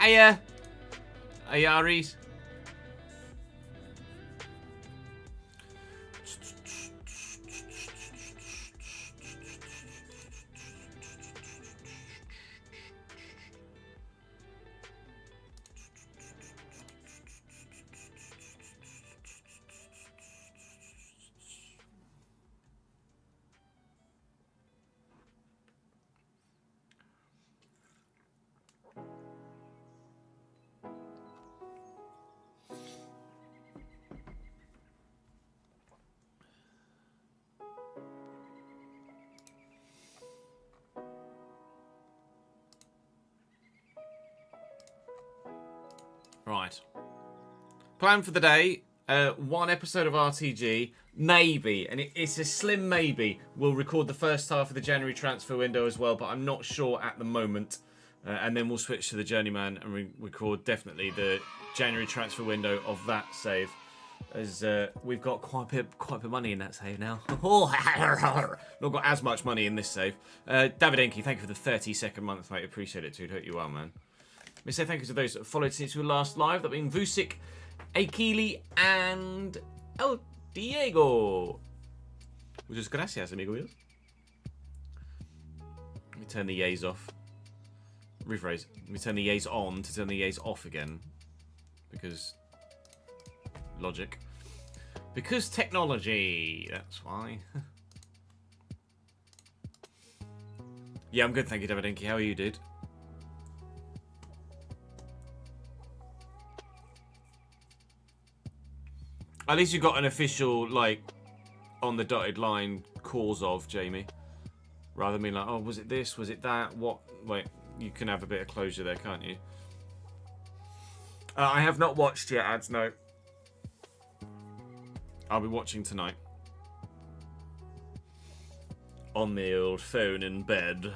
Hiya. Ayaris. Right. Plan for the day. One episode of RTG. Maybe, and it's a slim maybe, we'll record the first half of the January transfer window as well, but I'm not sure at the moment. And then we'll switch to the Journeyman and record definitely the January transfer window of that save. As we've got quite a bit of money in that save now. Not got as much money in this save. David Enke, thank you for the 30-second month, mate. Appreciate it, dude. Hope you well, man. Let me say thank you to those that have followed since we were last live. That being Vusic, Akili, and El Diego. Muchas gracias, amigo. Let me turn the yays off. Rephrase. Let me turn the yays on to turn the yays off again. Because logic. Because technology. That's why. Yeah, I'm good, thank you, David Inky. How are you, dude? At least you got an official, like, on the dotted line cause of, Jamie. Rather than being like, oh, was it this? Was it that? What? Wait, you can have a bit of closure there, can't you? I have not watched yet, ads, no. I'll be watching tonight. On the old phone in bed.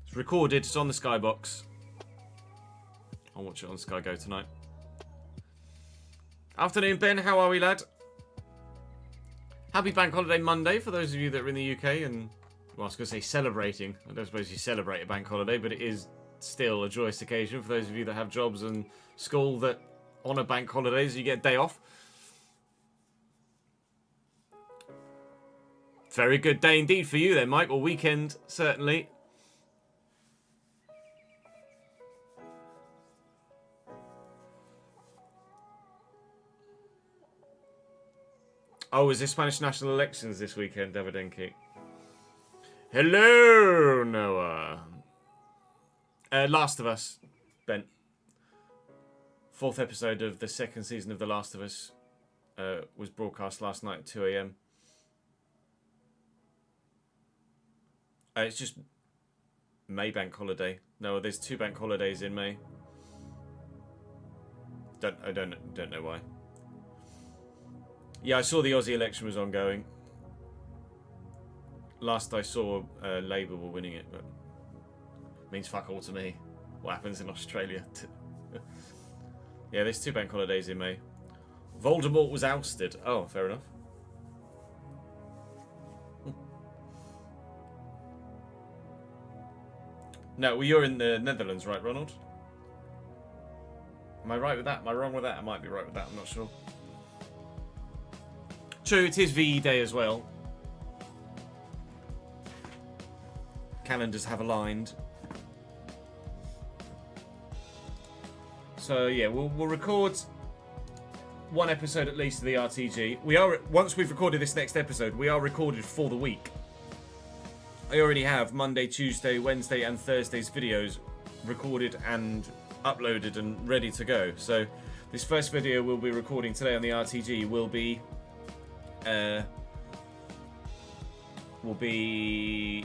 It's recorded, it's on the Skybox. I'll watch it on Sky Go tonight. Afternoon, Ben. How are we, lad? Happy Bank Holiday Monday for those of you that are in the UK and, well, I was going to say celebrating. I don't suppose you celebrate a bank holiday, but it is still a joyous occasion for those of you that have jobs and school that honour bank holidays. You get a day off. Very good day indeed for you then, Mike. Or weekend, certainly. Oh, is it Spanish national elections this weekend, David Enke? Hello, Noah. Last of Us, Ben. 4th episode of the 2nd season of The Last of Us was broadcast last night at 2 AM. It's just May bank holiday. No, there's 2 bank holidays in May. I don't know why. Yeah, I saw the Aussie election was ongoing. Last I saw, Labour were winning it, but means fuck all to me. What happens in Australia? Yeah, there's 2 bank holidays in May. Voldemort was ousted. Oh, fair enough. No, well, you're in the Netherlands, right, Ronald? Am I right with that? Am I wrong with that? I might be right with that. I'm not sure. True, it is VE Day as well. Calendars have aligned. So yeah, we'll record 1 episode at least of the RTG. We are, once we've recorded this next episode, we are recorded for the week. I already have Monday, Tuesday, Wednesday, and Thursday's videos recorded and uploaded and ready to go. So this first video we'll be recording today on the RTG will be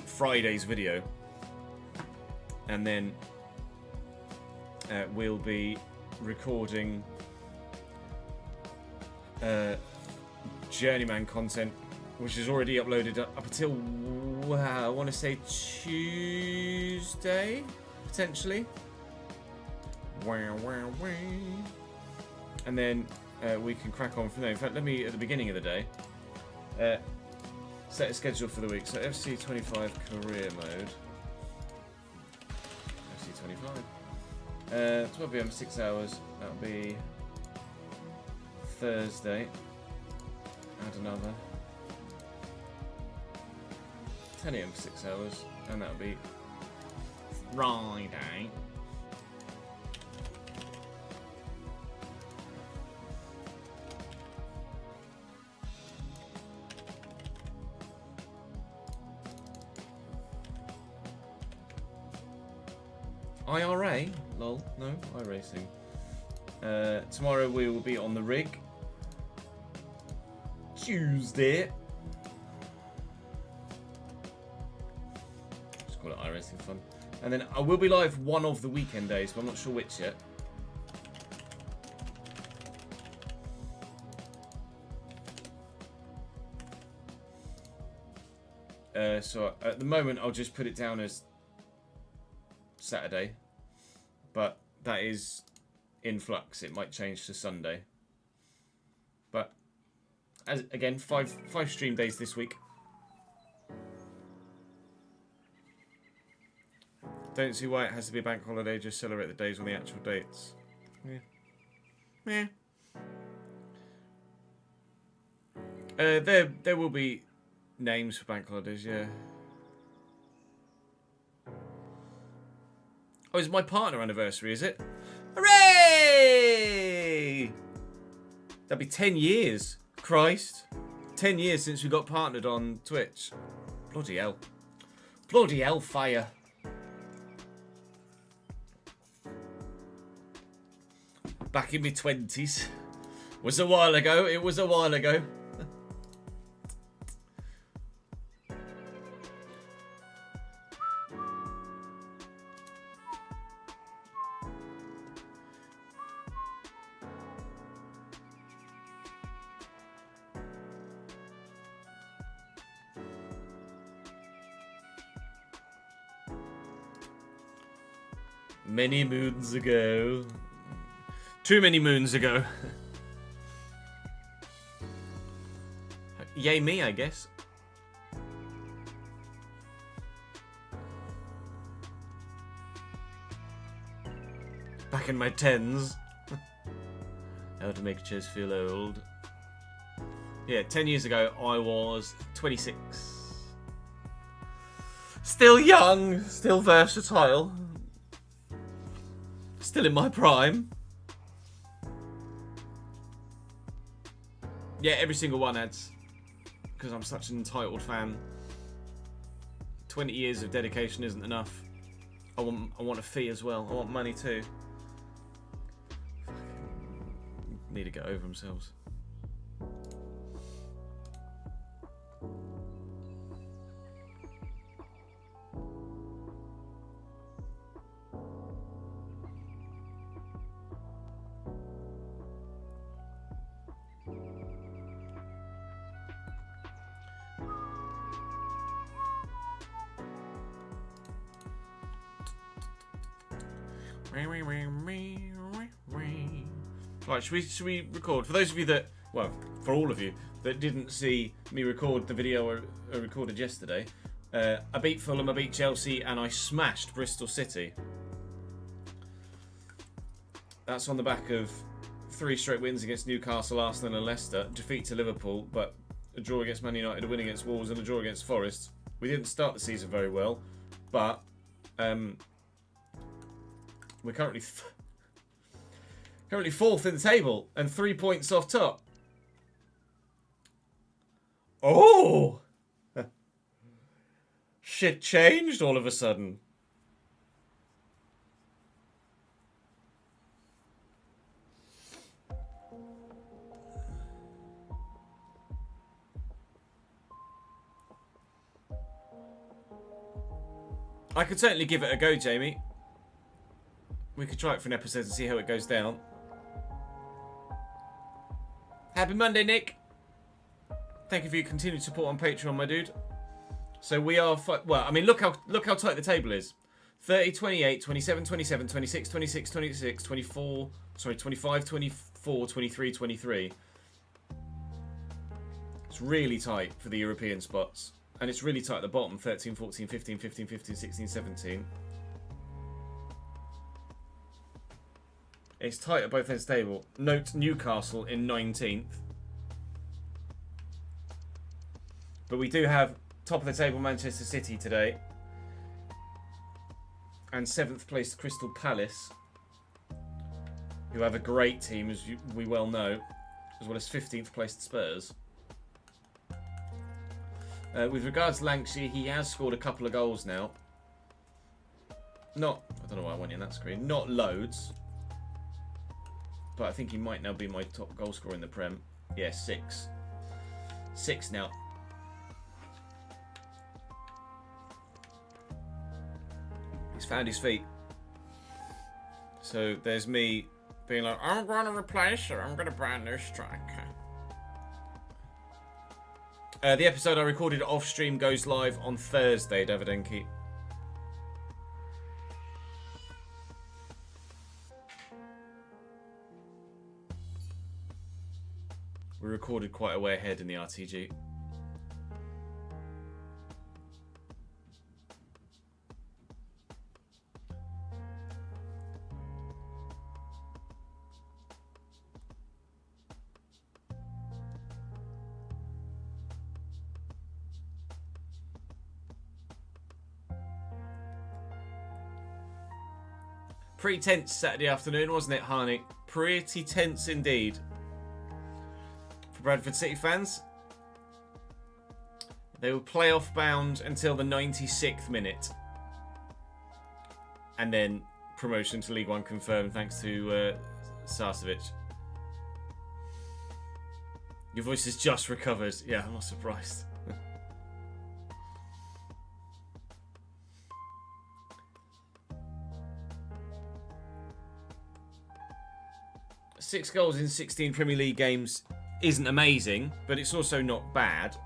Friday's video, and then we'll be recording Journeyman content, which is already uploaded up until I want to say Tuesday, potentially. And then we can crack on from there. In fact, let me, at the beginning of the day, set a schedule for the week. So FC25 career mode. FC25. 12 p.m. 6 hours. That'll be Thursday. Add another. 10 a.m. for 6 hours, and that'll be Friday. IRA? Lol. No, iRacing. Tomorrow we will be on the rig. Tuesday. Just call it iRacing fun. And then I will be live one of the weekend days, but I'm not sure which yet. So at the moment I'll just put it down as Saturday, but that is in flux. It might change to Sunday, but as again, five stream days this week. Don't see why it has to be a bank holiday. Just celebrate the days on the actual dates. Yeah. There will be names for bank holidays. Yeah. Oh, it's my partner anniversary, is it? Hooray! That'd be 10 years. Christ. 10 years since we got partnered on Twitch. Bloody hell. Bloody hellfire. Back in my 20s. Was a while ago. It was a while ago. Many moons ago. Too many moons ago. Yay me, I guess. Back in my 10s. How to make chairs feel old. Yeah, 10 years ago I was 26. Still young, still versatile. Still in my prime. Yeah, every single one adds. Because I'm such an entitled fan. 20 years of dedication isn't enough. I want a fee as well. I want money too. Need to get over themselves. Right, should we record? For those of you that, well, for all of you that didn't see me record the video I recorded yesterday, I beat Fulham, I beat Chelsea, and I smashed Bristol City. That's on the back of 3 straight wins against Newcastle, Arsenal and Leicester, defeat to Liverpool, but a draw against Man United, a win against Wolves, and a draw against Forest. We didn't start the season very well, but we're currently 4th in the table and 3 points off top. Oh! Shit changed all of a sudden. I could certainly give it a go, Jamie. We could try it for an episode and see how it goes down. Happy Monday, Nick. Thank you for your continued support on Patreon, my dude. So we are... Well, I mean, look how tight the table is. 30, 28, 27, 27, 26, 26, 26, 24... Sorry, 25, 24, 23, 23. It's really tight for the European spots. And it's really tight at the bottom. 13, 14, 15, 15, 15, 16, 17. It's tight at both ends of the table. Note Newcastle in 19th. But we do have top of the table Manchester City today. And 7th place Crystal Palace, who have a great team, as we well know, as well as 15th placed Spurs. With regards to Lancashire, he has scored a couple of goals now. I don't know why I went in that screen. Not loads. But I think he might now be my top goal scorer in the Prem. Yeah, 6. 6 now. He's found his feet. So there's me being like, I'm going to replace her. I'm going to brand new striker. The episode I recorded off stream goes live on Thursday, Davidenki. We recorded quite a way ahead in the RTG. Pretty tense Saturday afternoon, wasn't it, Harney? Pretty tense indeed. For Bradford City fans, they were playoff bound until the 96th minute. And then promotion to League One confirmed thanks to Sarcevic. Your voice has just recovered. Yeah, I'm not surprised. 6 goals in 16 Premier League games isn't amazing, but it's also not bad.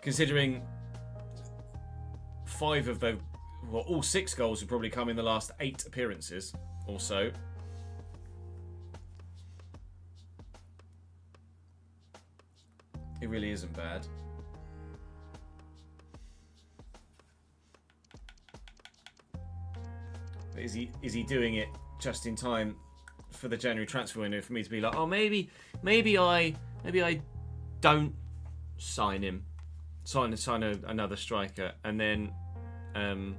Considering 5 of the... well, all 6 goals have probably come in the last 8 appearances or so. It really isn't bad. But is he doing it just in time for the January transfer window for me to be like, oh, maybe I don't sign him, sign another striker, and then and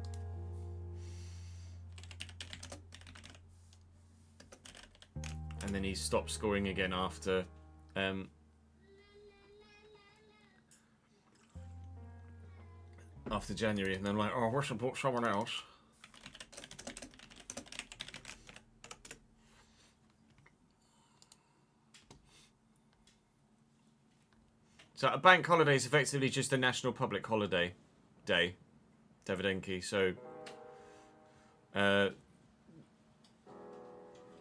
then he stops scoring again after January, and then I'm like, oh, I wish I bought someone else. So a bank holiday is effectively just a national public holiday day, Davidenki. So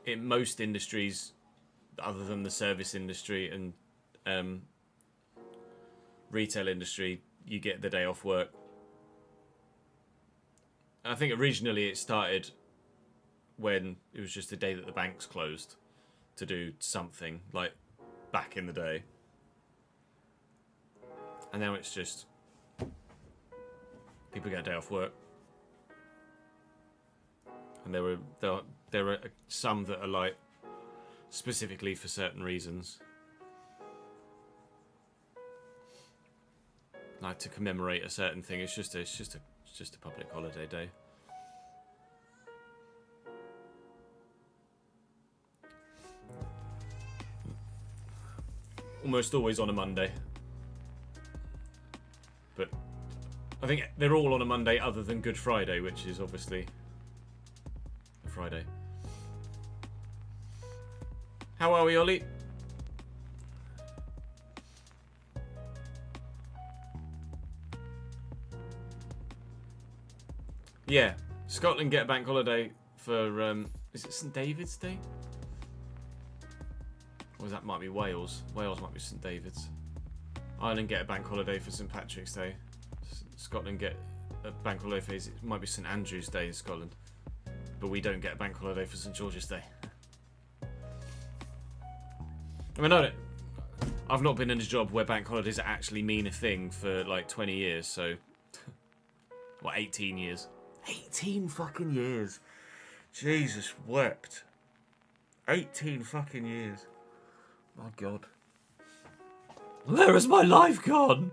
in most industries, other than the service industry and retail industry, you get the day off work. I think originally it started when it was just a day that the banks closed to do something, like back in the day. And now it's just people get a day off work, and there are some that are like specifically for certain reasons, like to commemorate a certain thing. It's just a public holiday day. Almost always on a Monday. But I think they're all on a Monday other than Good Friday, which is obviously a Friday. How are we, Ollie? Yeah, Scotland get a bank holiday for, is it St David's Day? Or that might be Wales. Wales might be St David's. Ireland get a bank holiday for St Patrick's Day. Scotland get a bank holiday for, it might be St Andrew's Day in Scotland. But we don't get a bank holiday for St George's Day. I mean, I've not been in a job where bank holidays actually mean a thing for like 20 years, so... what, 18 years? 18 fucking years! Jesus wept. 18 fucking years. My God. Where has my life gone?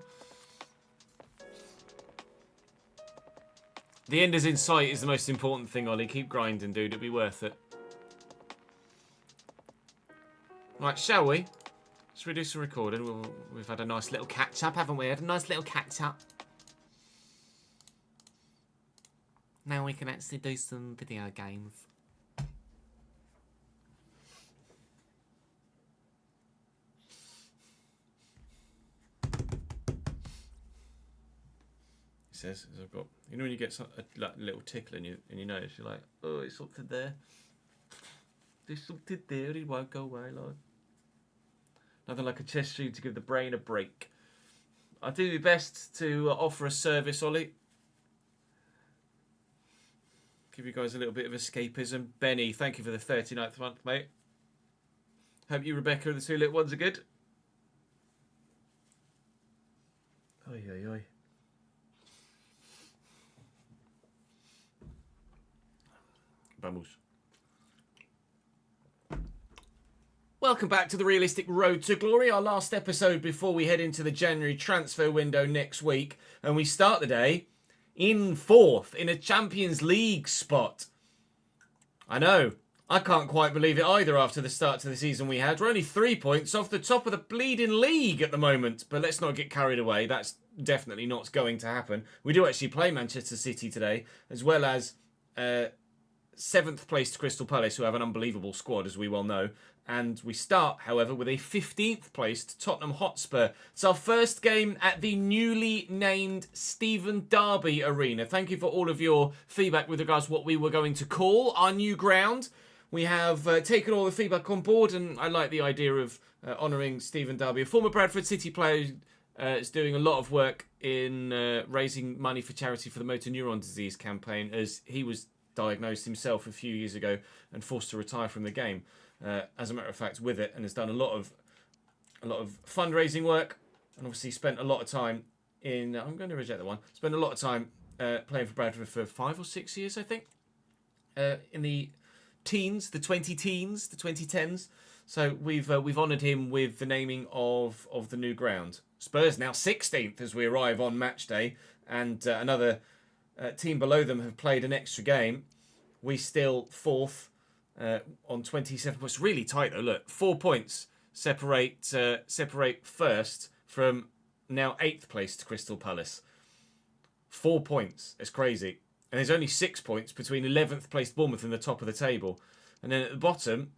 The end is in sight is the most important thing, Ollie. Keep grinding, dude. It'll be worth it. Right, shall we? Should we do some recording? We've had a nice little catch-up, haven't we? Had a nice little catch-up. Now we can actually do some video games. He says, as I've got, you know when you get a little tickle in your nose, you're like, oh, it's something there. There's something there, it won't go away, Lord. Nothing like a chest tube to give the brain a break. I do my best to offer a service, Ollie. Give you guys a little bit of escapism. Benny, thank you for the 39th month, mate. Hope you, Rebecca, and the two little ones are good. Oi, oi, oi. Vamos. Welcome back to the Realistic Road to Glory, our last episode before we head into the January transfer window next week. And we start the day in 4th in a Champions League spot. I know, I can't quite believe it either after the start to the season we had. We're only 3 points off the top of the bleeding league at the moment. But let's not get carried away. That's definitely not going to happen. We do actually play Manchester City today, as well as 7th placed Crystal Palace, who have an unbelievable squad, as we well know. And we start, however, with a 15th placed Tottenham Hotspur. It's our first game at the newly named Stephen Darby Arena. Thank you for all of your feedback with regards to what we were going to call our new ground. We have taken all the feedback on board, and I like the idea of honouring Stephen Darby, a former Bradford City player who is doing a lot of work in raising money for charity for the motor neuron disease campaign, as he was diagnosed himself a few years ago and forced to retire from the game. As a matter of fact, with it, and has done a lot of fundraising work, and obviously spent a lot of time in. I'm going to reject that one. Spent a lot of time playing for Bradford for 5 or 6 years, I think, in the teens, the 20-teens, the 2010s. So we've honoured him with the naming of the new ground. Spurs now 16th as we arrive on match day, and another team below them have played an extra game. We still 4th. On 27 points. Really tight though, look. 4 points separate first from now 8th placed Crystal Palace. 4 points. It's crazy. And there's only 6 points between 11th placed Bournemouth and the top of the table. And then at the bottom,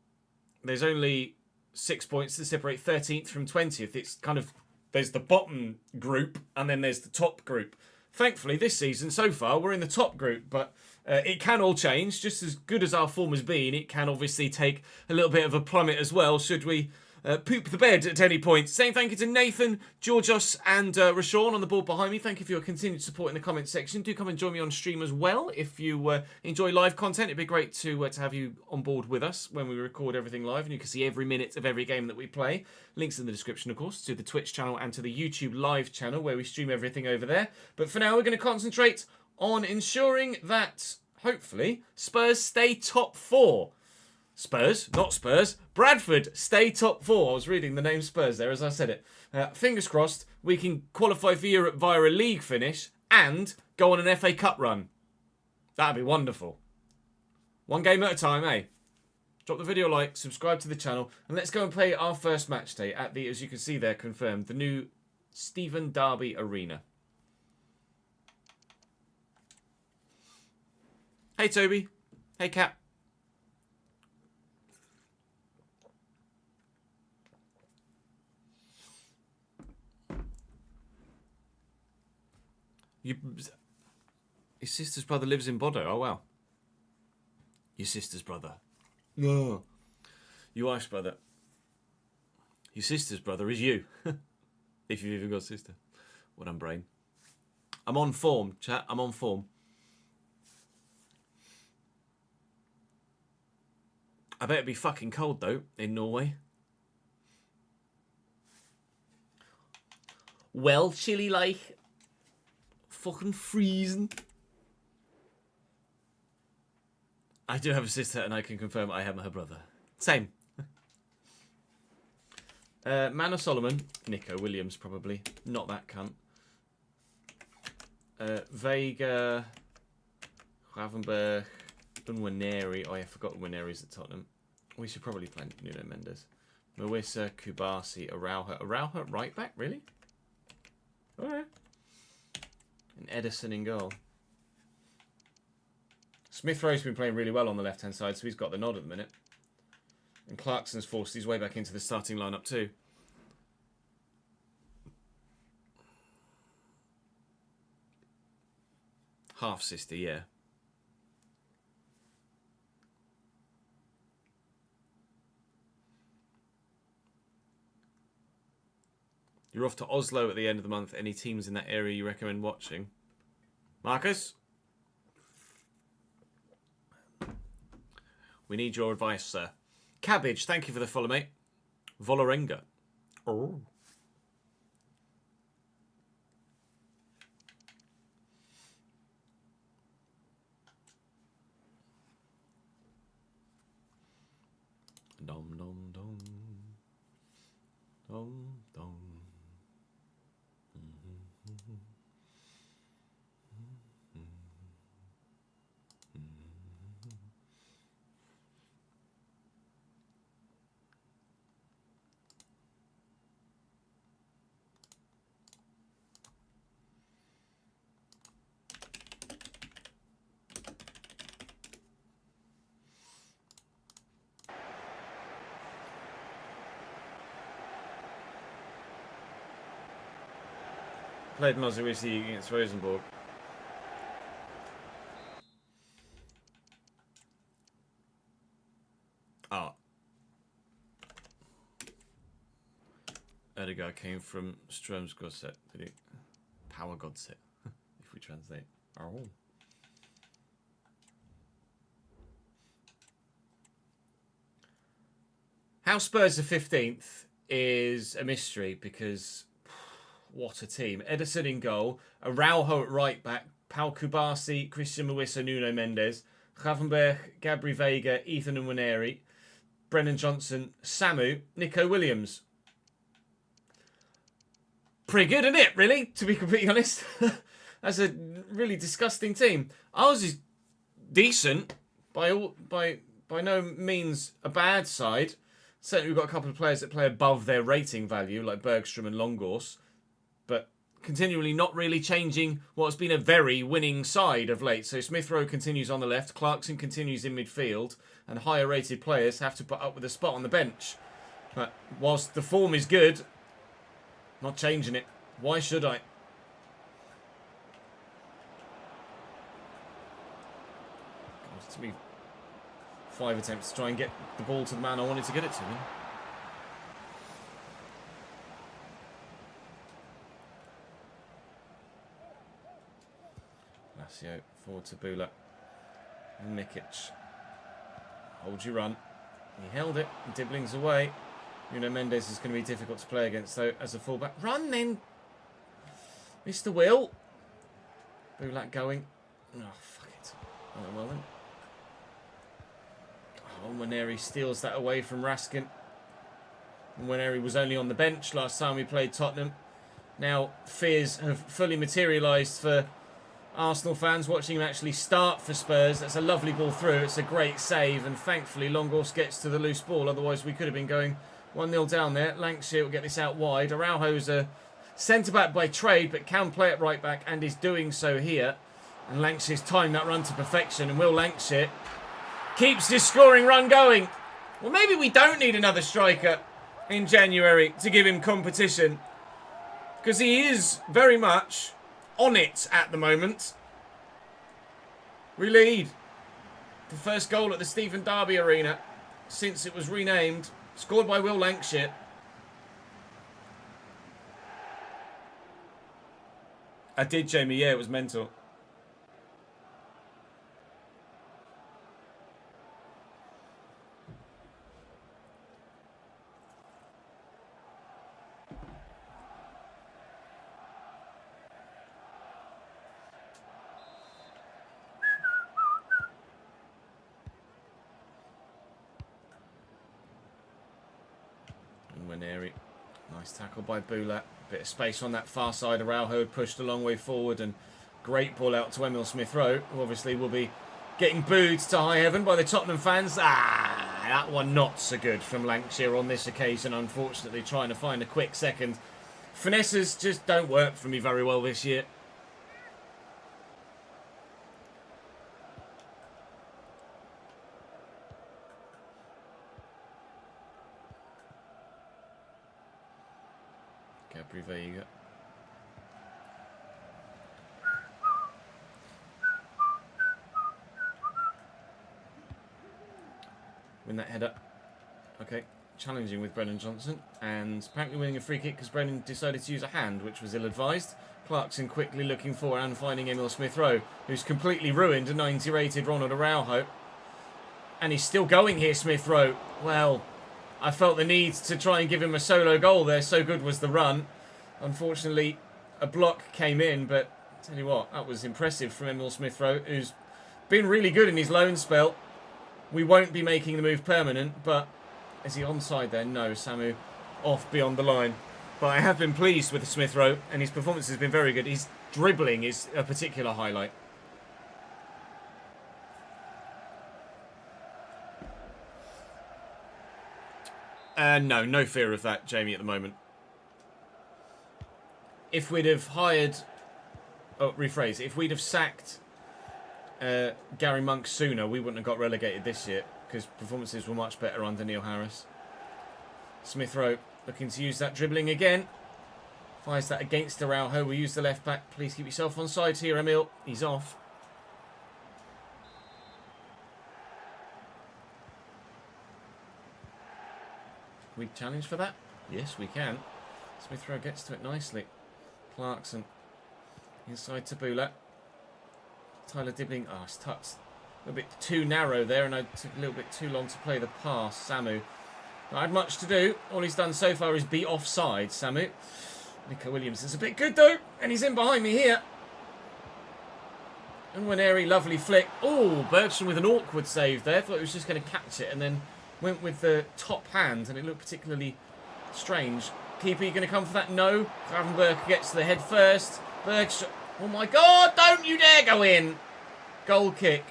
there's only 6 points that separate 13th from 20th. It's kind of, there's the bottom group and then there's the top group. Thankfully, this season so far, we're in the top group, but it can all change. Just as good as our form has been, it can obviously take a little bit of a plummet as well, should we poop the bed at any point. Saying thank you to Nathan, Georgios and Rashawn on the board behind me. Thank you for your continued support in the comment section. Do come and join me on stream as well if you enjoy live content. It'd be great to have you on board with us when we record everything live, and you can see every minute of every game that we play. Links in the description, of course, to the Twitch channel and to the YouTube live channel where we stream everything over there. But for now, we're going to concentrate on ensuring that, hopefully, Spurs stay top 4. Spurs, not Spurs. Bradford stay top 4. I was reading the name Spurs there as I said it. Fingers crossed, we can qualify for Europe via a league finish and go on an FA Cup run. That'd be wonderful. One game at a time, eh? Drop the video a like, subscribe to the channel, and let's go and play our first match day at the, as you can see there, confirmed, the new Stephen Darby Arena. Hey, Toby. Hey, Cap. His sister's brother lives in Bodo. Oh, wow. Your sister's brother. No. Your wife's brother. Your sister's brother is you. If you've even got a sister. What on brain. I'm on form, chat. I'm on form. I bet it'd be fucking cold, though, in Norway. Well, chilly like. Fucking freezing. I do have a sister, and I can confirm I am her brother. Same. Manor Solomon. Nico Williams, probably. Not that cunt. Vega. Gravenberg. Unwaneri. Oh, yeah, I forgot Unwaneri's at Tottenham. We should probably play Nuno Mendes. Mawissa, Kubasi, Araujo. Araujo at right back? Really? Alright. And Edison in goal. Smith Rowe's been playing really well on the left-hand side, so he's got the nod at the minute. And Clarkson's forced his way back into the starting lineup too. Half-sister, yeah. You're off to Oslo at the end of the month. Any teams in that area you recommend watching? Marcus? We need your advice, sir. Cabbage, thank you for the follow, mate. Volorenga. Oh. Dom, dom, dom. Dom, dom. Played Mazuisi against Rosenborg. Ah. Ødegaard came from Strøm's Godset, did he? Power Godset, if we translate. Oh. How Spurs are 15th is a mystery because what a team. Edison in goal, Araujo at right back, Pau Kubasi, Christian Mawissa, Nuno Mendes, Gravenberg, Gabri Vega, Ethan Nwaneri, Brennan Johnson, Samu, Nico Williams. Pretty good, isn't it, really? To be completely honest. That's a really disgusting team. Ours is decent, by no means a bad side. Certainly we've got a couple of players that play above their rating value, like Bergstrom and Longhorse, but continually not really changing what's been a very winning side of late. So Smith Rowe continues on the left, Clarkson continues in midfield, and higher rated players have to put up with a spot on the bench. But whilst the form is good, not changing it. Why should I? God, it took me 5 attempts to try and get the ball to the man I wanted to get it to him. Lazio forward to Bula. Mikic. Hold your run. He held it. Dibbling's away. Nuno Mendes is going to be difficult to play against, though, as a fullback. Run, then! Mr. Will. Bulak going. Oh, fuck it. Oh, well, then. Oh, Nwaneri steals that away from Raskin. Nwaneri was only on the bench last time we played Tottenham. Now, fears have fully materialised for Arsenal fans watching him actually start for Spurs. That's a lovely ball through. It's a great save, and thankfully Longhorse gets to the loose ball. Otherwise, we could have been going 1-0 down there. Lancashire will get this out wide. Araujo's a centre-back by trade, but can play at right-back and is doing so here. And Lancashire's timed that run to perfection, and Will Lancashire keeps his scoring run going. Well, maybe we don't need another striker in January to give him competition, because he is very much on it at the moment. We lead. The first goal at the Stephen Derby Arena since it was renamed. Scored by Will Lancashire. I did, Jamie. Yeah, it was mental. Nwaneri. Nice tackle by Bula. Bit of space on that far side. Araujo had pushed a long way forward, and great ball out to Emil Smith-Rowe, who obviously will be getting booed to high heaven by the Tottenham fans. That one not so good from Lancashire on this occasion, unfortunately, trying to find a quick second. Finesses just don't work for me very well this year. Gabri Veiga. Win that header. Okay, challenging with Brennan Johnson, and apparently winning a free kick because Brennan decided to use a hand, which was ill-advised. Clarkson quickly looking for and finding Emil Smith-Rowe, who's completely ruined a 90-rated Ronald Araujo. And he's still going here, Smith-Rowe. Well, I felt the need to try and give him a solo goal there, so good was the run. Unfortunately, a block came in, but I tell you what, that was impressive from Emil Smith-Rowe, who's been really good in his loan spell. We won't be making the move permanent, but is he onside there? No, Samu off beyond the line. But I have been pleased with Smith-Rowe, and his performance has been very good. His dribbling is a particular highlight. No fear of that, Jamie, at the moment. If we'd have hired... Oh, rephrase. If we'd have sacked Gary Monk sooner, we wouldn't have got relegated this year, because performances were much better under Neil Harris. Smith-Rowe looking to use that dribbling again. Fires that against Araujo. We'll use the left back. Please keep yourself on side here, Emil. He's off. We challenge for that? Yes, we can. Smith-Rowe gets to it nicely. Clarkson inside to Bula. Tyler Dibbling. Oh, it's tucked a little bit too narrow there, and I took a little bit too long to play the pass. Samu not had much to do. All he's done so far is be offside, Samu. Nico Williams is a bit good, though, and he's in behind me here. And Nwaneri, lovely flick. Oh, Bergson with an awkward save there. Thought he was just going to catch it, and then went with the top hand, and it looked particularly strange. Keeper, you going to come for that? No. Gravenberg gets to the head first. Bergson. Oh my God, don't you dare go in. Goal kick.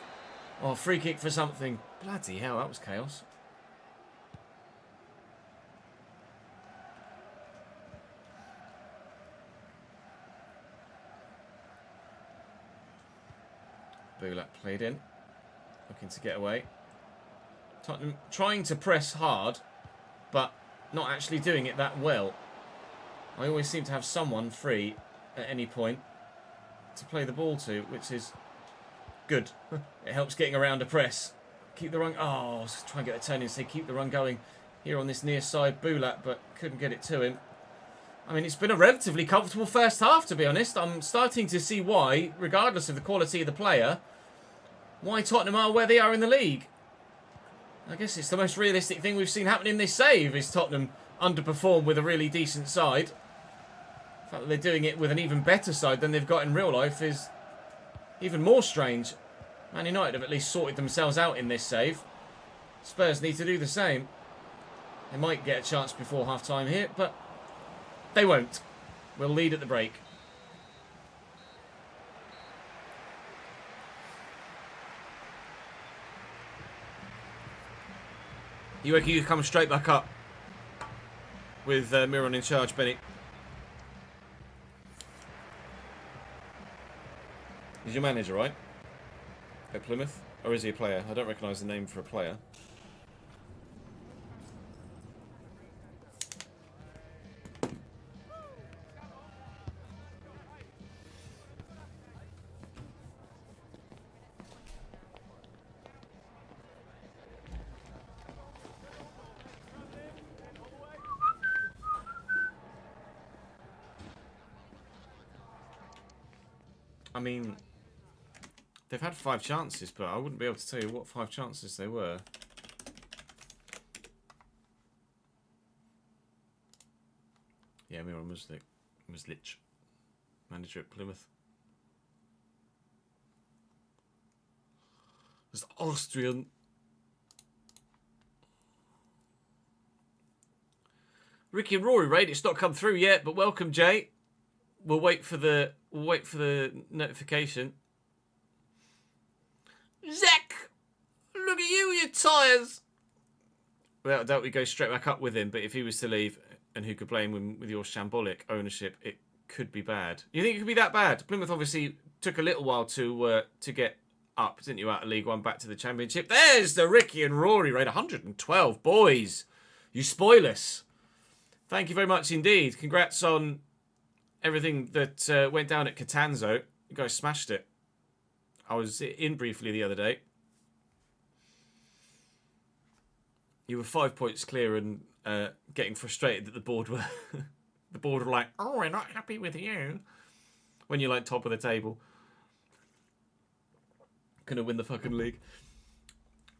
Oh, free kick for something. Bloody hell, that was chaos. Bulak played in. Looking to get away. Tottenham trying to press hard, but not actually doing it that well. I always seem to have someone free at any point to play the ball to, which is good. It helps getting around a press. Keep the run... Oh, try and get a turn in, say keep the run going here on this near side. Bulak, but couldn't get it to him. I mean, it's been a relatively comfortable first half, to be honest. I'm starting to see why, regardless of the quality of the player, why Tottenham are where they are in the league. I guess it's the most realistic thing we've seen happen in this save, is Tottenham underperform with a really decent side. The fact that they're doing it with an even better side than they've got in real life is even more strange. Man United have at least sorted themselves out in this save. Spurs need to do the same. They might get a chance before half-time here, but they won't. We'll lead at the break. You reckon you come straight back up with Miron in charge, Benny? He's your manager, right? At Plymouth? Or is he a player? I don't recognise the name for a player. I mean, they've had 5 chances, but I wouldn't be able to tell you what 5 chances they were. Yeah, Miron Muslic, manager at Plymouth. It's Austrian. Ricky and Rory raid. It's not come through yet, but welcome, Jay. We'll wait for the notification. Zach, look at you, your tyres. Without a doubt, we go straight back up with him. But if he was to leave, and who could blame him with your shambolic ownership, it could be bad. You think it could be that bad? Plymouth obviously took a little while to get up, didn't you, out of League One back to the Championship. There's the Ricky and Rory raid. 112 boys. You spoil us. Thank you very much indeed. Congrats on everything that went down at Catanzo. You guys smashed it. I was in briefly the other day. You were 5 points clear and getting frustrated that the board were like, oh, we're not happy with you. When you're like top of the table. Gonna win the fucking league.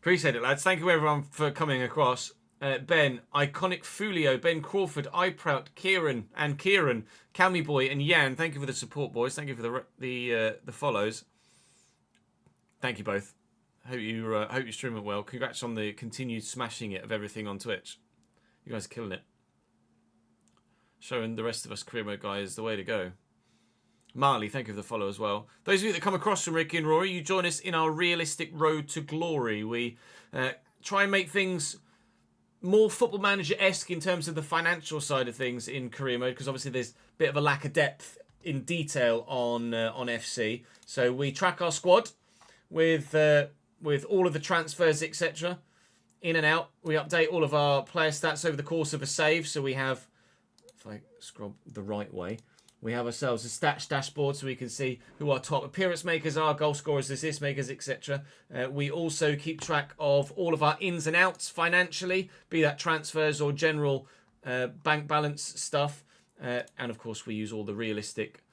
Appreciate it, lads. Thank you everyone for coming across. Ben, Iconic Fulio, Ben Crawford, iProut, Kieran, Cammy Boy, and Yan. Thank you for the support, boys. Thank you for the follows. Thank you both. Hope you stream it well. Congrats on the continued smashing it of everything on Twitch. You guys are killing it. Showing the rest of us career mode guys the way to go. Marley, thank you for the follow as well. Those of you that come across from Ricky and Rory, you join us in our realistic road to glory. We try and make things more Football Manager-esque in terms of the financial side of things in career mode, because obviously there's a bit of a lack of depth in detail on FC. So we track our squad with all of the transfers, etc. In and out. We update all of our player stats over the course of a save. So we have, if I scroll the right way, we have ourselves a stats dashboard so we can see who our top appearance makers are, goal scorers, assist makers, etc. We also keep track of all of our ins and outs financially, be that transfers or general bank balance stuff. And of course, we use all the realistic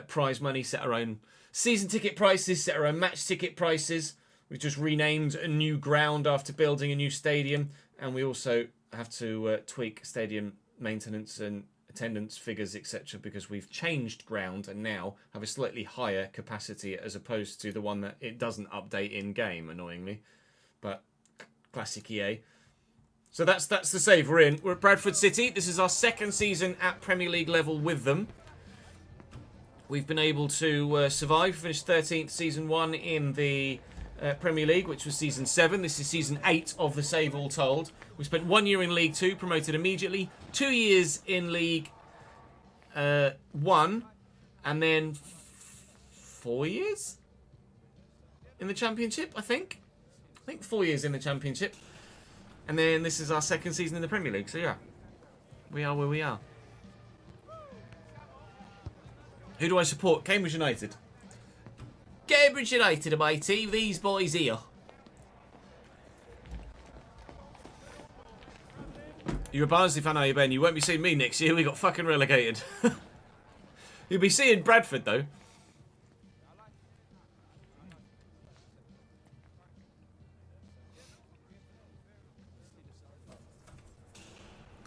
prize money, set our own season ticket prices, set our own match ticket prices. We've just renamed a new ground after building a new stadium. And we also have to tweak stadium maintenance and attendance figures, etc., because we've changed ground and now have a slightly higher capacity as opposed to the one that it doesn't update in game, annoyingly. But classic EA. So that's the save we're in. We're at Bradford City. This is our second season at Premier League level with them. We've been able to survive. Finished 13th season 1 in the Premier League, which was season 7. This is season 8 of the save all told. We spent 1 year in League 2, promoted immediately. 2 years in League 1, and then 4 years in the Championship, I think. I think 4 years in the Championship. And then this is our second season in the Premier League, so yeah. We are where we are. Who do I support? Cambridge United. Cambridge United are my team, these boys here. You're a Barnsley fan, are you, Ben? You won't be seeing me next year. We got fucking relegated. You'll be seeing Bradford, though.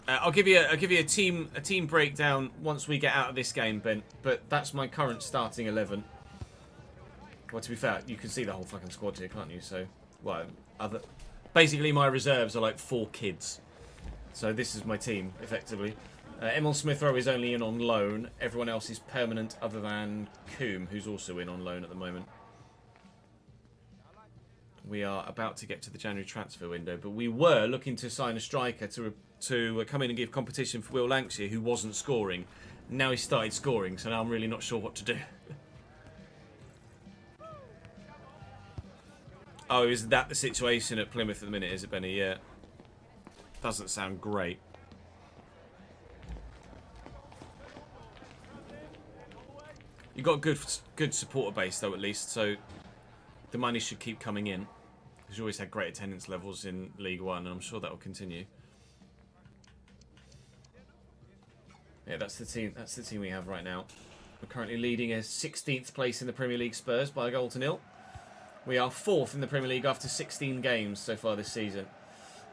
I'll give you a team breakdown once we get out of this game, Ben. But that's my current starting 11. Well, to be fair, you can see the whole fucking squad here, can't you? So, well, basically my reserves are like 4 kids. So this is my team, effectively. Emil Smith-Rowe is only in on loan. Everyone else is permanent other than Coombe, who's also in on loan at the moment. We are about to get to the January transfer window, but we were looking to sign a striker to come in and give competition for Will Lankshire, who wasn't scoring. Now he started scoring, so now I'm really not sure what to do. Oh, is that the situation at Plymouth at the minute, is it, Benny? Yeah. Doesn't sound great. You've got a good supporter base, though, at least, so the money should keep coming in. Because you always had great attendance levels in League One, and I'm sure that will continue. Yeah, that's the team. That's the team we have right now. We're currently leading a 16th place in the Premier League, Spurs, by a goal to nil. We are 4th in the Premier League after 16 games so far this season.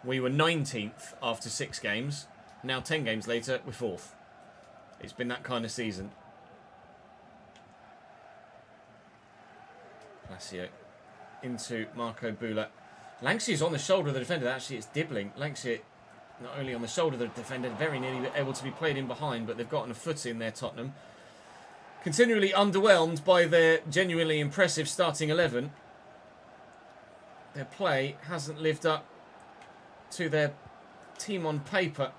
We were 19th after 6 games. Now 10 games later, we're 4th. It's been that kind of season. Lassio into Marco Bula. Lankshire's on the shoulder of the defender. Actually, it's Dibbling. Lankshire not only on the shoulder of the defender, very nearly able to be played in behind, but they've gotten a foot in there, Tottenham. Continually underwhelmed by their genuinely impressive starting 11. Their play hasn't lived up to their team on paper.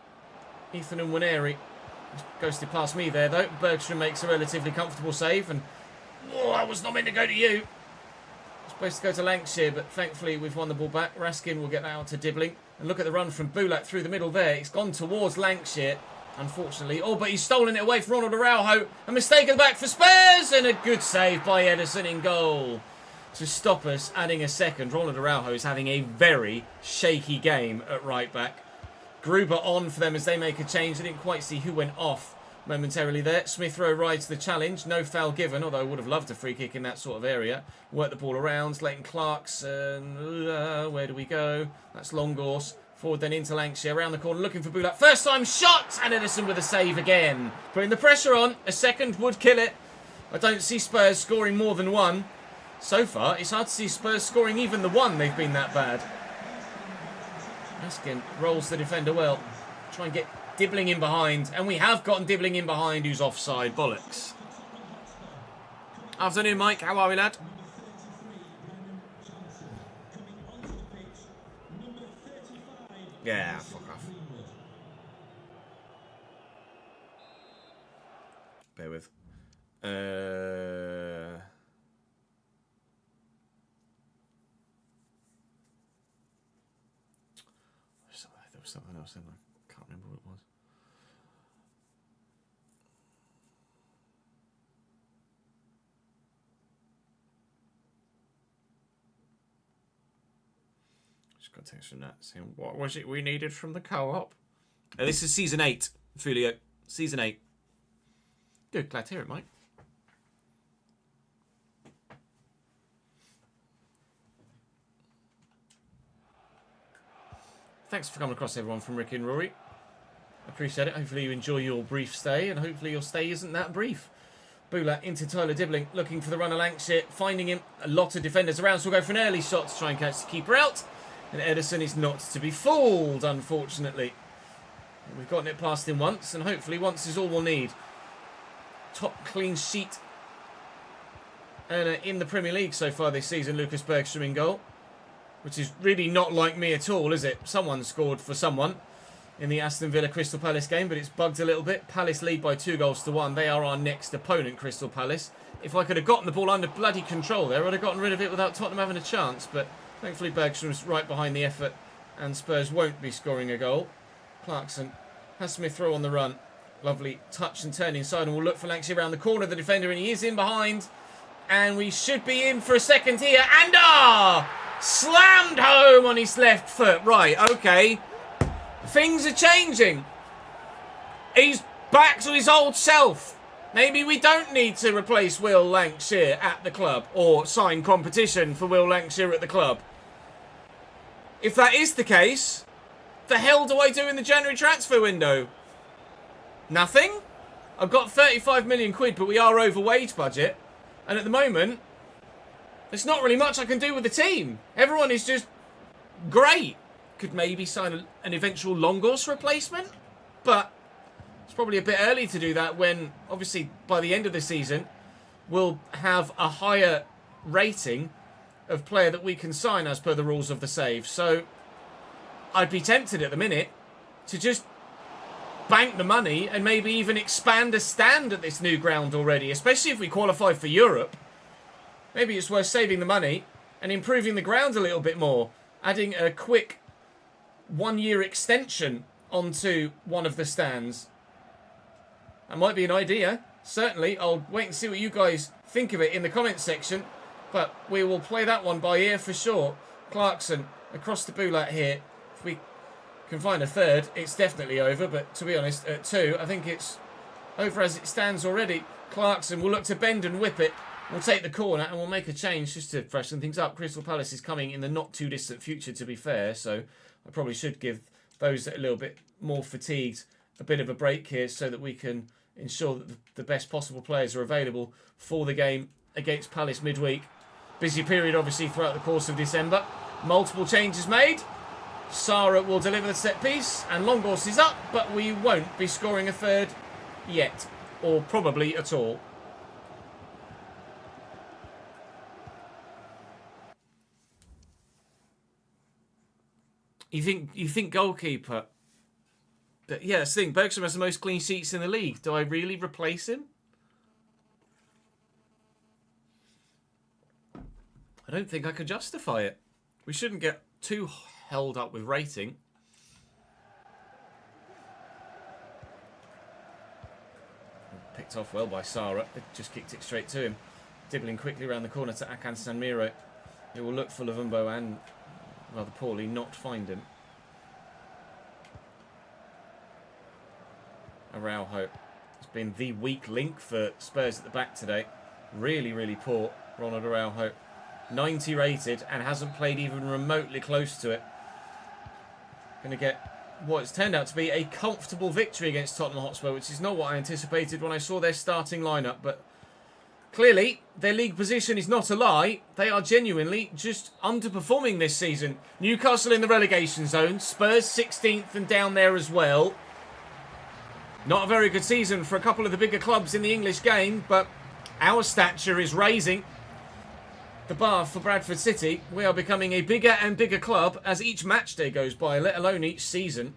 Ethan and Nwaneri ghosted past me there, though. Bergstrom makes a relatively comfortable save, and that was not meant to go to you. Supposed to go to Lancashire, but thankfully we've won the ball back. Raskin will get that out to Dibbling. And look at the run from Bulat through the middle there. It's gone towards Lancashire, unfortunately. Oh, but he's stolen it away from Ronald Araujo. A mistake at the back for Spurs, and a good save by Ederson in goal to stop us adding a second. Ronald Araujo is having a very shaky game at right back. Gruber on for them as they make a change. I didn't quite see who went off momentarily there. Smith Rowe rides the challenge. No foul given, although I would have loved a free kick in that sort of area. Work the ball around. Leighton Clarkson. Where do we go? That's Longorse. Forward then into Lancashire. Around the corner looking for Bulat. First time shot! And Ederson with a save again. Putting the pressure on. A second would kill it. I don't see Spurs scoring more than one. So far, it's hard to see Spurs scoring even the one. They've been that bad. Raskin rolls the defender well. Try and get Dibbling in behind. And we have gotten Dibbling in behind, who's offside. Bollocks. Afternoon, Mike. How are we, lad? Yeah, fuck off. Bear with. There was something else in there. Can't remember what it was. Just got a text from that saying, what was it we needed from the co-op? This is season 8, Fulio. Season 8. Good, glad to hear it, Mike. Thanks for coming across, everyone, from Ricky and Rory. Appreciate it. Hopefully you enjoy your brief stay, and hopefully your stay isn't that brief. Bulat into Tyler Dibbling, looking for the run of Lancashire, finding him. A lot of defenders around, so we'll go for an early shot to try and catch the keeper out. And Ederson is not to be fooled, unfortunately. We've gotten it past him once, and hopefully once is all we'll need. Top clean sheet earner in the Premier League so far this season, Lucas Bergstrom in goal. Which is really not like me at all, is it? Someone scored for someone in the Aston Villa Crystal Palace game, but it's bugged a little bit. Palace lead by 2-1. They are our next opponent, Crystal Palace. If I could have gotten the ball under bloody control there, I'd have gotten rid of it without Tottenham having a chance. But thankfully Bergstrom's right behind the effort, and Spurs won't be scoring a goal. Clarkson has Smith Rowe on the run. Lovely touch and turn inside, and we'll look for Lancashire around the corner of the defender, and he is in behind. And we should be in for a second here. And slammed home on his left foot. Right, okay. Things are changing. He's back to his old self. Maybe we don't need to replace Will Lancashire at the club or sign competition for Will Lancashire at the club. If that is the case, the hell do I do in the January transfer window? Nothing? I've got 35 million quid, but we are over wage budget. And at the moment, there's not really much I can do with the team. Everyone is just great. Could maybe sign an eventual Longorse replacement, but it's probably a bit early to do that when, obviously, by the end of the season, we'll have a higher rating of player that we can sign as per the rules of the save. So I'd be tempted at the minute to just bank the money and maybe even expand a stand at this new ground already, especially if we qualify for Europe. Maybe it's worth saving the money and improving the ground a little bit more. Adding a quick 1-year extension onto one of the stands. That might be an idea. Certainly, I'll wait and see what you guys think of it in the comments section. But we will play that one by ear for sure. Clarkson across the Bulat here. If we can find a third, it's definitely over. But to be honest, at 2, I think it's over as it stands already. Clarkson will look to bend and whip it. We'll take the corner and we'll make a change just to freshen things up. Crystal Palace is coming in the not too distant future, to be fair. So I probably should give those that are a little bit more fatigued a bit of a break here so that we can ensure that the best possible players are available for the game against Palace midweek. Busy period, obviously, throughout the course of December. Multiple changes made. Sarah will deliver the set piece, and Longhorse is up, but we won't be scoring a third yet, or probably at all. You think goalkeeper? But yeah, that's the thing. Bergstrom has the most clean sheets in the league. Do I really replace him? I don't think I could justify it. We shouldn't get too held up with rating. Picked off well by Sarah. It just kicked it straight to him. Dibbling quickly around the corner to Akan Sanmiro. It will look for Luvumbo and, rather poorly, not find him. Araujo. It's been the weak link for Spurs at the back today. Really, really poor, Ronald Araujo. 90 rated and hasn't played even remotely close to it. Going to get what's turned out to be a comfortable victory against Tottenham Hotspur, which is not what I anticipated when I saw their starting lineup. But clearly, their league position is not a lie. They are genuinely just underperforming this season. Newcastle in the relegation zone. Spurs 16th and down there as well. Not a very good season for a couple of the bigger clubs in the English game, but our stature is raising the bar for Bradford City. We are becoming a bigger and bigger club as each match day goes by, let alone each season.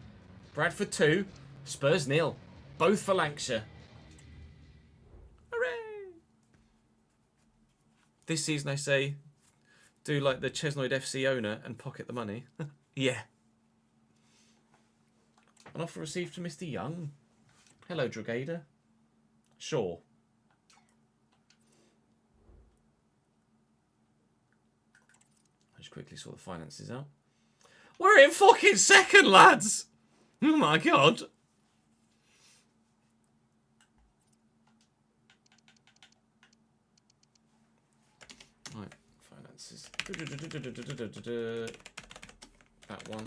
Bradford 2, Spurs 0. Both for Lancashire. Hooray! This season, I say, do like the Chesnoid FC owner and pocket the money. Yeah. An offer received from Mr. Young. Hello, Drogader. Sure. I just quickly saw the finances out. We're in fucking second, lads! Oh my god. Right, finances. That one.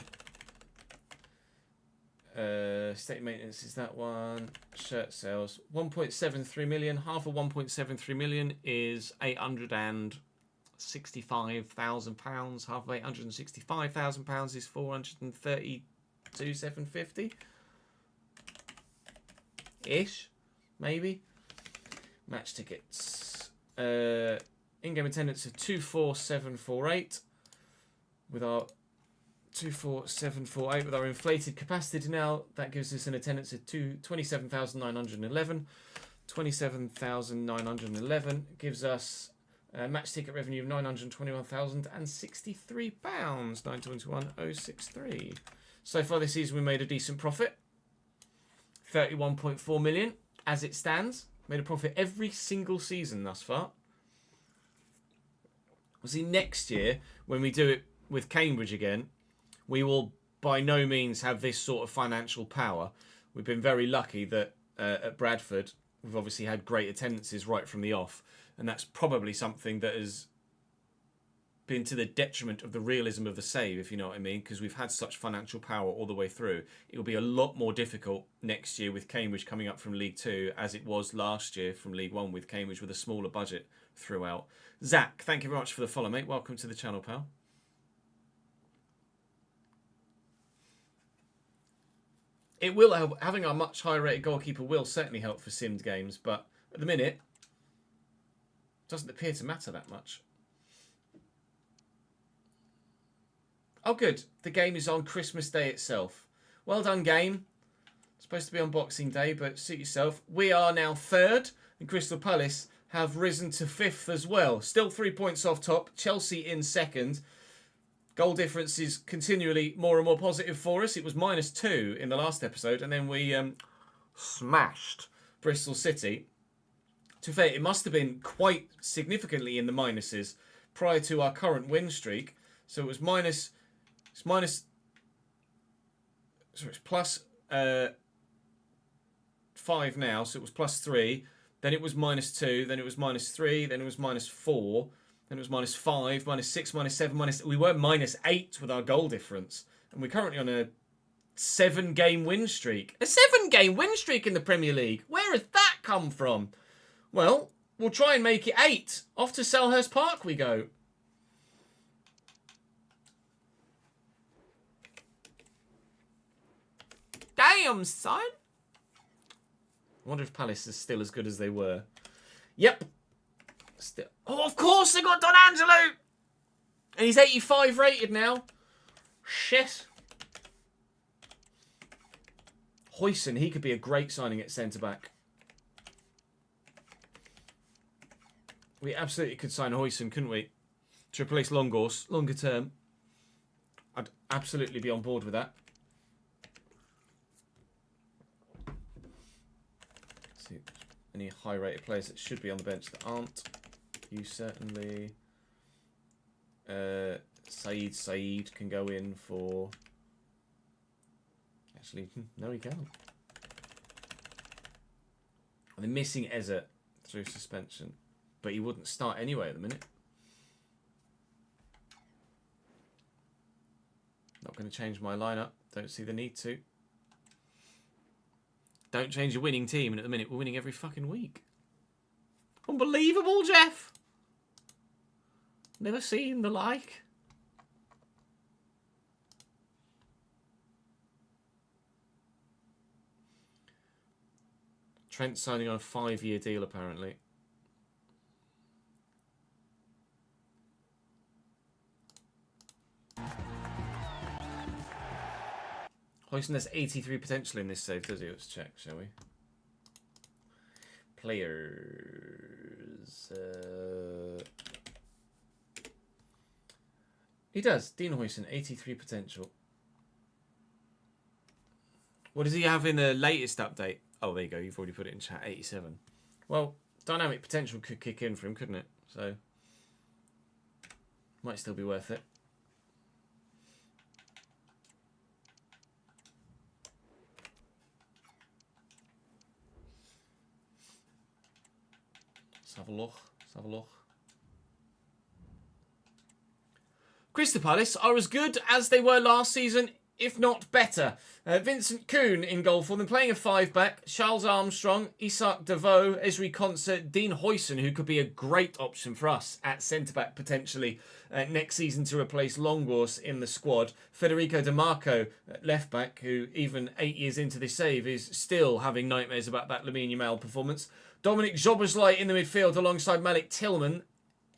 State maintenance is that one. Shirt sales 1.73 million. Half of 1.73 million is £865,000. Half of £865,000 is 432,750 ish, maybe. Match tickets. In-game attendance of 24748 with our 24748 with our inflated capacity now. That gives us an attendance of 27,911. 27,911 gives us a match ticket revenue of £921,063. 921,063. So far this season we made a decent profit. 31.4 million as it stands. Made a profit every single season thus far. We'll see next year when we do it with Cambridge again. We will by no means have this sort of financial power. We've been very lucky that at Bradford, we've obviously had great attendances right from the off. And that's probably something that has been to the detriment of the realism of the save, if you know what I mean, because we've had such financial power all the way through. It'll be a lot more difficult next year with Cambridge coming up from League 2, as it was last year from League 1 with Cambridge with a smaller budget throughout. Zach, thank you very much for the follow, mate. Welcome to the channel, pal. It will help. Having a much higher rated goalkeeper will certainly help for simmed games, but at the minute, it doesn't appear to matter that much. Oh, good. The game is on Christmas Day itself. Well done, game. It's supposed to be on Boxing Day, but suit yourself. We are now third, and Crystal Palace have risen to fifth as well. Still 3 points off top. Chelsea in second. Goal difference is continually more and more positive for us. It was -2 in the last episode, and then we smashed Bristol City. To be fair, it must have been quite significantly in the minuses prior to our current win streak. So it was it's plus 5 now, so it was +3. Then it was -2, then it was -3, then it was -4. Then it was -5, -6, -7, we were -8 with our goal difference. And we're currently on a 7-game win streak. A 7-game win streak in the Premier League. Where has that come from? Well, we'll try and make it 8. Off to Selhurst Park we go. Damn, son. I wonder if Palace is still as good as they were. Yep. Still. Oh, of course they got Don Angelo. And he's 85 rated now. Shit. Huijsen, he could be a great signing at centre-back. We absolutely could sign Huijsen, couldn't we? To replace Longhorse, longer term. I'd absolutely be on board with that. Let's see, any high-rated players that should be on the bench that aren't. You certainly. Saeed can go in for... Actually, no he can't. And they're missing Eze through suspension. But he wouldn't start anyway at the minute. Not going to change my lineup. Don't see the need to. Don't change your winning team, and at the minute we're winning every fucking week. Unbelievable, Jeff! Never seen the like. Trent signing on a 5-year deal, apparently. Huijsen has 83 potential in this save, does he? Let's check, shall we? Players. He does. Dean Huijsen, 83 potential. What does he have in the latest update? Oh, there you go. You've already put it in chat. 87. Well, dynamic potential could kick in for him, couldn't it? So, might still be worth it. Let's have a look. Let's have a look. Crystal Palace are as good as they were last season, if not better. Vincent Kuhn in goal for them, playing a 5-back. Charles Armstrong, Isaac Devoe, Esri Concert, Dean Huijsen, who could be a great option for us at centre-back potentially next season to replace Longhorse in the squad. Federico Di Marco, left-back, who even 8 years into this save is still having nightmares about that Lamine Yamal performance. Dominic Szoboszlai in the midfield alongside Malik Tillman.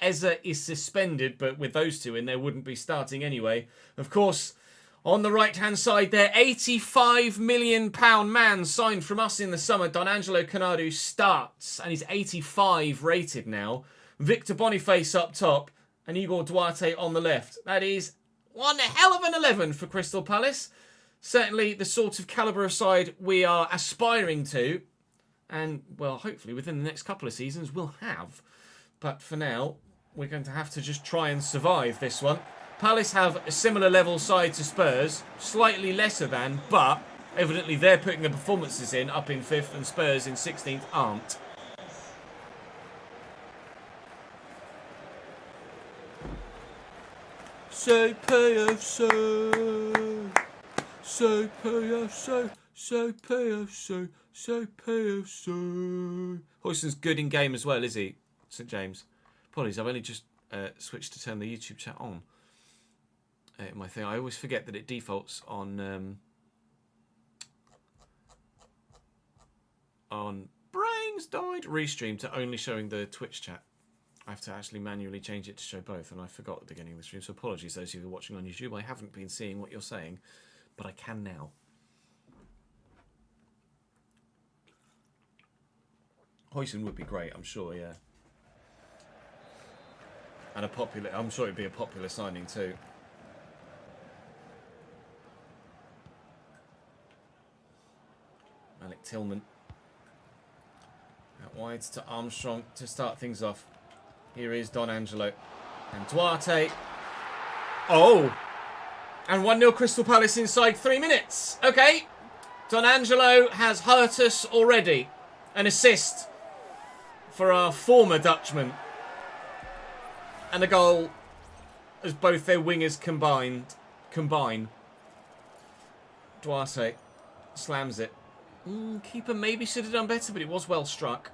Eze is suspended, but with those two in, they wouldn't be starting anyway. Of course, on the right-hand side there, £85 million man signed from us in the summer. Don Angelo Canadu starts, and he's 85 rated now. Victor Boniface up top, and Igor Duarte on the left. That is one hell of an 11 for Crystal Palace. Certainly the sort of calibre of side we are aspiring to. And, well, hopefully within the next couple of seasons we'll have. But for now, we're going to have to just try and survive this one. Palace have a similar level side to Spurs, slightly lesser than, but evidently they're putting the performances in up in 5th and Spurs in 16th aren't. So PFC, so PFC, so PFC, so PFC. Huijsen's good in game as well, is he? St James. Apologies, I've only just switched to turn the YouTube chat on. My thing, I always forget that it defaults on Brains Died Restream to only showing the Twitch chat. I have to actually manually change it to show both, and I forgot at the beginning of the stream, so apologies those of you who are watching on YouTube. I haven't been seeing what you're saying, but I can now. Huijsen would be great, I'm sure, yeah. And I'm sure it'd be a popular signing too. Malik Tillman. Out wide to Armstrong to start things off. Here is Don Angelo. And Duarte. Oh! And 1-0 Crystal Palace inside 3 minutes. Okay. Don Angelo has hurt us already. An assist for our former Dutchman. And a goal as both their wingers combine. Duarte slams it. Keeper maybe should have done better, but it was well struck.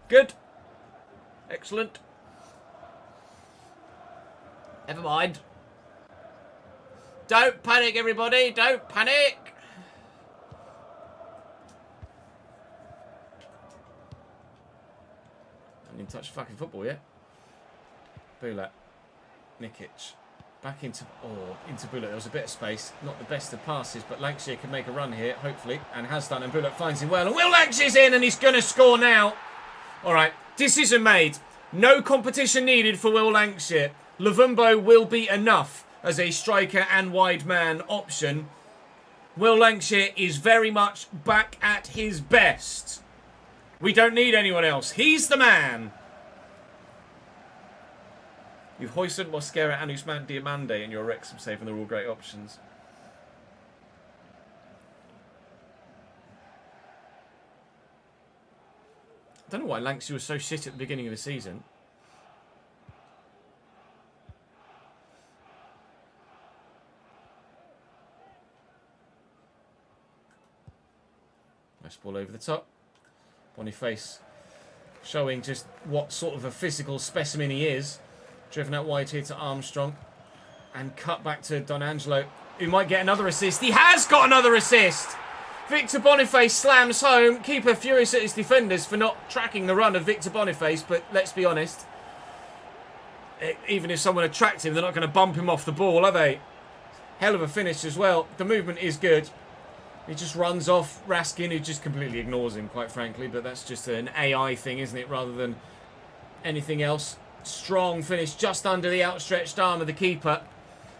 Good. Excellent. Never mind. Don't panic, everybody. Don't panic. I haven't even touched fucking football yet. Bulat. Nikic. Back into Bulat. There was a bit of space. Not the best of passes, but Lancashire can make a run here, hopefully, and has done. And Bulat finds him well. And Will Lancashire's in, and he's going to score now. All right, decision made. No competition needed for Will Lancashire. Luvumbo will be enough as a striker and wide man option. Will Lancashire is very much back at his best. We don't need anyone else. He's the man. You've hoisted Mosquera and Usman Diamande in your Wrexham save, and they're all great options. I don't know why Lancashire was so shit at the beginning of the season. Nice ball over the top. Boniface showing just what sort of a physical specimen he is. Driven out wide here to Armstrong. And cut back to Don Angelo, who might get another assist. He has got another assist! Victor Boniface slams home. Keeper furious at his defenders for not tracking the run of Victor Boniface, but let's be honest. Even if someone had tracked him, they're not going to bump him off the ball, are they? Hell of a finish as well. The movement is good. He just runs off Raskin, who just completely ignores him, quite frankly. But that's just an AI thing, isn't it, rather than anything else. Strong finish just under the outstretched arm of the keeper.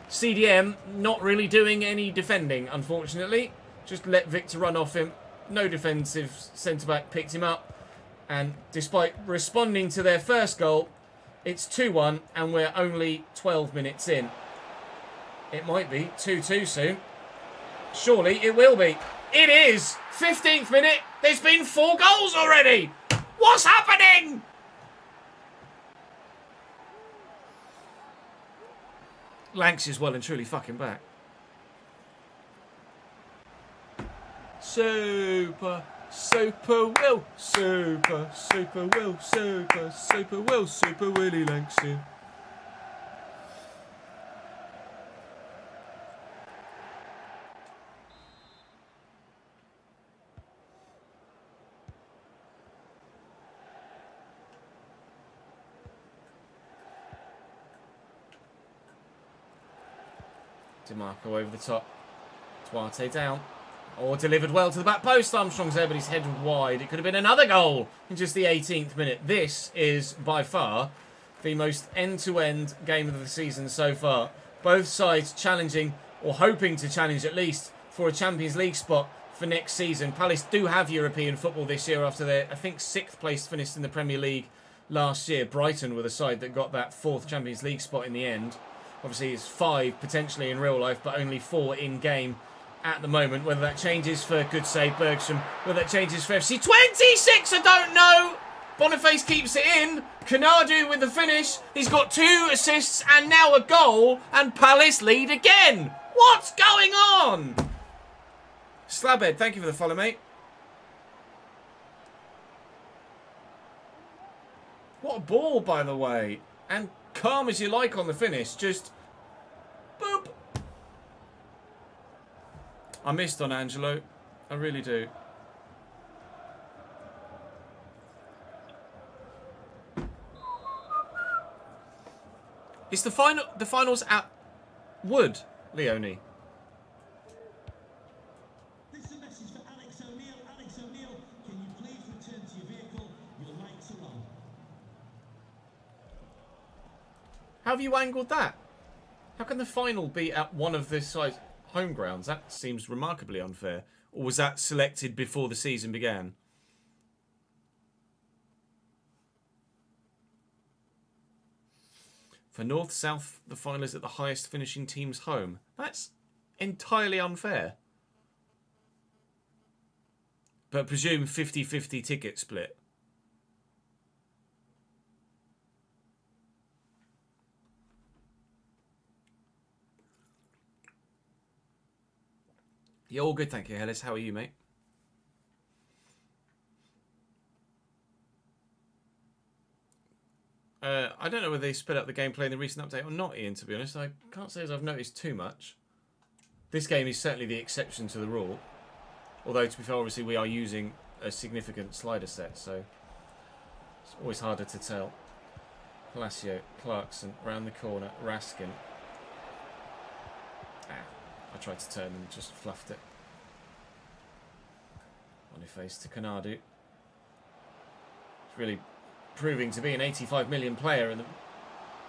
CDM not really doing any defending, unfortunately. Just let Victor run off him. No defensive centre-back picked him up. And despite responding to their first goal, it's 2-1 and we're only 12 minutes in. It might be 2-2 soon. Surely it will be. It is! 15th minute. There's been 4 goals already! What's happening? Lanks is well and truly fucking back. Super Will. Super Will. Super Willie Langston. DeMarco over the top. Duarte down. Or delivered well to the back post. Armstrong's there, but he's headed wide. It could have been another goal in just the 18th minute. This is by far the most end-to-end game of the season so far. Both sides challenging, or hoping to challenge at least, for a Champions League spot for next season. Palace do have European football this year after their, I think, 6th place finished in the Premier League last year. Brighton were the side that got that 4th Champions League spot in the end. Obviously, it's 5 potentially in real life, but only 4 in-game at the moment. Whether that changes for good save Bergson, whether that changes for FC 26, I don't know. Boniface keeps it in. Kanadu with the finish. He's got 2 assists and now a goal, and Palace lead again. What's going on? Slabhead, thank you for the follow, mate. What a ball, by the way. And calm as you like on the finish. Just boop. I missed on Angelo. I really do. Is the finals at Wood, Leone? This is a message for Alex O'Neill. Alex O'Neill, can you please return to your vehicle? Your lights are on. How have you angled that? How can the final be at one of this size home grounds? That seems remarkably unfair. Or was that selected before the season began? For North-South, the final is at the highest finishing team's home. That's entirely unfair. But presume 50-50 ticket split. Yeah, all good, thank you, Hellis. How are you, mate? I don't know whether they sped up the gameplay in the recent update or not, Ian, to be honest. I can't say as I've noticed too much. This game is certainly the exception to the rule. Although, to be fair, obviously we are using a significant slider set, so it's always harder to tell. Palacio, Clarkson, round the corner, Raskin. I tried to turn and just fluffed it. Boniface to Canadu. He's really proving to be an 85 million player at the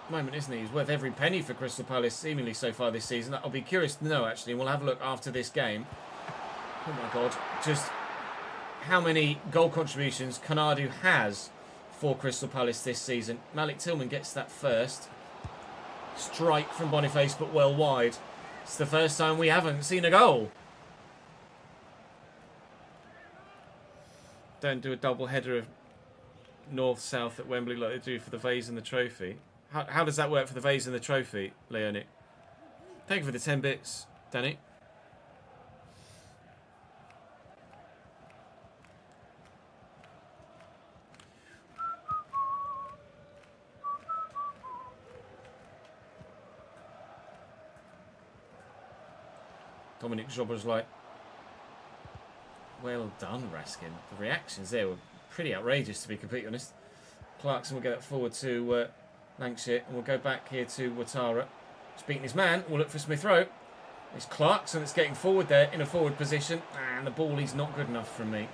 moment, isn't he? He's worth every penny for Crystal Palace, seemingly so far this season. I'll be curious to know, actually. We'll have a look after this game. Oh my God. Just how many goal contributions Canadu has for Crystal Palace this season. Malik Tillman gets that first. Strike from Boniface, but well wide. It's the first time we haven't seen a goal. Don't do a double header of north-south at Wembley like they do for the vase and the trophy. How does that work for the vase and the trophy, Leonie? Thank you for the 10 bits, Danny. Dominic Jobber's like, well done, Raskin. The reactions there were pretty outrageous, to be completely honest. Clarkson will get that forward to Lancashire, and we'll go back here to Ouattara. He's beating his man. We'll look for Smith Rowe. It's Clarkson that's getting forward there in a forward position, and the ball is not good enough from me.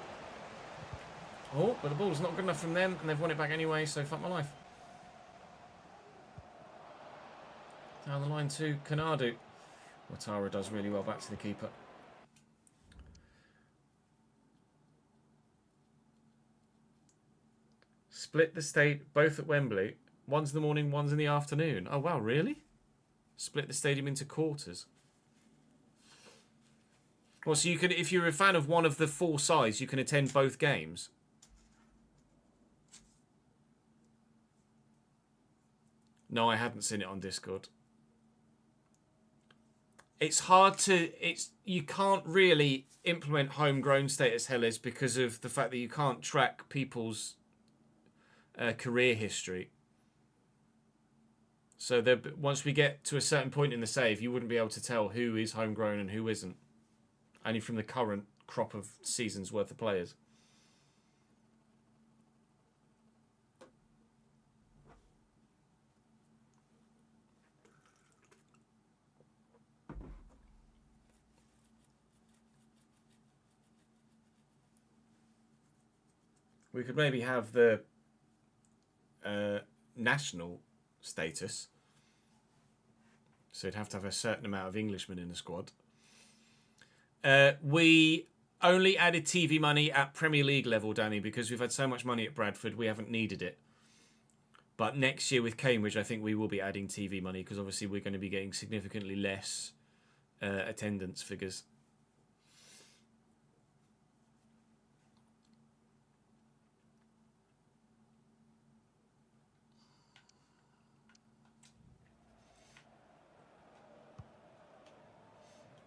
Oh, but the ball's not good enough from them, and they've won it back anyway, so fuck my life. Down the line to Canadu. Ouattara does really well back to the keeper. Split the state both at Wembley. One's in the morning, one's in the afternoon. Oh wow, really? Split the stadium into quarters. Well, so you can, if you're a fan of one of the 4 sides, you can attend both games. No, I hadn't seen it on Discord. It's hard to... You can't really implement homegrown status, Helles, because of the fact that you can't track people's career history. So once we get to a certain point in the save, you wouldn't be able to tell who is homegrown and who isn't. Only from the current crop of seasons worth of players. We could maybe have the national status. So you'd have to have a certain amount of Englishmen in the squad. We only added TV money at Premier League level, Danny, because we've had so much money at Bradford, we haven't needed it. But next year with Cambridge, I think we will be adding TV money because obviously we're going to be getting significantly less attendance figures.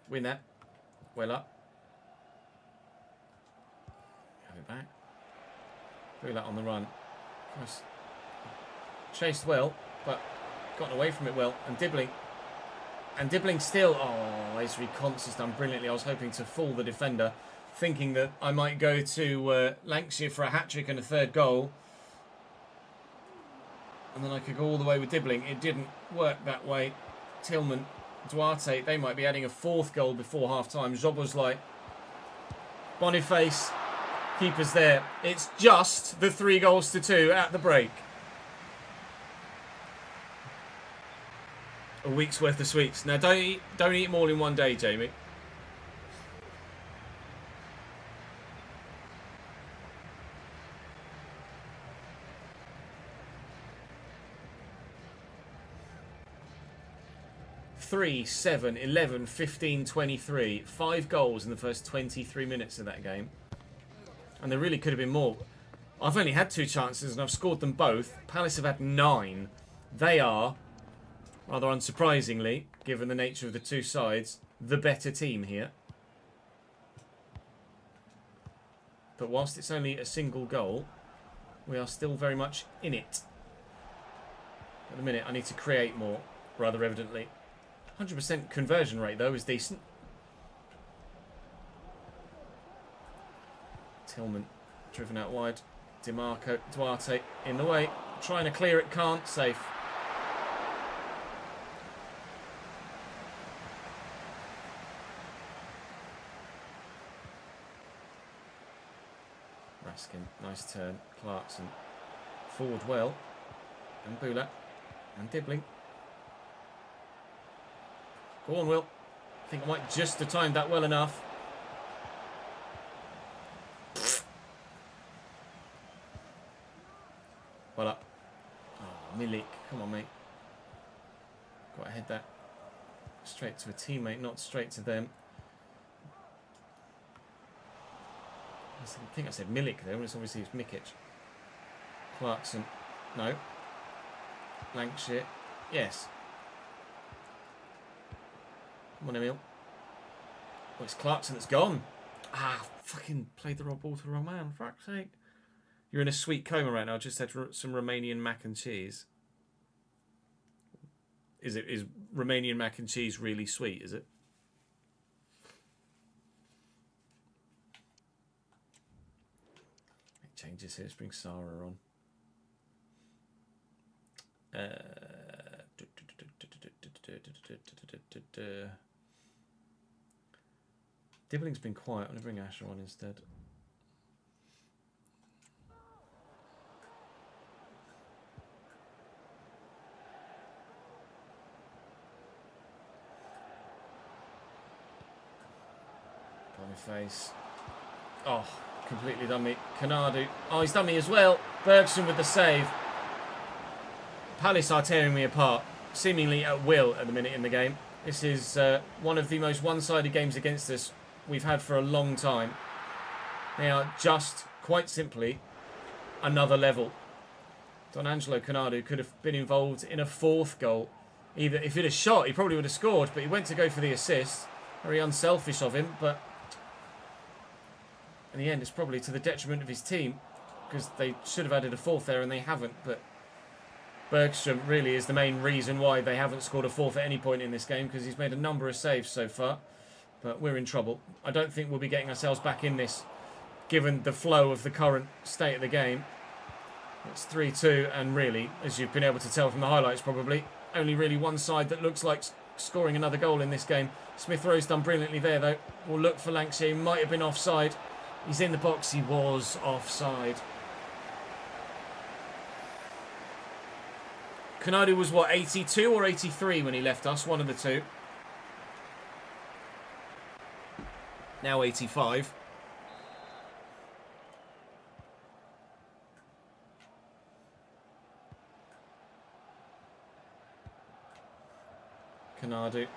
Win that. Well up. Have it back. Do that on the run. Nice. Chased well, but gotten away from it well. And Dibbling. And Dibbling still... Oh, his reconce has done brilliantly. I was hoping to fool the defender, thinking that I might go to Lancashire for a hat-trick and a 3rd goal. And then I could go all the way with Dibbling. It didn't work that way. Tillman... Duarte, they might be adding a 4th goal before half-time. Zobo's like, Boniface, keeper's there. It's just the 3-2 at the break. A week's worth of sweets. Now, don't eat them all in one day, Jamie. 3, 7, 11, 15, 23. 5 goals in the first 23 minutes of that game. And there really could have been more. I've only had 2 chances and I've scored them both. Palace have had 9. They are, rather unsurprisingly, given the nature of the 2 sides, the better team here. But whilst it's only a single goal, we are still very much in it. At the minute, I need to create more, rather evidently. 100% conversion rate, though, is decent. Tillman driven out wide. DiMarco, Duarte in the way. Trying to clear it, can't. Safe. Raskin, nice turn. Clarkson, forward well. And Bula. And Dibbling. Go on, Will. I think I might just have timed that well enough. Well up. Oh, Milik. Come on, mate. Got to head that straight to a teammate, not straight to them. I think I said Milik there, when it's obviously Mikic. Clarkson. No. Lancashire. Yes. Come on, Emil. Oh, it's Clarkson that's gone. Ah, fucking played the wrong ball to the wrong man. Fuck's sake. You're in a sweet coma right now. I just had some Romanian mac and cheese. Is Romanian mac and cheese really sweet, is it? It changes here. Let's bring Sarah on. Dibbling's been quiet. I'm going to bring Asher on instead. Face. Oh, completely done me. Canadu. Oh, he's done me as well. Bergson with the save. Palace are tearing me apart, seemingly at will at the minute in the game. This is one of the most one-sided games against us we've had for a long time. They are just, quite simply, another level. Don Angelo Canadu could have been involved in a fourth goal. Either if he'd have shot, he probably would have scored, but he went to go for the assist. Very unselfish of him, but in the end, it's probably to the detriment of his team, because they should have added a fourth there and they haven't. But Bergstrom really is the main reason why they haven't scored a fourth at any point in this game, because he's made a number of saves so far. But we're in trouble. I don't think we'll be getting ourselves back in this, given the flow of the current state of the game. It's 3-2, and really, as you've been able to tell from the highlights probably, only really one side that looks like scoring another goal in this game. Smith Rowe's done brilliantly there, though. We'll look for Lancashire. He might have been offside. He's in the box. He was offside. Canadu was, what, 82 or 83 when he left us? One of the two. Now 85. Canadu.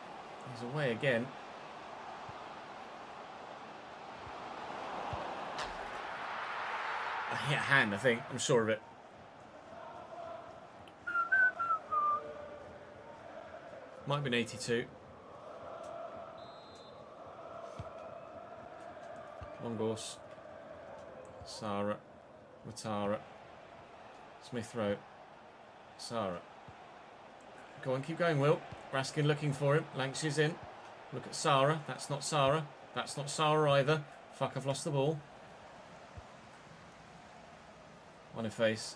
He's away again. I hit a hand, I think. I'm sure of it. Might have been 82. Longos. Sarah. Watara. Smith Rowe. Sarah. Go on, keep going, Will. Raskin looking for him. Lankshire's in. Look at Sarah. That's not Sarah. That's not Sarah either. Fuck, I've lost the ball. On her face.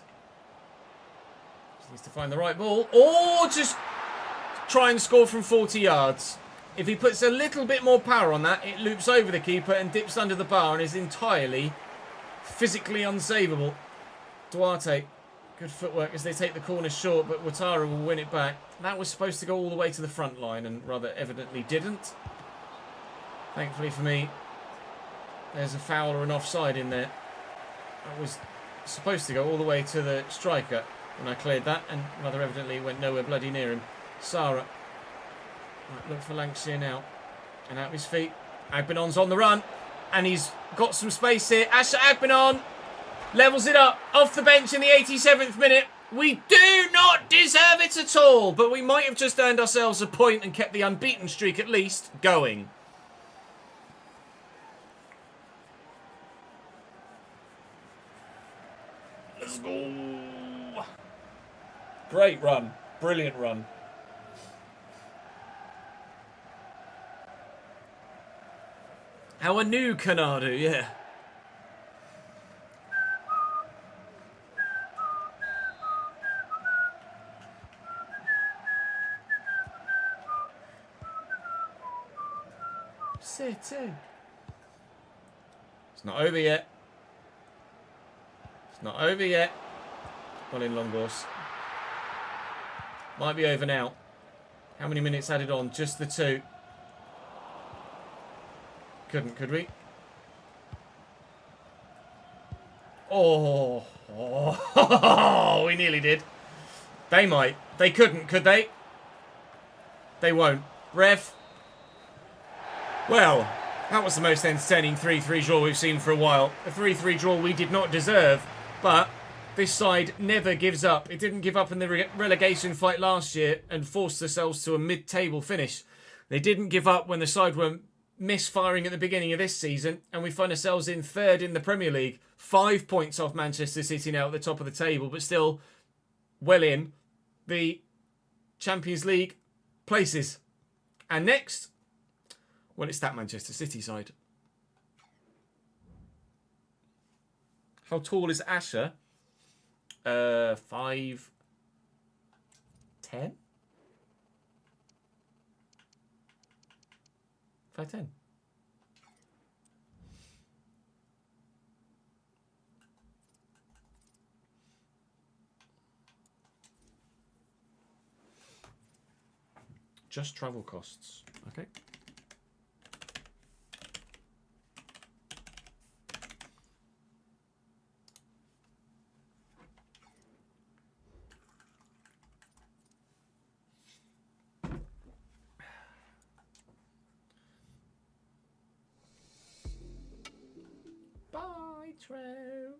Just needs to find the right ball. Or just try and score from 40 yards. If he puts a little bit more power on that, it loops over the keeper and dips under the bar and is entirely physically unsavable. Duarte, good footwork as they take the corner short, but Watara will win it back. That was supposed to go all the way to the front line and rather evidently didn't. Thankfully for me, there's a foul or an offside in there. That was supposed to go all the way to the striker, and I cleared that, and rather evidently went nowhere bloody near him. Sarah. Right, look for Lancashire now. And out of his feet. Agbenon's on the run, and he's got some space here. Asher Agbenon levels it up off the bench in the 87th minute. We do not deserve it at all, but we might have just earned ourselves a point and kept the unbeaten streak at least going. Let's go. Great run. Brilliant run. Our new Canadu, yeah. City. It's not over yet. It's not over yet. Well in, Longhorse. Might be over now. How many minutes added on? Just the 2. Couldn't, could we? Oh, we nearly did. They might. They couldn't, could they? They won't. Ref. Well, that was the most entertaining 3-3 draw we've seen for a while. A 3-3 draw we did not deserve, but this side never gives up. It didn't give up in the relegation fight last year and forced themselves to a mid-table finish. They didn't give up when the side were misfiring at the beginning of this season, and we find ourselves in 3rd in the Premier League. 5 points off Manchester City now at the top of the table, but still well in the Champions League places. And next, well, it's that Manchester City side. How tall is Asher? 5'10"? $5'10". Just travel costs. Okay. Bye, Trev.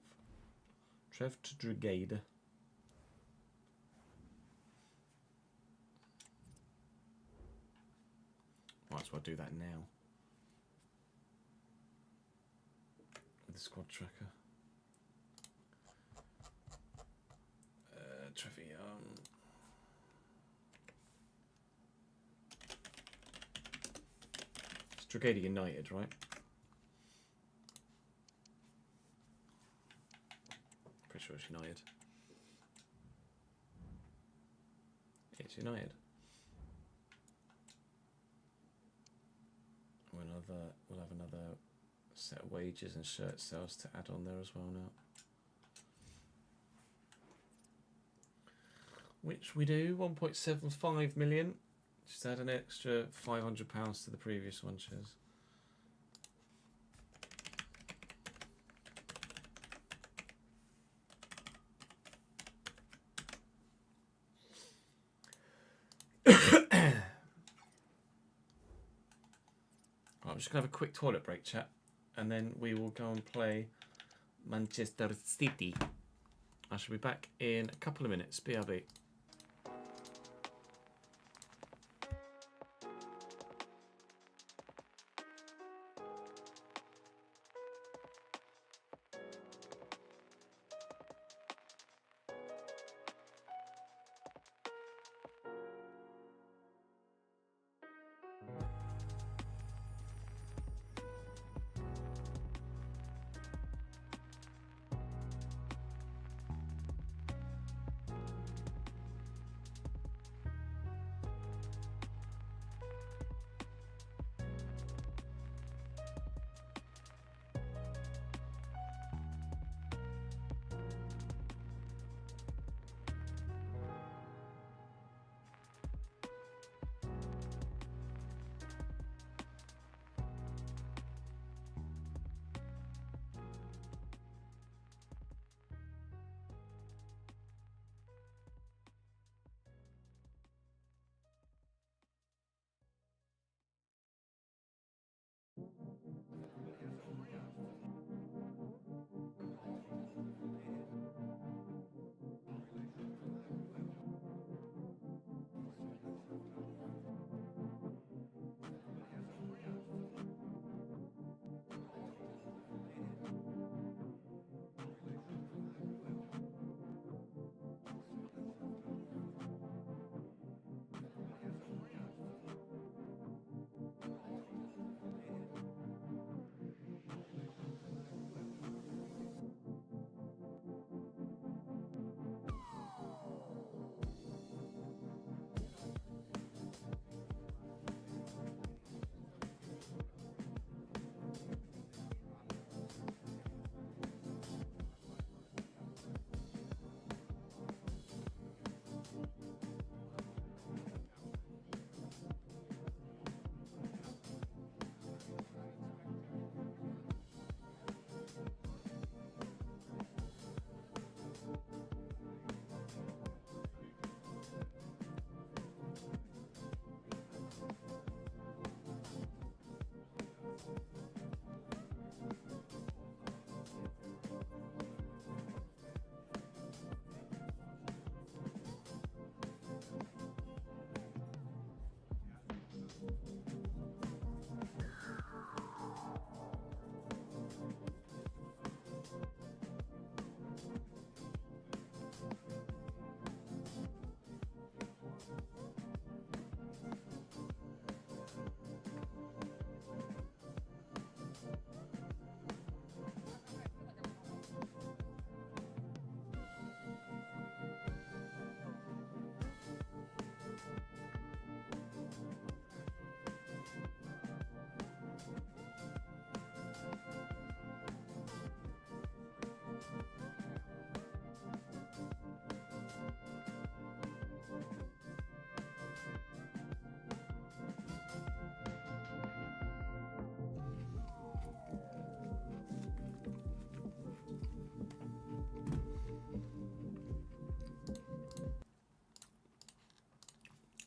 Trev to Drigade. Might as well do that now. With the squad tracker. Trevor Young. It's Drigade United, right? Pretty sure it's United. It's United. We'll have another set of wages and shirt sales to add on there as well now. Which we do, 1.75 million. Just add an extra £500 to the previous one, cheers. I'm just going to have a quick toilet break, chat, and then we will go and play Manchester City. I shall be back in a couple of minutes. BRB.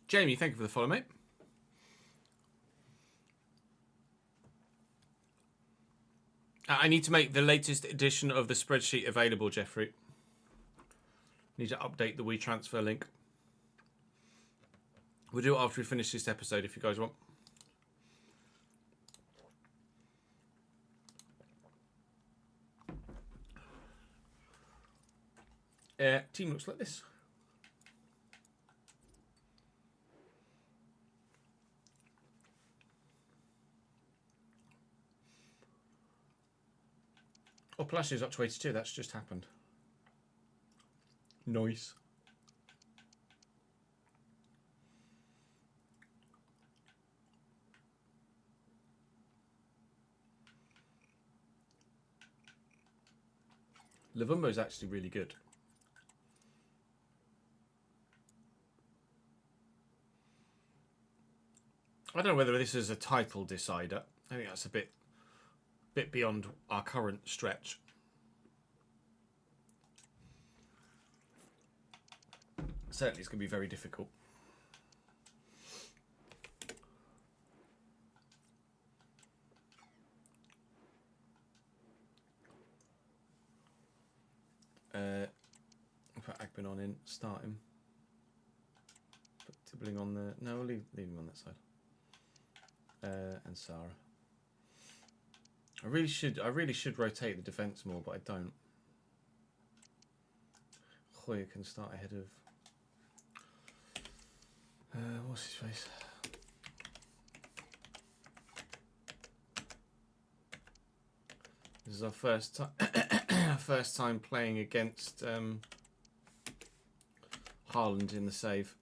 Jamie, thank you for the follow, mate. I need to make the latest edition of the spreadsheet available, Jeffrey. Need to update the WeTransfer link. We'll do it after we finish this episode if you guys want. Team looks like this. Oh, Palacio's up to 82. That's just happened. Nice. Luvumbo's actually really good. I don't know whether this is a title decider. I think that's a bit beyond our current stretch. Certainly it's going to be very difficult. I'll put Agbenon in, start him. Put Tibbling on the... No, we'll leave him on that side. And Sarah. I really should rotate the defence more, but I don't. Hoyer can start ahead of... what's his face? This is our first time, first time playing against Haaland in the save.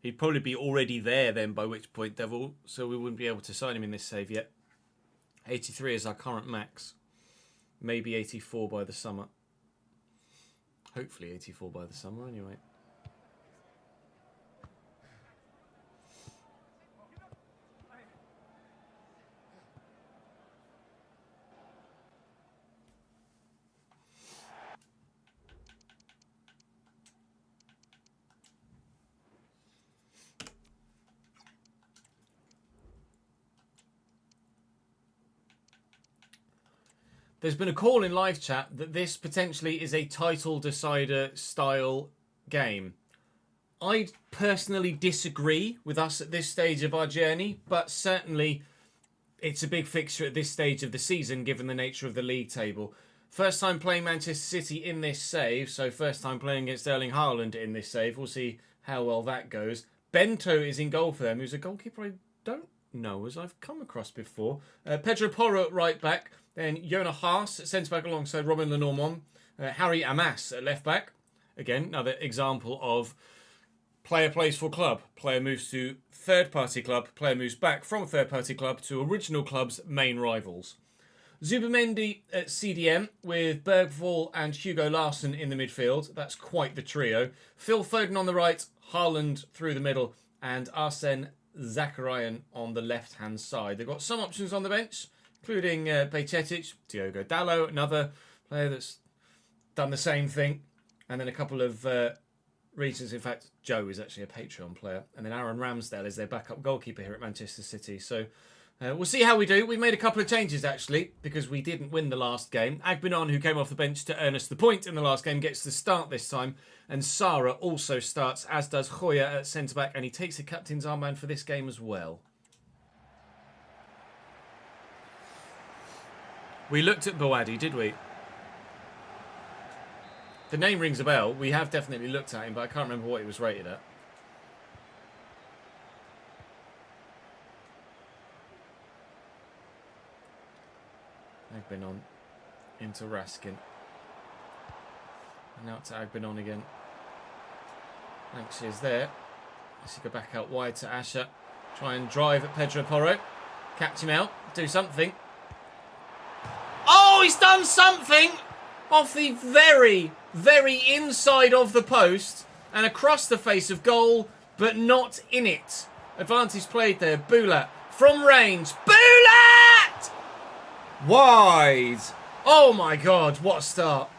He'd probably be already there then, by which point, Devil, so we wouldn't be able to sign him in this save yet. 83 is our current max. Maybe 84 by the summer. Hopefully 84 by the summer, anyway. There's been a call in live chat that this potentially is a title decider style game. I personally disagree with us at this stage of our journey, but certainly it's a big fixture at this stage of the season given the nature of the league table. First time playing Manchester City in this save, so first time playing against Erling Haaland in this save. We'll see how well that goes. Bento is in goal for them, who's a goalkeeper I don't know as I've come across before. Pedro Porro at right back. Then Jonah Haas at centre-back alongside Robin Lenormand. Harry Amas at left-back. Again, another example of player plays for club. Player moves to third-party club. Player moves back from third-party club to original club's main rivals. Zubimendi at CDM with Bergvall and Hugo Larsson in the midfield. That's quite the trio. Phil Foden on the right, Haaland through the middle, and Arsene Zakarian on the left-hand side. They've got some options on the bench, including Bejcetic, Diogo Dalot, another player that's done the same thing. And then a couple of regions. In fact, Joe is actually a Patreon player. And then Aaron Ramsdale is their backup goalkeeper here at Manchester City. So we'll see how we do. We've made a couple of changes, actually, because we didn't win the last game. Agbenon, who came off the bench to earn us the point in the last game, gets to start this time. And Sarah also starts, as does Hoyer at centre-back. And he takes the captain's armband for this game as well. We looked at Boadi, did we? The name rings a bell. We have definitely looked at him, but I can't remember what he was rated at. Agbenon into Raskin. And now to Agbenon again. Lancashire is there. Let's go back out wide to Asher. Try and drive at Pedro Porro. Catch him out. Do something. Oh, he's done something! Off the very, very inside of the post and across the face of goal, but not in it. Advantage played there. Bulat from range. Bulat! Wide. Oh my God, what a start.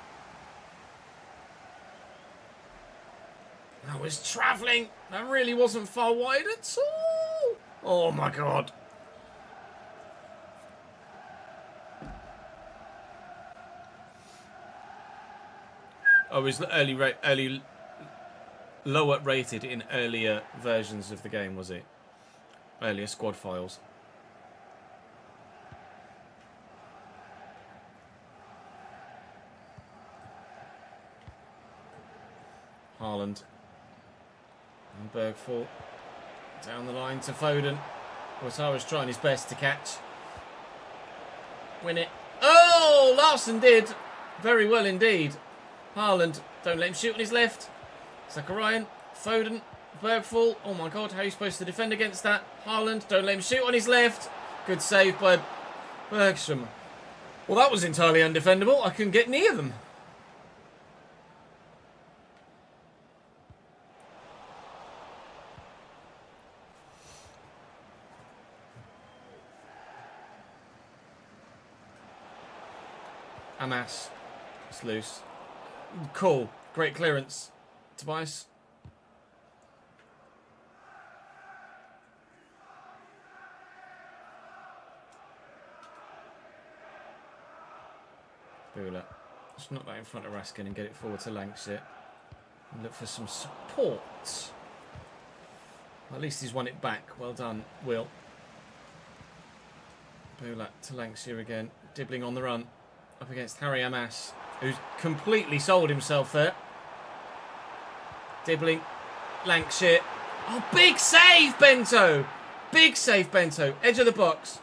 That was travelling. That really wasn't far wide at all. Oh my God. Oh, it was early, lower rated in earlier versions of the game, was it? Earlier squad files. Haaland. And Bergfall. Down the line to Foden. Ouattara's trying his best to catch. Win it. Oh, Larson did. Very well indeed. Haaland, don't let him shoot on his left. Zakarian, Foden, Bergfall. Oh my God, how are you supposed to defend against that? Haaland, don't let him shoot on his left. Good save by Bergstrom. Well, that was entirely undefendable. I couldn't get near them. Amas. It's loose. Cool. Great clearance. Tobias. Bulat. Just knock that in front of Raskin and get it forward to Lancashire. And look for some support. Well, at least he's won it back. Well done, Will. Bulat to Lancashire again. Dibbling on the run. Up against Harry Amas, who's completely sold himself there. Dibbling. Lancashire. Oh, big save, Bento. Big save, Bento. Edge of the box.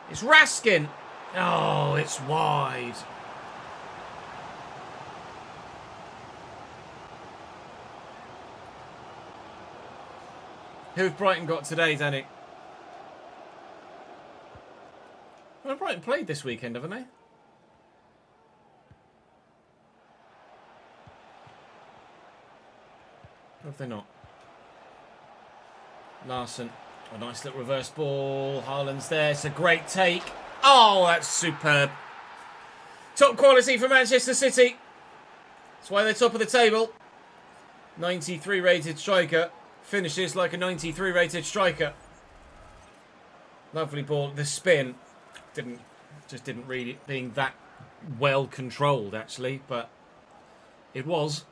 It's Raskin. Oh, it's wide. Who have Brighton got today, Danny? Well, Brighton played this weekend, haven't they? Or have they not? Larson. A nice little reverse ball. Haaland's there. It's a great take. Oh, that's superb. Top quality for Manchester City. That's why they're top of the table. 93 rated striker. Finishes like a 93 rated striker. Lovely ball. The spin didn't read it being that well controlled, actually, but it was.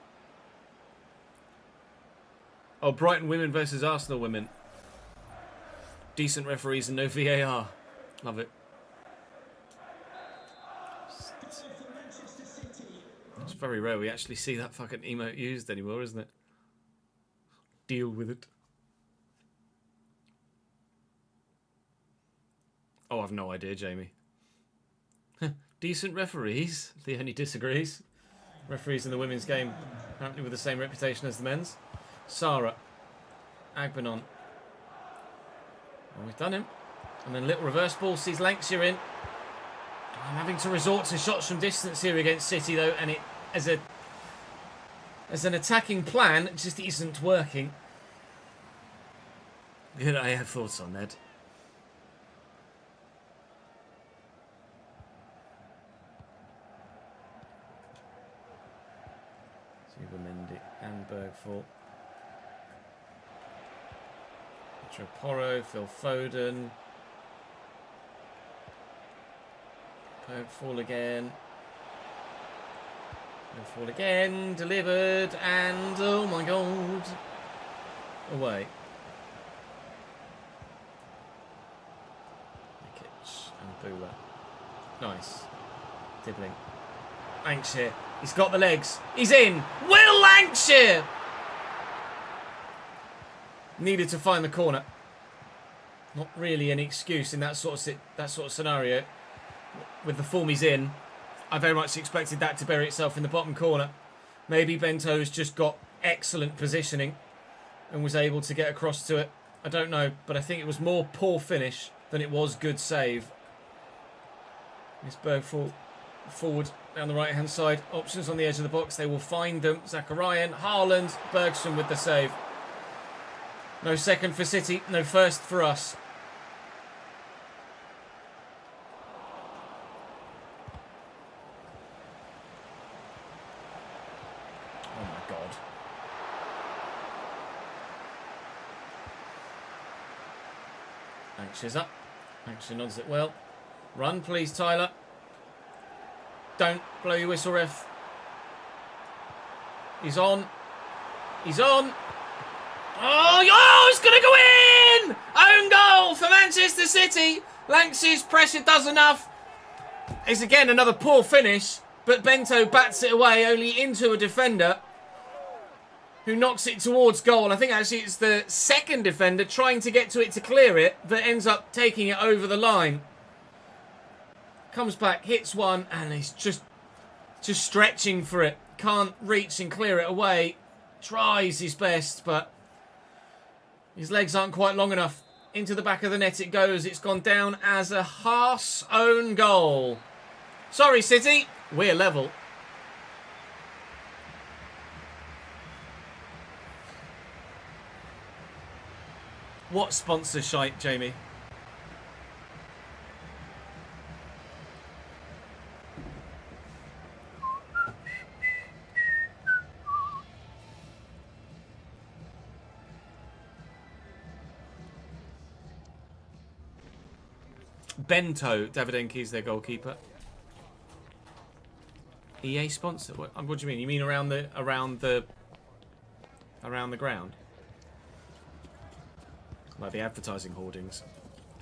Oh, Brighton women versus Arsenal women. Decent referees and no VAR. Love it. It's very rare we actually see that fucking emote used anymore, isn't it? Deal with it. Oh, I've no idea, Jamie. Decent referees. Leonie disagrees. Referees in the women's game, apparently with the same reputation as the men's. Sarah. Agbanon. Well, we've done him. And then little reverse ball sees Lancashire in. I'm having to resort to shots from distance here against City, though, and it as an attacking plan, it just isn't working. Good, I have thoughts on that. Mendy and Bergfall. Porro, Phil Foden. Bergfall again. Bergfall again. Delivered. And, oh my God. Away. Mikic and Bula. Nice. Dibbling. Lancashire. He's got the legs. He's in. Will Lancashire! Needed to find the corner. Not really an excuse in that sort of scenario. With the form he's in, I very much expected that to bury itself in the bottom corner. Maybe Bento's just got excellent positioning and was able to get across to it. I don't know, but I think it was more poor finish than it was good save. This Bergford forward down the right-hand side. Options on the edge of the box. They will find them. Zacharian, Haaland, Bergson with the save. No second for City. No first for us. Oh my God. Anxious up. Anxious nods it well. Run, please, Tyler. Don't blow your whistle, ref. He's on. He's on. Oh, it's going to go in! Own goal for Manchester City. Lanx's pressure does enough. It's again another poor finish, but Bento bats it away, only into a defender who knocks it towards goal. I think actually it's the second defender trying to get to it to clear it that ends up taking it over the line. Comes back, hits one, and he's just stretching for it. Can't reach and clear it away. Tries his best, but his legs aren't quite long enough. Into the back of the net it goes. It's gone down as a Haas own goal. Sorry, City. We're level. What sponsor shite, Jamie? Bento, Davidenki's their goalkeeper. EA sponsor? What do you mean? You mean around the ground? Like the advertising hoardings.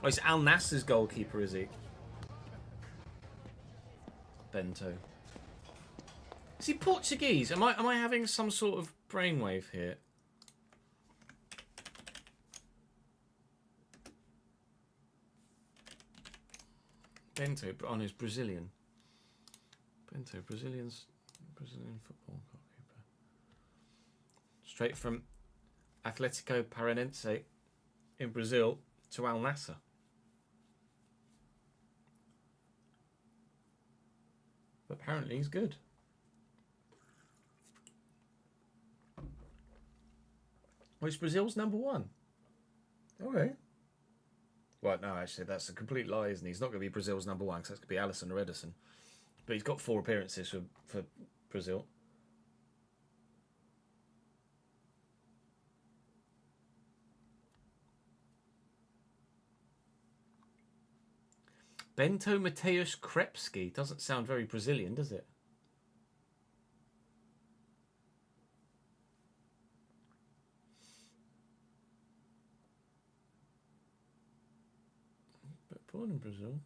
Oh, it's Al Nassr's goalkeeper, is he? Bento. Is he Portuguese? Am I having some sort of brainwave here? Bento on his Brazilian. Bento, Brazilian football goalkeeper. Straight from Atletico Paranaense in Brazil to Al Nassr. But apparently he's good. Well, it's Brazil's #1. Okay. Well, no, actually, that's a complete lie, isn't he? He's not going to be Brazil's #1, because that's going to be Alisson or Ederson. But he's got 4 appearances for Brazil. Bento Mateusz Krepski. Doesn't sound very Brazilian, does it? But born in Brazil.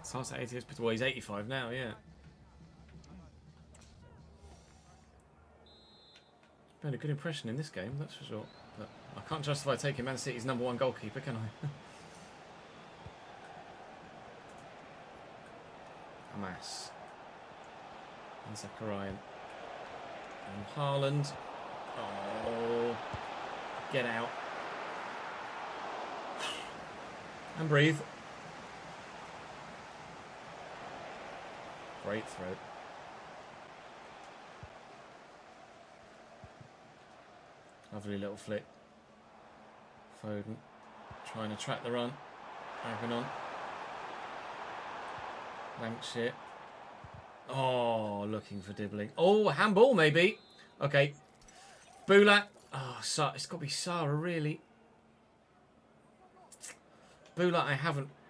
Starts at 80 years, well, he's 85 now, yeah. Made a good impression in this game, that's for sure. But I can't justify taking Man City's #1 goalkeeper, can I? Hamas. And Zacharian. And Haaland. Oh. Get out. And breathe. Great throw. Lovely little flick. Foden trying to track the run. Hanging on. Lancashire. Oh, looking for Dibbling. Oh, handball maybe. Okay. Bulat. Oh, it's got to be Sarah, really. Bulat,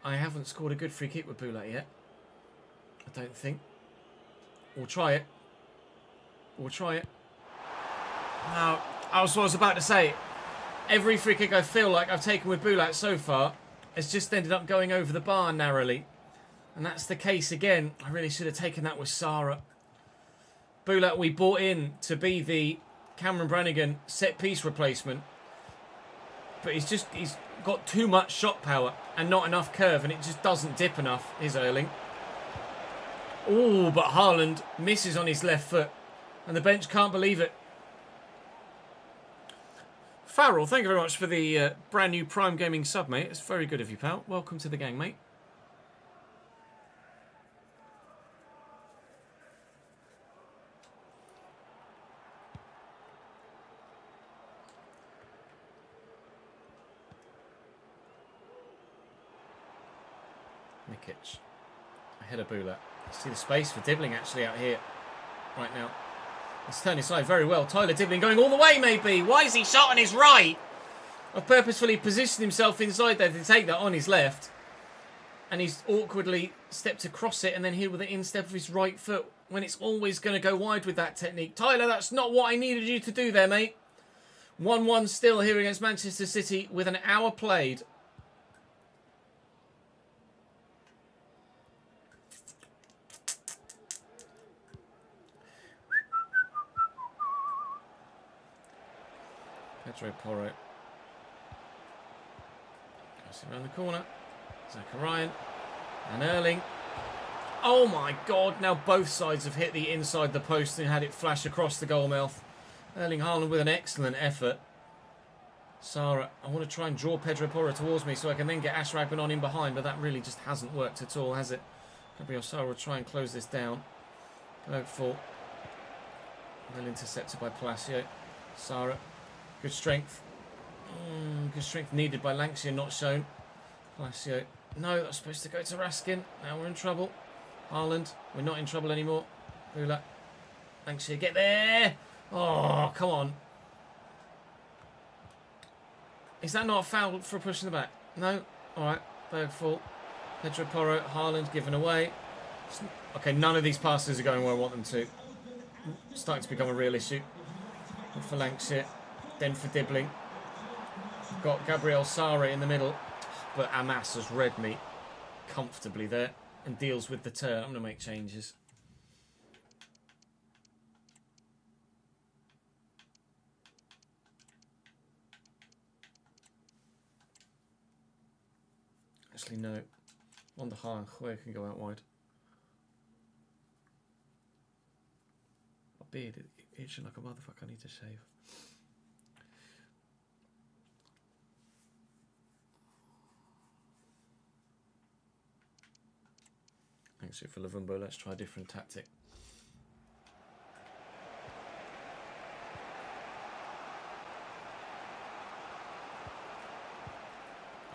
I haven't scored a good free kick with Bulat yet. I don't think. We'll try it. We'll try it. Now, I was about to say, every free kick I feel like I've taken with Bulat so far has just ended up going over the bar narrowly. And that's the case again. I really should have taken that with Sarah. Bulat we bought in to be the Cameron Brannigan set-piece replacement. But he's got too much shot power and not enough curve, and it just doesn't dip enough, is Erling. Oh, but Haaland misses on his left foot, and the bench can't believe it. Farrell, thank you very much for the brand new Prime Gaming sub, mate. It's very good of you, pal. Welcome to the gang, mate. Mikic. Ahead of Bula. See the space for Dibbling actually out here right now. Let's turn his side very well. Tyler Dibbling going all the way, maybe. Why is he shot on his right? I've purposefully positioned himself inside there to take that on his left. And he's awkwardly stepped across it and then hit with the instep of his right foot when it's always going to go wide with that technique. Tyler, that's not what I needed you to do there, mate. 1-1 still here against Manchester City with an hour played. Pedro Porro. Goes around the corner. Zachariah and Erling. Oh my God, now both sides have hit the inside the post and had it flash across the goal mouth. Erling Haaland with an excellent effort. Sarah, I want to try and draw Pedro Porro towards me so I can then get Ashraf on in behind, but that really just hasn't worked at all, has it? Gabriel Sarah will try and close this down. Bergfall. Well intercepted by Palacio. Sarah. Good strength. Good strength needed by Lancia, not shown. Palacio. No, that's supposed to go to Raskin. Now we're in trouble. Haaland. We're not in trouble anymore. Bula. Lancia, get there. Oh, come on. Is that not a foul for pushing the back? No? Alright. Bergfall. Pedro Porro. Haaland given away. Okay, none of these passes are going where I want them to. Starting to become a real issue. For Lancia. Then for Dibbling. Got Gabriel Sare in the middle. But Amas has read me comfortably there and deals with the turn. I'm going to make changes. Actually, no. Wonder how Where can go out wide. My beard is itching like a motherfucker. I need to shave. Thanks for Lavumbo. Let's try a different tactic.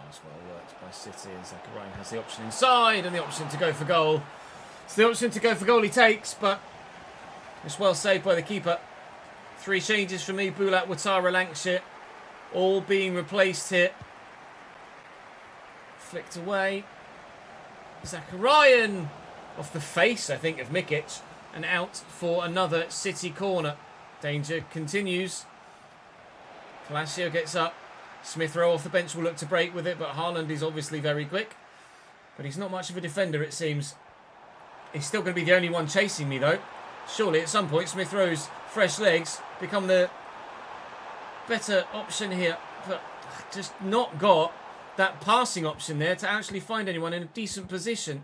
That's well worked by City, and Zachariah has the option inside and the option to go for goal. It's the option to go for goal he takes, but it's well saved by the keeper. 3 changes for me. Bulat, Ouattara, Lancashire, all being replaced here. Flicked away. Zachariah off the face, I think, of Mikic, and out for another City corner. Danger continues. Palacio gets up. Smith Rowe off the bench will look to break with it, but Haaland is obviously very quick. But he's not much of a defender, it seems. He's still going to be the only one chasing me, though. Surely at some point Smith Rowe's fresh legs become the better option here, but just not got that passing option there to actually find anyone in a decent position.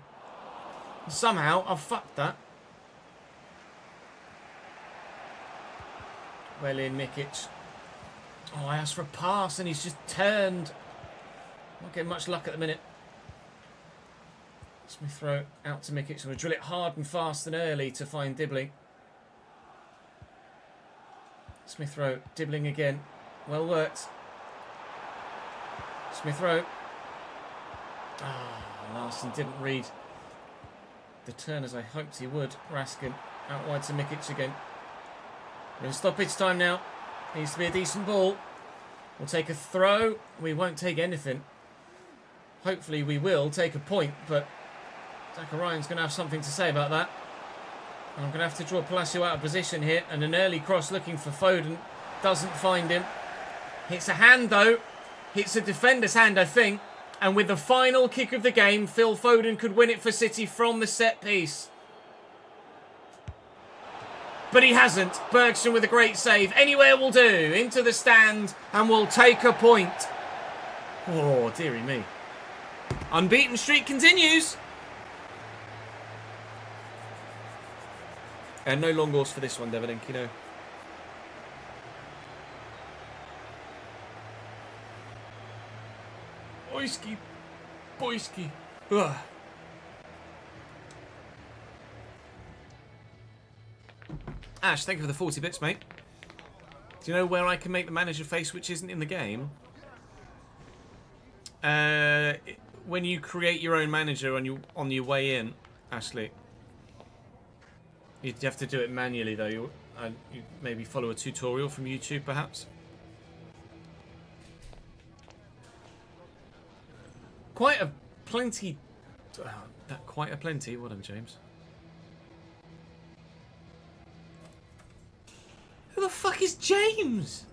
Somehow I've fucked that. Well in, Mikic. Oh, I asked for a pass and he's just turned. Not getting much luck at the minute. Smith Rowe out to Mikic. So we'll drill it hard and fast and early to find Dibbling. Smith Rowe, Dibbling again. Well worked. Smith Rowe. Larson didn't read the turn as I hoped he would. Raskin out wide to Mikic again. We're in stoppage time now. Needs to be a decent ball. We'll take a throw. We won't take anything. Hopefully we will take a point, but Zachariah's going to have something to say about that. And I'm going to have to draw Palacio out of position here. And an early cross looking for Foden. Doesn't find him. Hits a hand though. Hits a defender's hand, I think. And with the final kick of the game, Phil Foden could win it for City from the set piece. But he hasn't. Bergson with a great save. Anywhere will do. Into the stand and we'll take a point. Oh, dearie me. Unbeaten streak continues. And no long horse for this one, Davidenko. Boyski. Boyski. Ugh. Ash, thank you for the 40 bits, mate. Do you know where I can make the manager face which isn't in the game? When you create your own manager on your way in, Ashley. You'd have to do it manually, though. You maybe follow a tutorial from YouTube, perhaps. Quite a plenty. Quite a plenty. Well done, James. Who the fuck is James?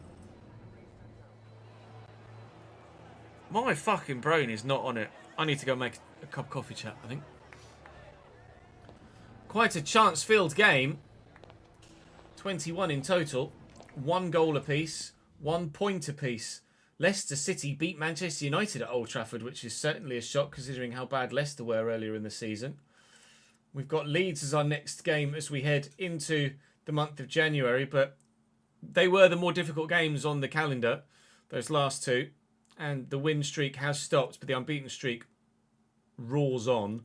My fucking brain is not on it. I need to go make a cup of coffee, chat, I think. Quite a chance-filled game. 21 in total. 1 goal apiece. 1 point apiece. Leicester City beat Manchester United at Old Trafford, which is certainly a shock considering how bad Leicester were earlier in the season. We've got Leeds as our next game as we head into the month of January, but they were the more difficult games on the calendar, those last two. And the win streak has stopped, but the unbeaten streak roars on.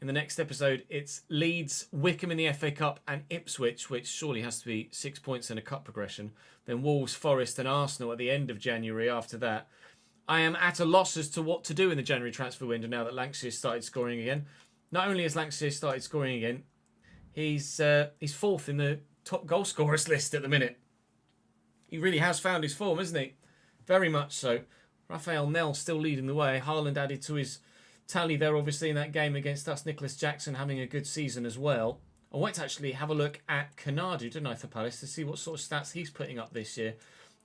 In the next episode, it's Leeds, Wickham in the FA Cup, and Ipswich, which surely has to be 6 points in a cup progression. Then Wolves, Forest, and Arsenal at the end of January after that. I am at a loss as to what to do in the January transfer window now that Lancashire started scoring again. Not only has Lancashire started scoring again, he's fourth in the top goal scorers list at the minute. He really has found his form, hasn't he? Very much so. Raphael Nell still leading the way. Haaland added to his tally there, obviously, in that game against us. Nicholas Jackson having a good season as well. I went to actually have a look at Canadu, didn't I, for Palace, to see what sort of stats he's putting up this year.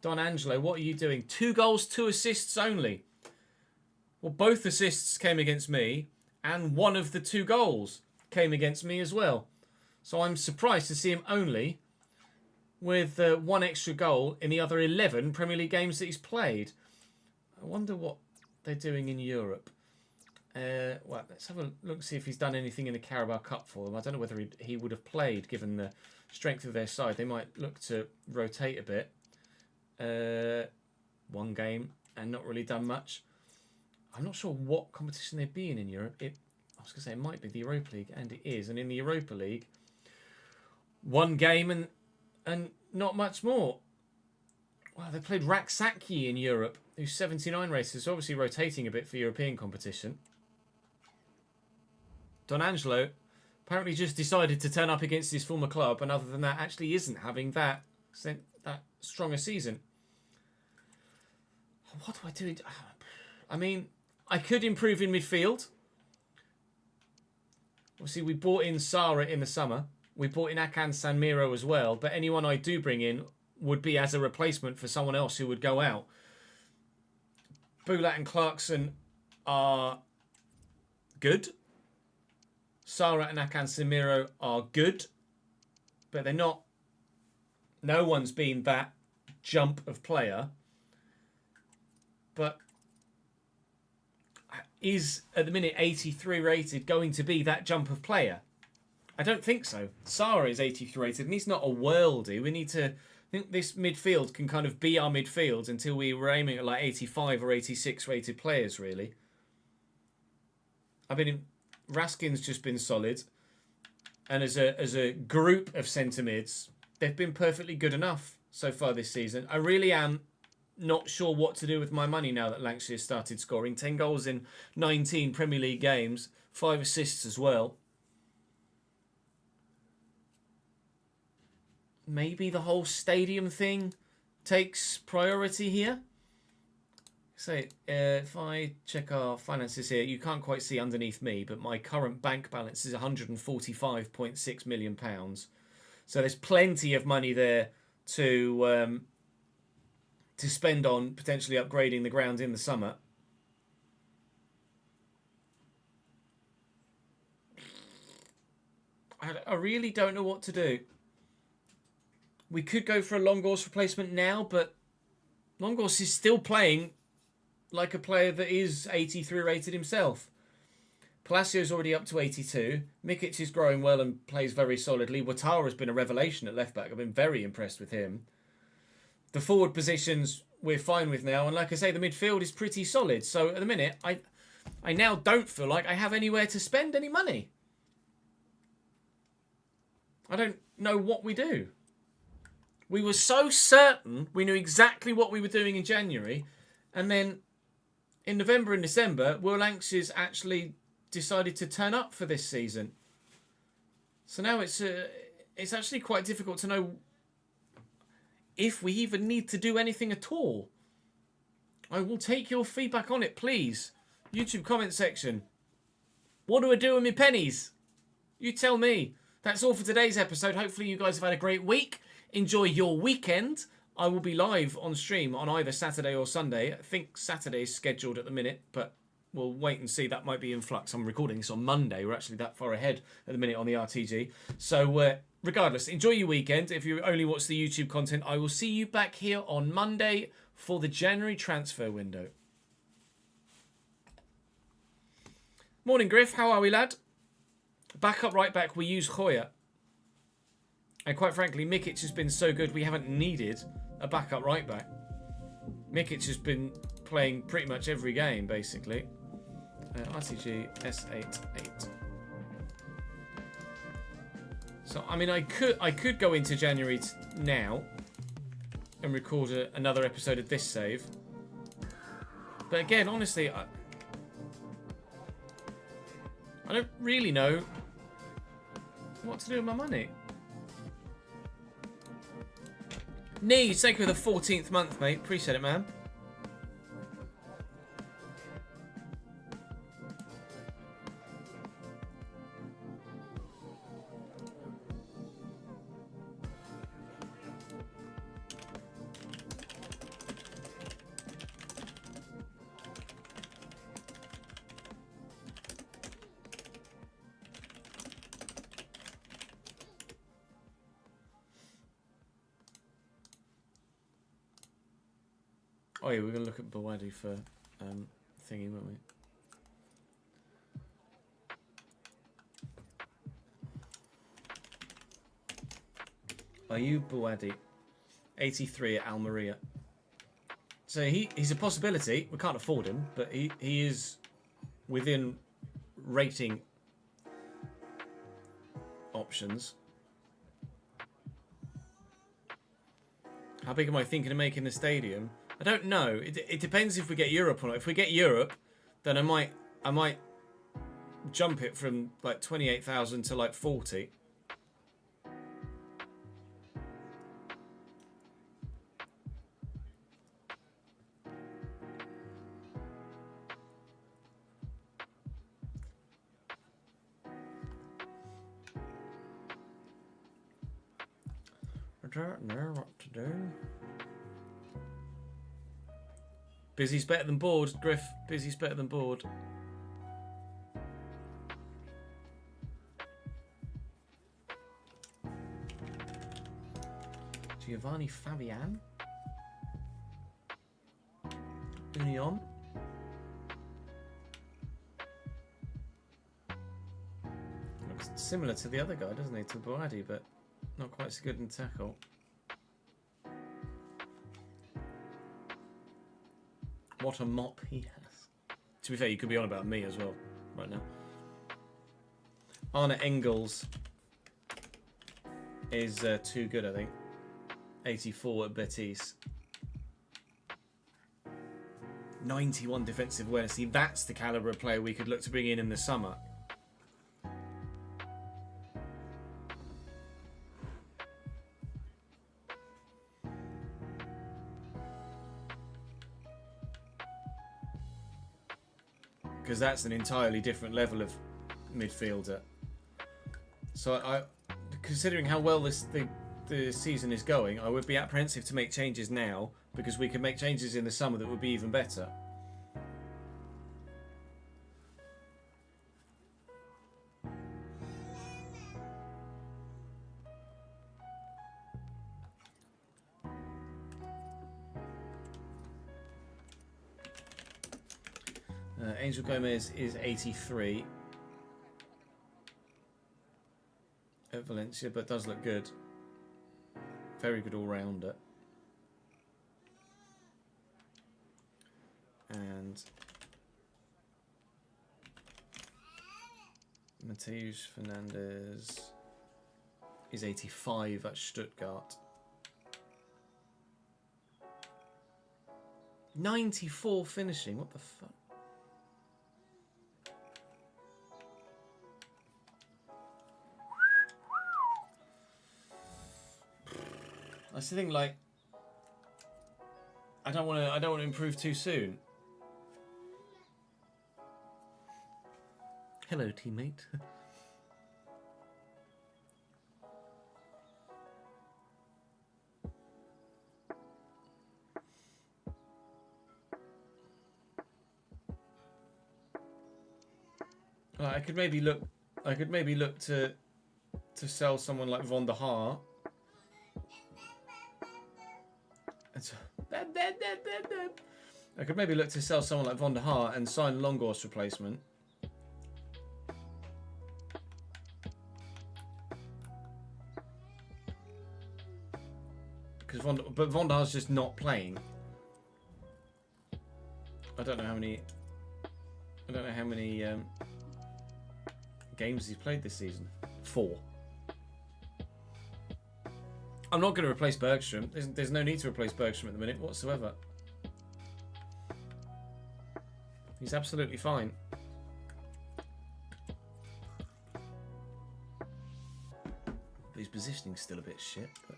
Don Angelo, what are you doing? 2 goals, 2 assists only. Well, both assists came against me, and one of the 2 goals came against me as well. So I'm surprised to see him only with 1 extra goal in the other 11 Premier League games that he's played. I wonder what they're doing in Europe. Well, let's have a look, see if he's done anything in the Carabao Cup for them. I don't know whether he would have played, given the strength of their side. They might look to rotate a bit. 1 game and not really done much. I'm not sure what competition they'd be in Europe. I was going to say it might be the Europa League, and it is. And in the Europa League, 1 game and not much more. Well, they played Raksaki in Europe, who's 79 races, so obviously rotating a bit for European competition. Don Angelo apparently just decided to turn up against his former club, and other than that, actually isn't having that strong a season. What do I do? I mean, I could improve in midfield. Obviously, we bought in Sarah in the summer. We bought in Akan Sanmiro as well, but anyone I do bring in would be as a replacement for someone else who would go out. Boulat and Clarkson are good. Sarah and Akan Sanmiro are good, but they're not. No one's been that jump of player. But is, at the minute, 83 rated going to be that jump of player? I don't think so. Sarah is 83 rated, and he's not a worldie. We need to... I think this midfield can kind of be our midfield until we were aiming at like 85 or 86 rated players, really. Raskin's just been solid. And as a group of centre mids, they've been perfectly good enough so far this season. I really am not sure what to do with my money now that Lancashire started scoring. 10 goals in 19 Premier League games. 5 assists as well. Maybe the whole stadium thing takes priority here. So if I check our finances here, you can't quite see underneath me, but my current bank balance is £145.6 million. So there's plenty of money there to spend on potentially upgrading the ground in the summer. I really don't know what to do. We could go for a Longos replacement now, but Longos is still playing like a player that is 83 rated himself. Palacio's already up to 82. Mikic is growing well and plays very solidly. Ouattara's been a revelation at left back. I've been very impressed with him. The forward positions we're fine with now. And like I say, the midfield is pretty solid. So at the minute, I now don't feel like I have anywhere to spend any money. I don't know what we do. We were so certain we knew exactly what we were doing in January. And then in November and December, Will Lanx's actually decided to turn up for this season. So now it's actually quite difficult to know if we even need to do anything at all. I will take your feedback on it, please. YouTube comment section. What do I do with my pennies? You tell me. That's all for today's episode. Hopefully you guys have had a great week. Enjoy your weekend. I will be live on stream on either Saturday or Sunday. I think Saturday is scheduled at the minute, but we'll wait and see. That might be in flux. I'm recording this on Monday. We're actually that far ahead at the minute on the RTG. So regardless, enjoy your weekend. If you only watch the YouTube content, I will see you back here on Monday for the January transfer window. Morning, Griff. How are we, lad? Backup right back, we use Hoyer. And quite frankly, Mikic has been so good, we haven't needed a backup right back. Mikic has been playing pretty much every game, basically. RTG S88. So, I mean, I could go into January now and record another episode of this save. But again, honestly, I don't really know what to do with my money. Nee, thank you for the 14th month, mate. Appreciate it, man. Oh yeah, we're going to look at Bawadi for thingy, won't we? Ayub Bawadi, 83 at Almeria. So he's a possibility. We can't afford him, but he is within rating options. How big am I thinking of making the stadium? I don't know. It depends if we get Europe or not. If we get Europe, then I might jump it from like 28,000 to like 40. I don't know what to do. Busy's better than bored, Griff. Busy's better than bored. Giovanni Fabian. Union. Looks similar to the other guy, doesn't he? To Boadi, but not quite so good in tackle. What a mop he has. To be fair, you could be on about me as well right now. Arne Engels is too good, I think. 84 at Betis. 91 defensive awareness. See, that's the calibre of player we could look to bring in the summer. Because that's an entirely different level of midfielder. So considering how well the season is going, I would be apprehensive to make changes now, because we can make changes in the summer that would be even better. Angel Gomez is 83 at Valencia, but does look good. Very good all-rounder. And Mateus Fernandez is 85 at Stuttgart. 94 finishing, what the fuck? That's the thing, like, I don't want to improve too soon. Hello, teammate. I could maybe look to sell someone like Von der Haar. I could maybe look to sell someone like Von der Haar and sign Longor's replacement. Because Von der Haar's just not playing. I don't know how many games he's played this season. 4. I'm not going to replace Bergstrom. There's no need to replace Bergstrom at the minute whatsoever. He's absolutely fine. His positioning's still a bit shit, but...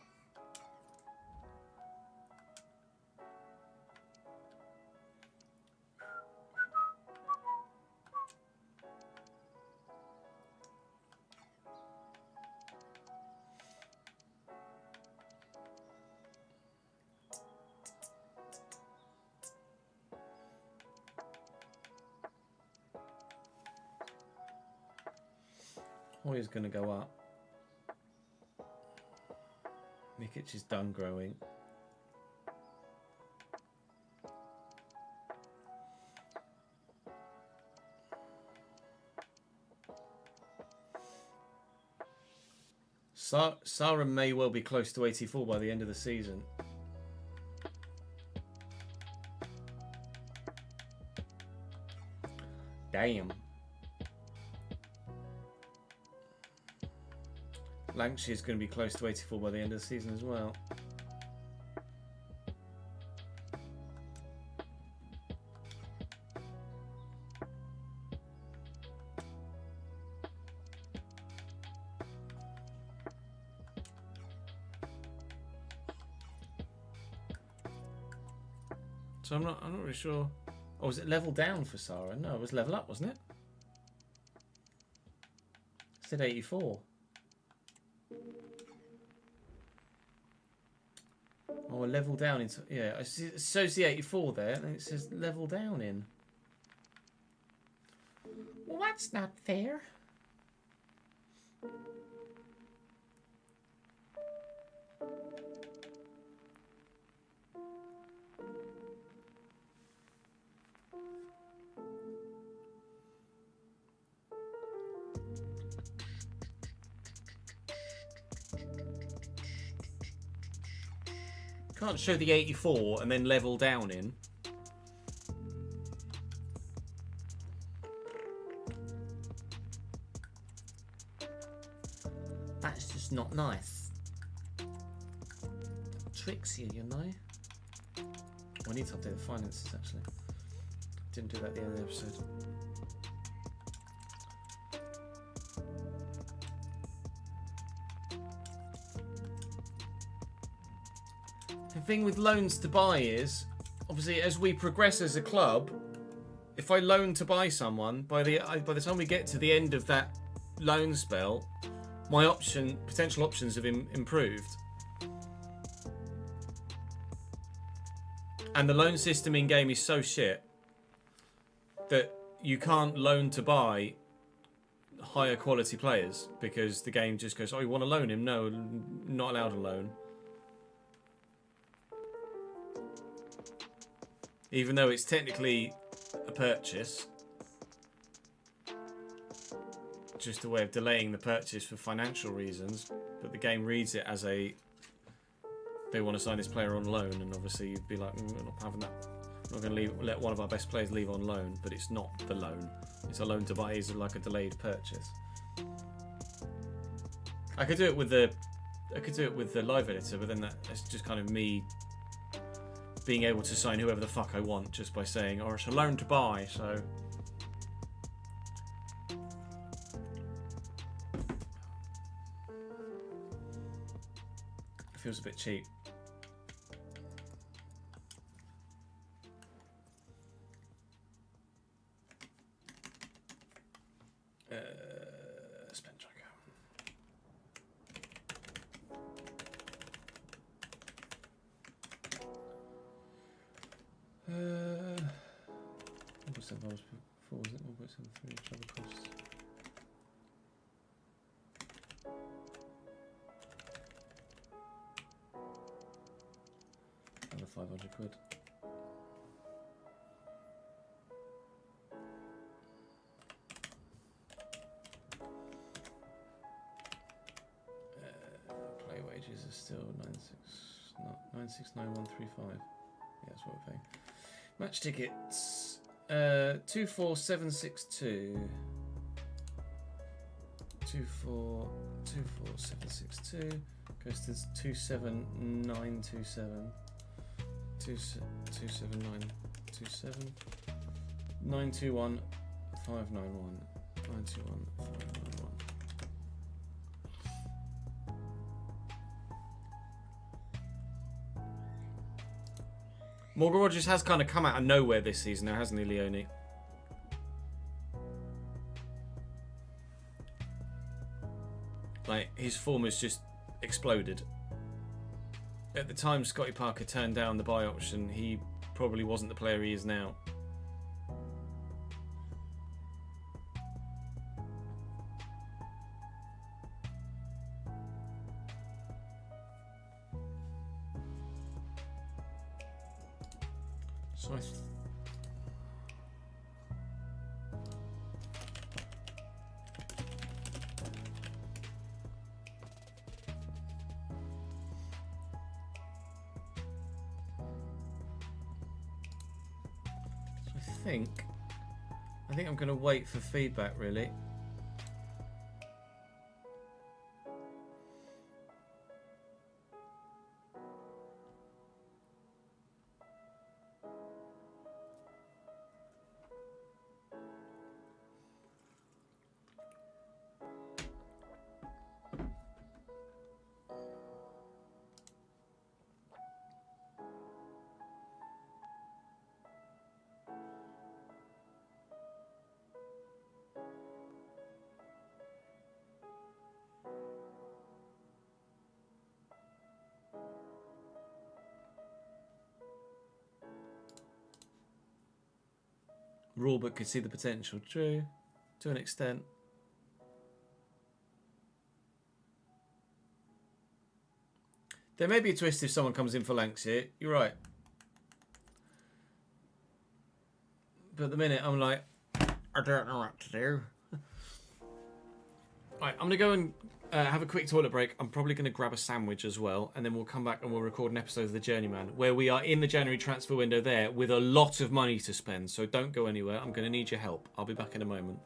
Hoyer's going to go up. Mikic is done growing. Sarah may well be close to 84 by the end of the season. Damn. Lancashire is going to be close to 84 by the end of the season as well. So I'm not really sure. Oh, was it level down for Sarah? No, it was level up, wasn't it? It said 84. Oh, a level down into... Yeah, it shows the 84 there, and it says level down in. Well, that's not fair. Can't show the 84 and then level down in. That's just not nice. Tricks here, you know. I need to update the finances actually. Didn't do that at the end of the episode. The thing with loans to buy is, obviously, as we progress as a club, if I loan to buy someone, by the time we get to the end of that loan spell, my potential options have improved. And the loan system in game is so shit that you can't loan to buy higher quality players because the game just goes, oh, you want to loan him? No, not allowed to loan. Even though it's technically a purchase, just a way of delaying the purchase for financial reasons, but the game reads it as a they want to sign this player on loan, and obviously you'd be like, we're not having that. We're not going to let one of our best players leave on loan, but it's not the loan. It's a loan to buy. It's like a delayed purchase. I could do it with the live editor, but then that's just kind of me being able to sign whoever the fuck I want just by saying, or it's a loan to buy. So. It feels a bit cheap. Spend tracker. What was that before? Was it 1.73 travel costs? Another 500 quid. Play wages are still 969135. Yeah, that's what we're paying. Match tickets 24762. 24762 goes to 27927. 27927. 921591. 921591. Morgan Rogers has kind of come out of nowhere this season now, hasn't he, Leone? Like, his form has just exploded. At the time Scotty Parker turned down the buy option, he probably wasn't the player he is now. So I think I'm going to wait for feedback, really. Rawbert could see the potential. True, to an extent. There may be a twist if someone comes in for Lanks here. You're right. But at the minute, I'm like, I don't know what to do. Right, I'm going to go and have a quick toilet break. I'm probably going to grab a sandwich as well, and then we'll come back and we'll record an episode of The Journeyman, where we are in the January transfer window there with a lot of money to spend. So don't go anywhere. I'm going to need your help. I'll be back in a moment.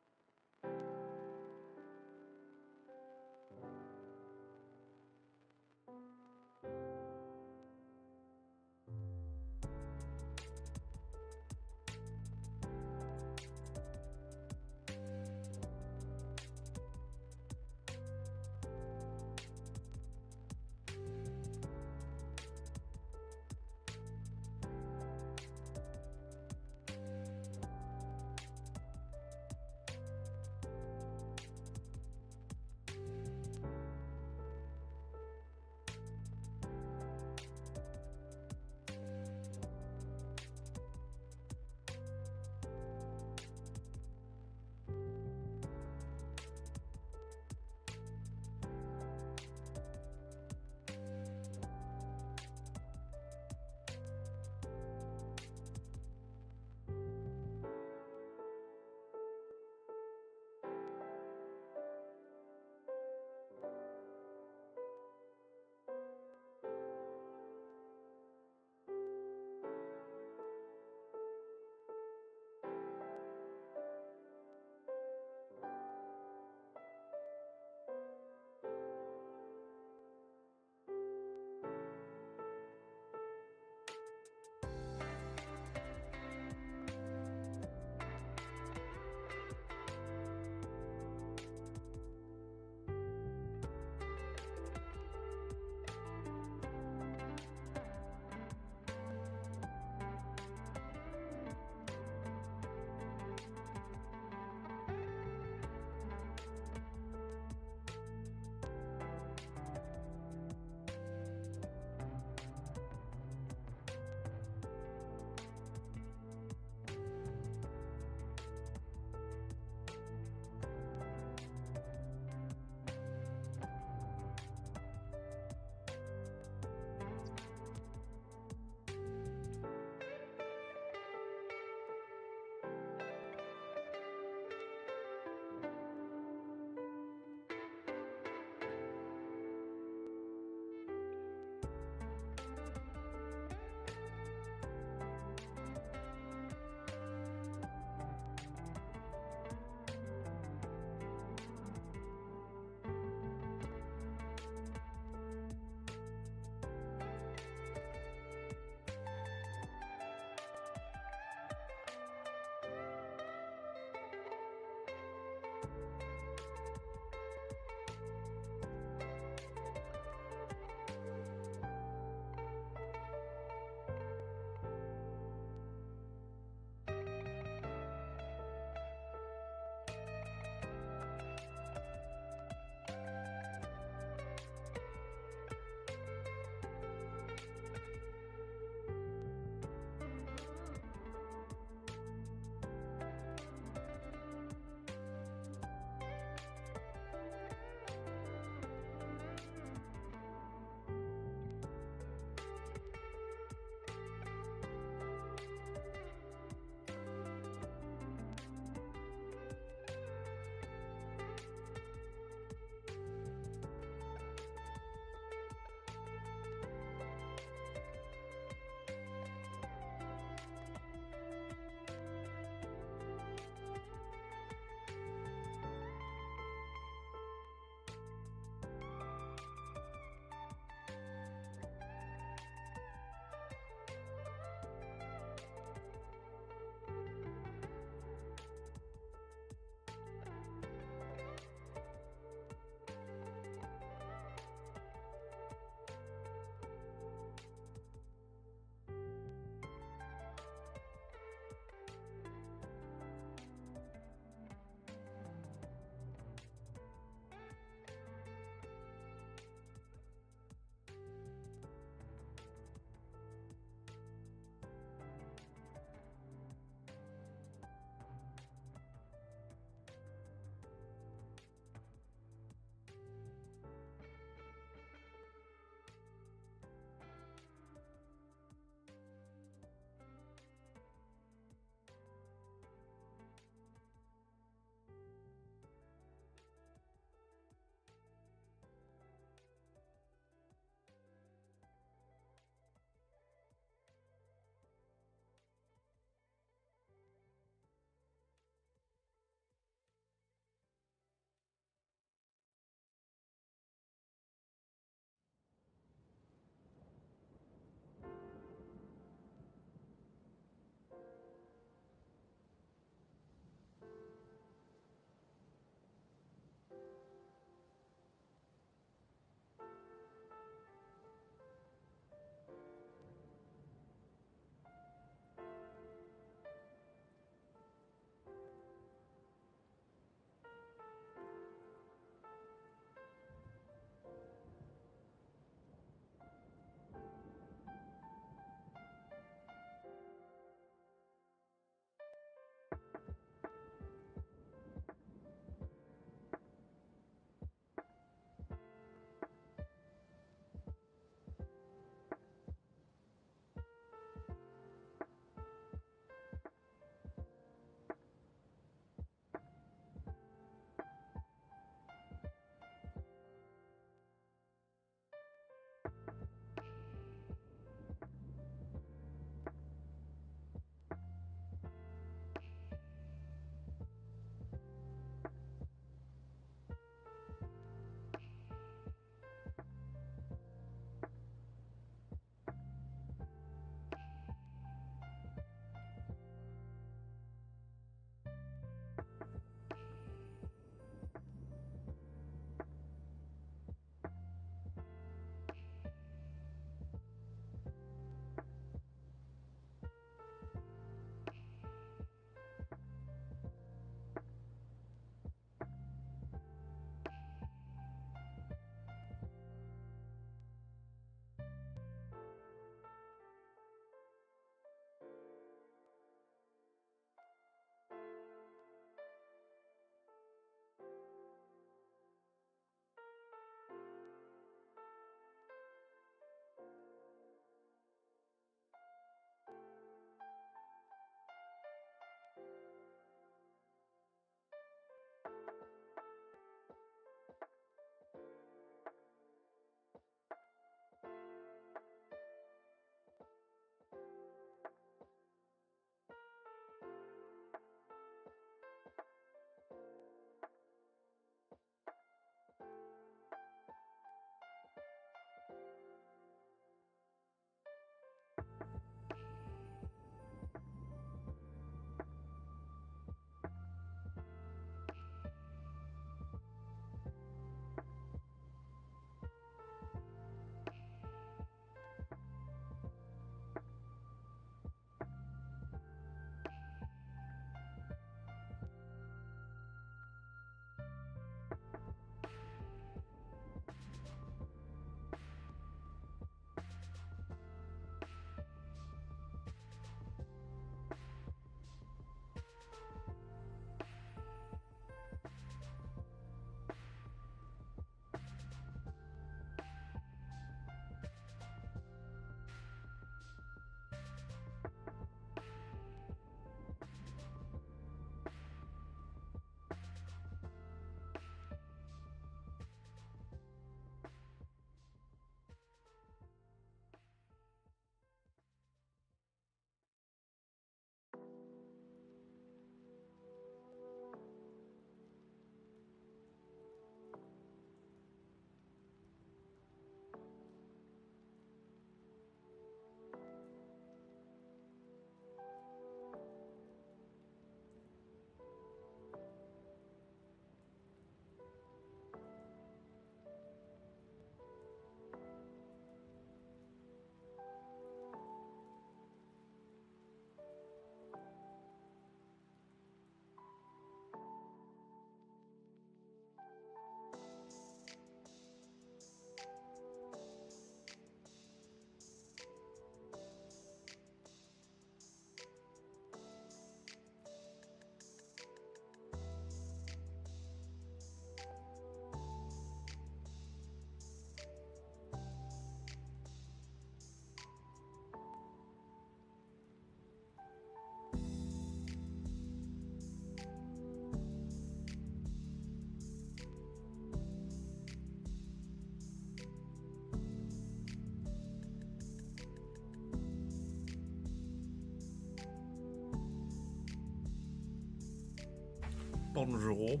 Bonjour.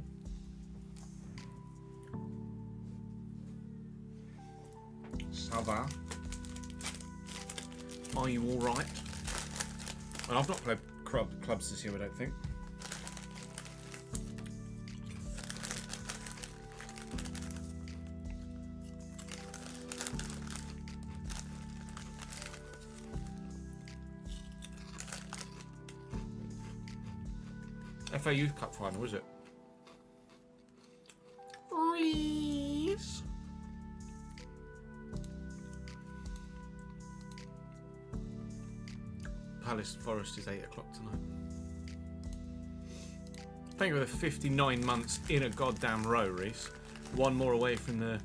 Ça va? Are you alright? And I've not played clubs this year, I don't think. FA Youth Cup final, was it? Reese. Palace Forest is 8 o'clock tonight. Thank you for the 59 months in a goddamn row, Reese. One more away from the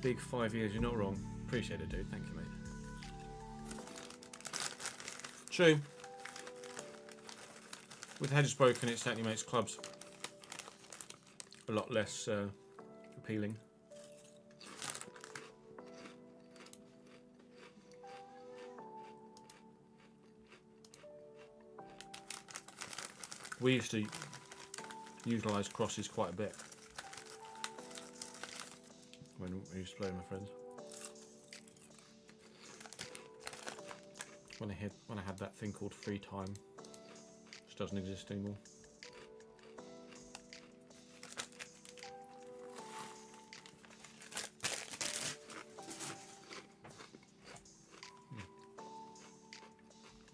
big 5 years. You're not wrong. Appreciate it, dude. Thank you, mate. True. With hedges broken, it certainly makes clubs a lot less appealing. We used to utilise crosses quite a bit when we used to play with my friends. When I had that thing called free time, which doesn't exist anymore.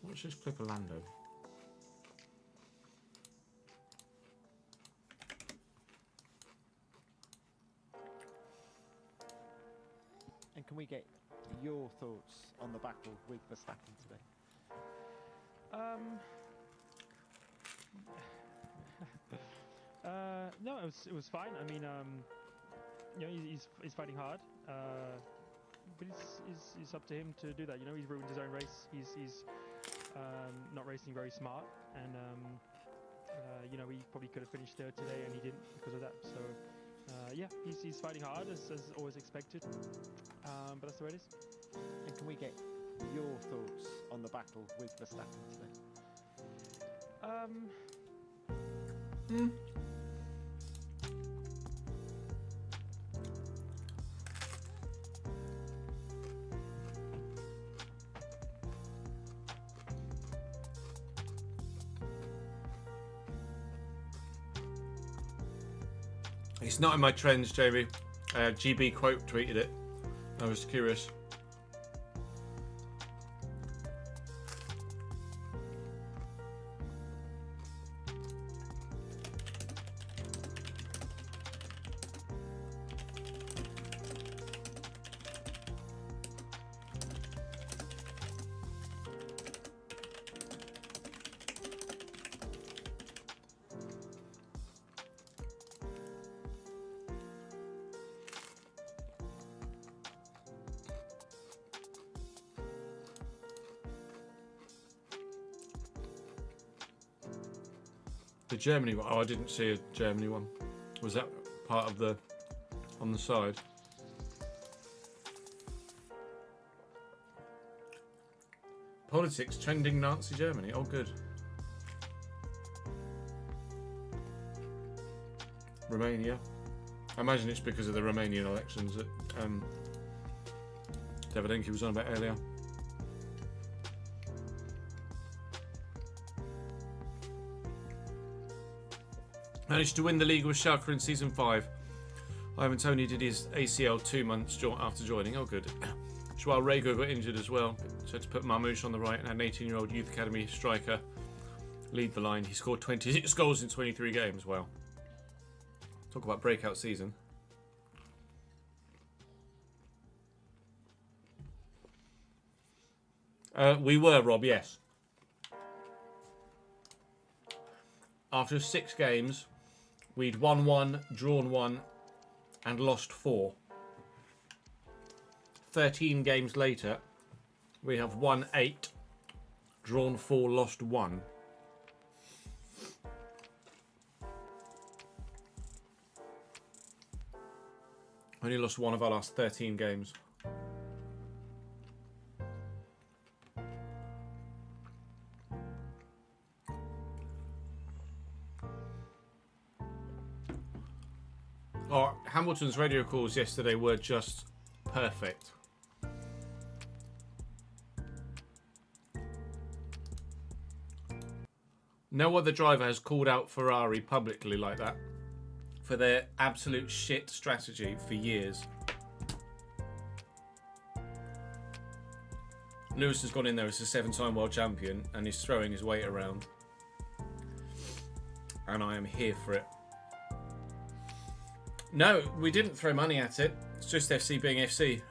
What's this clip of Lando? And can we get your thoughts on the battle with Verstappen today? No, it was fine. I mean, you know, he's fighting hard, but it's up to him to do that. You know, he's ruined his own race. He's not racing very smart, and you know, he probably could have finished third today, and he didn't because of that. So yeah, he's fighting hard as always expected, but that's the way it is. And can we get your thoughts on the battle with Verstappen today? It's not in my trends, Jamie. GB Quote tweeted it. I was curious. The Germany one. Oh, I didn't see a Germany one. Was that part of the on the side? Politics trending Nazi Germany. Oh, good. Romania. I imagine it's because of the Romanian elections that Davidenko was on about earlier. Managed to win the league with Schalke in season 5. Ivan Toney did his ACL 2 months after joining. Oh, good. Joao Rego got injured as well, so had to put Marmouche on the right and had an 18-year-old youth academy striker lead the line. He scored 26 goals in 23 games. Wow. Talk about breakout season. We were, Rob, yes. After 6 games, we'd won 1, drawn 1, and lost 4. 13 games later, we have won 8, drawn 4, lost 1. Only lost 1 of our last 13 games. Oh, Hamilton's radio calls yesterday were just perfect. No other driver has called out Ferrari publicly like that for their absolute shit strategy for years. Lewis has gone in there as a 7-time world champion and is throwing his weight around. And I am here for it. No, we didn't throw money at it. It's just FC being FC.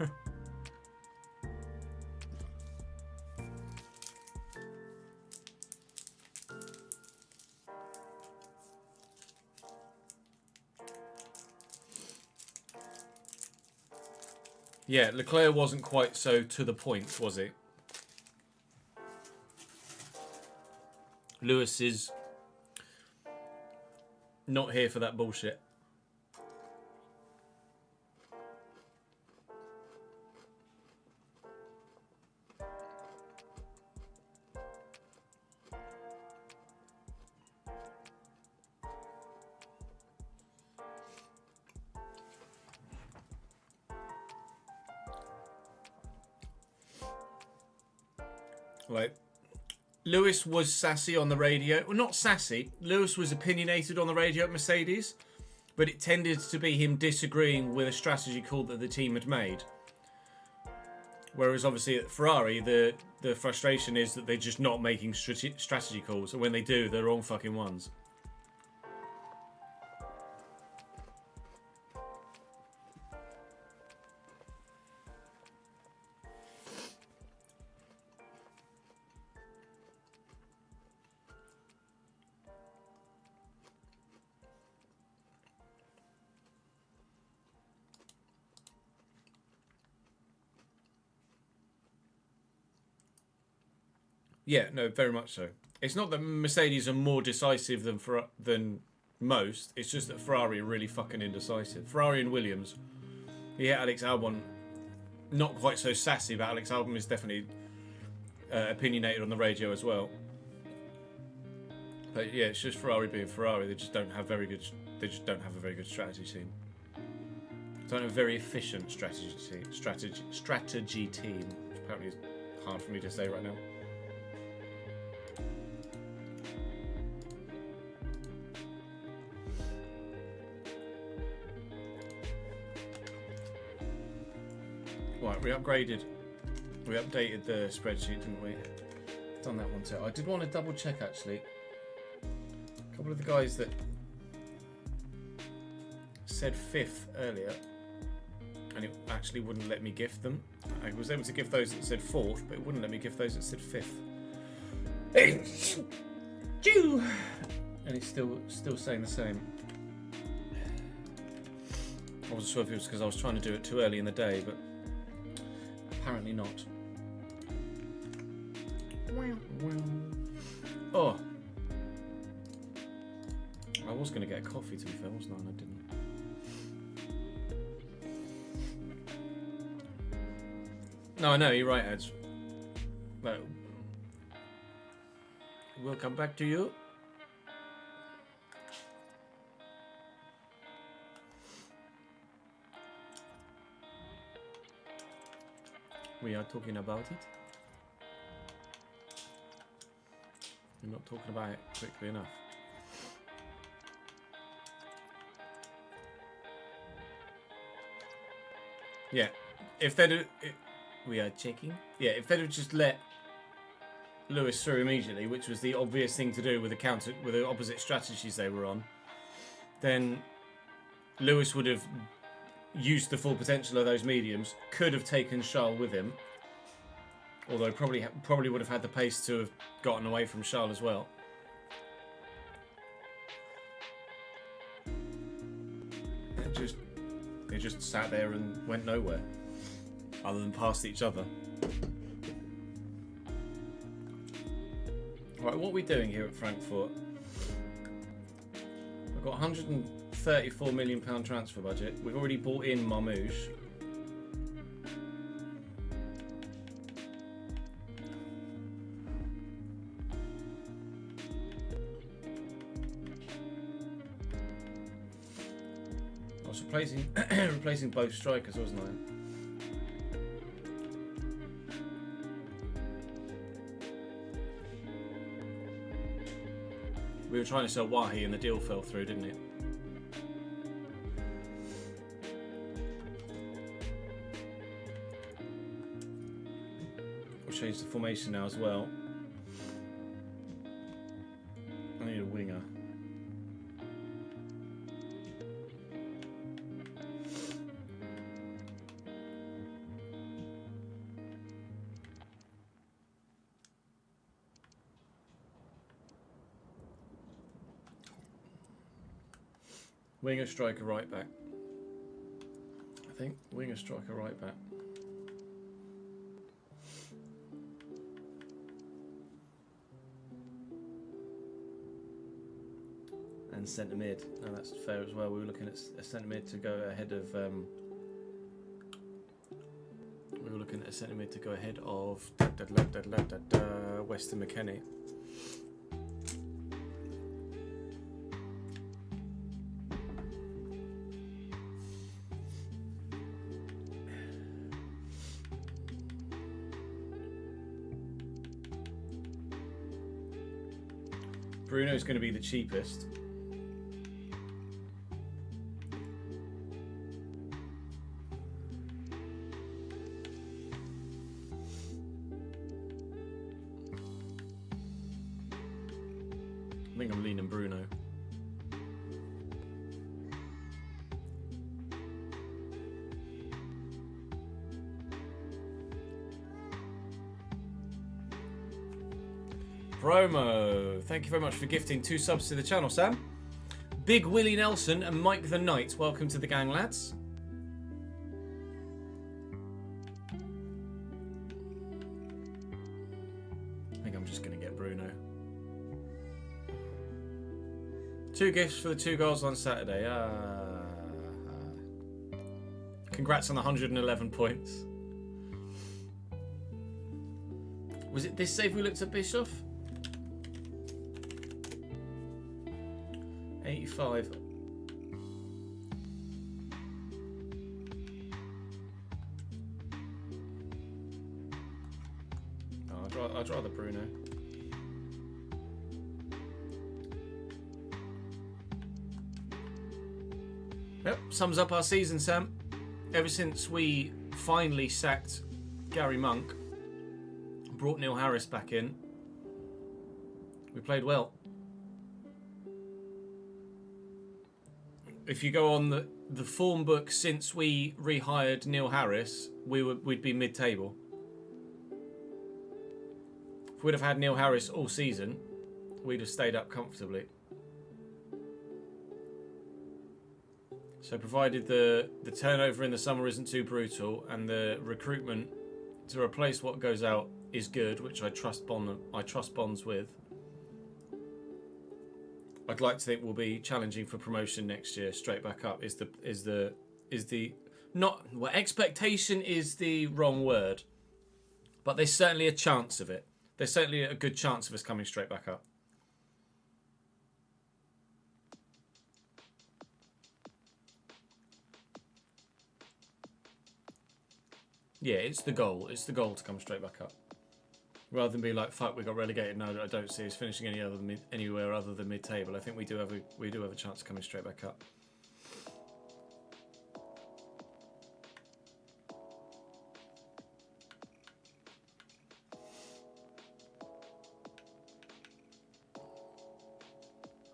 Yeah, Leclerc wasn't quite so to the point, was he? Lewis is not here for that bullshit. Like, Lewis was sassy on the radio. Well, not sassy. Lewis was opinionated on the radio at Mercedes, but it tended to be him disagreeing with a strategy call that the team had made. Whereas obviously at Ferrari, the frustration is that they're just not making strategy calls, and when they do, they're the wrong fucking ones. Yeah, no, very much so. It's not that Mercedes are more decisive than most. It's just that Ferrari are really fucking indecisive. Ferrari and Williams. Yeah, Alex Albon, not quite so sassy, but Alex Albon is definitely opinionated on the radio as well. But yeah, it's just Ferrari being Ferrari. They just don't have very good. They just don't have a very good strategy team. They don't have a very efficient strategy team. Which apparently is hard for me to say right now. Right, we updated the spreadsheet, didn't we? Done that one too. I did want to double check actually. A couple of the guys that said 5th earlier, and it actually wouldn't let me gift them. I was able to gift those that said 4th, but it wouldn't let me gift those that said 5th. And it's still saying the same. I wasn't sure if it was because I was trying to do it too early in the day, but apparently not. Oh, I was going to get a coffee to be fair, wasn't I? And I didn't. No, I know, you're right, Eds. But we'll come back to you. We are talking about it. We're not talking about it quickly enough. Yeah, if they'd we are checking. Yeah, if they'd have just let Lewis through immediately, which was the obvious thing to do with the opposite strategies they were on, then Lewis would have used the full potential of those mediums, could have taken Charles with him, although probably would have had the pace to have gotten away from Charles as well. They just sat there and went nowhere, other than past each other. Right, what are we doing here at Frankfurt? We've got £134 million transfer budget. We've already bought in Marmouche. I was replacing both strikers, wasn't I? We were trying to sell Wahi and the deal fell through, didn't it? We'll change the formation now as well. I need a winger. Winger, striker, right back. I think winger, striker, right back. And centre mid. No, that's fair as well. We were looking at a centre mid to go ahead of. We were looking at a centre mid to go ahead of Weston McKennie. Bruno's going to be the cheapest. I think I'm leaning Bruno. Promo. Thank you very much for gifting 2 subs to the channel, Sam. Big Willie Nelson and Mike the Knight. Welcome to the gang, lads. I think I'm just going to get Bruno. 2 gifts for the 2 goals on Saturday. Congrats on the 111 points. Was it this save we looked at Bischoff? 85. Oh, I'd rather Bruno. Yep, sums up our season, Sam. Ever since we finally sacked Gary Monk, brought Neil Harris back in, we played well. If you go on the form book since we rehired Neil Harris, we'd be mid-table. If we'd have had Neil Harris all season, we'd have stayed up comfortably. So provided the turnover in the summer isn't too brutal and the recruitment to replace what goes out is good, which I trust Bonds with, I'd like to think we'll be challenging for promotion next year, straight back up. Expectation is the wrong word, but there's certainly a chance of it. There's certainly a good chance of us coming straight back up. Yeah, it's the goal. It's the goal to come straight back up. Rather than be like, fuck, we got relegated. No, I don't see us finishing anywhere other than mid-table. I think we do have a chance of coming straight back up.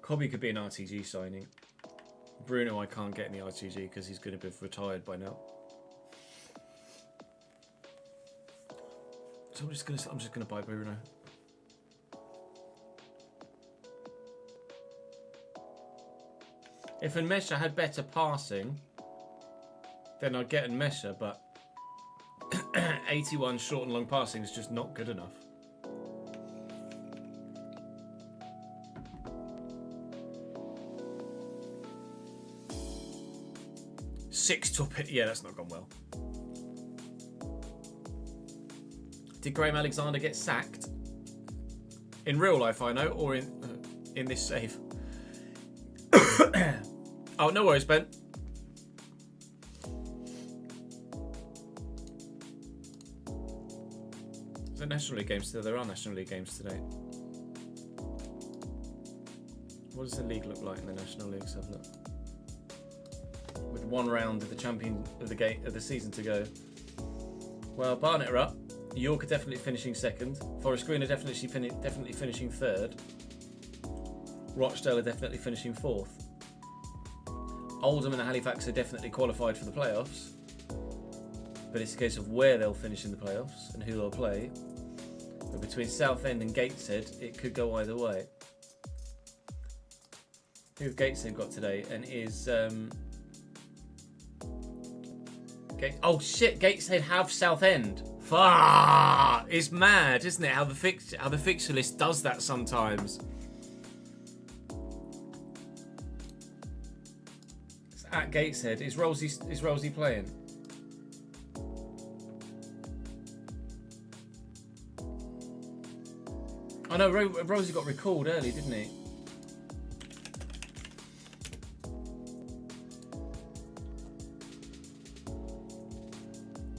Cobby could be an RTG signing. Bruno, I can't get in the RTG because he's going to be retired by now. So I'm just gonna buy Bruno. If Enmesha had better passing, then I'd get Enmesha, but 81 short and long passing is just not good enough. Six top hit. Yeah, that's not gone well. Did Graham Alexander get sacked? In real life, I know, or in this save. Oh, no worries, Ben. the National League games today? There are National League games today. What does the league look like in the National League? Let's have a look. With one round of the champion of the season to go. Well, Barnet are up. York are definitely finishing second. Forest Green are definitely finishing third. Rochdale are definitely finishing fourth. Oldham and Halifax are definitely qualified for the playoffs. But it's a case of where they'll finish in the playoffs and who they'll play. But between Southend and Gateshead, it could go either way. Who have Gateshead got today? And is oh shit! Gateshead have Southend. Fuck! It's mad, isn't it? How the fixture list does that sometimes. It's at Gateshead. Is Rolsey playing? I know Rosie got recalled early, didn't he?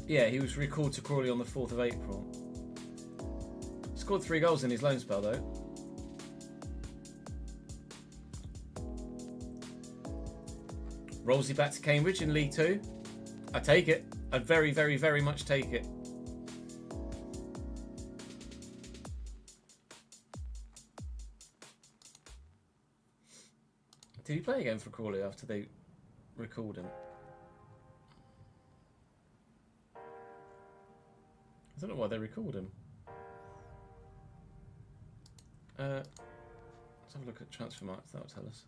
Yeah, he was recalled to Crawley on the 4th of April. Scored 3 goals in his loan spell, though. Rolsey back to Cambridge in League 2. I take it. I'd very, very, very much take it. Did he play again for Crawley after they recalled him? I don't know why they recalled him. Let's have a look at transfer marks. That'll tell us.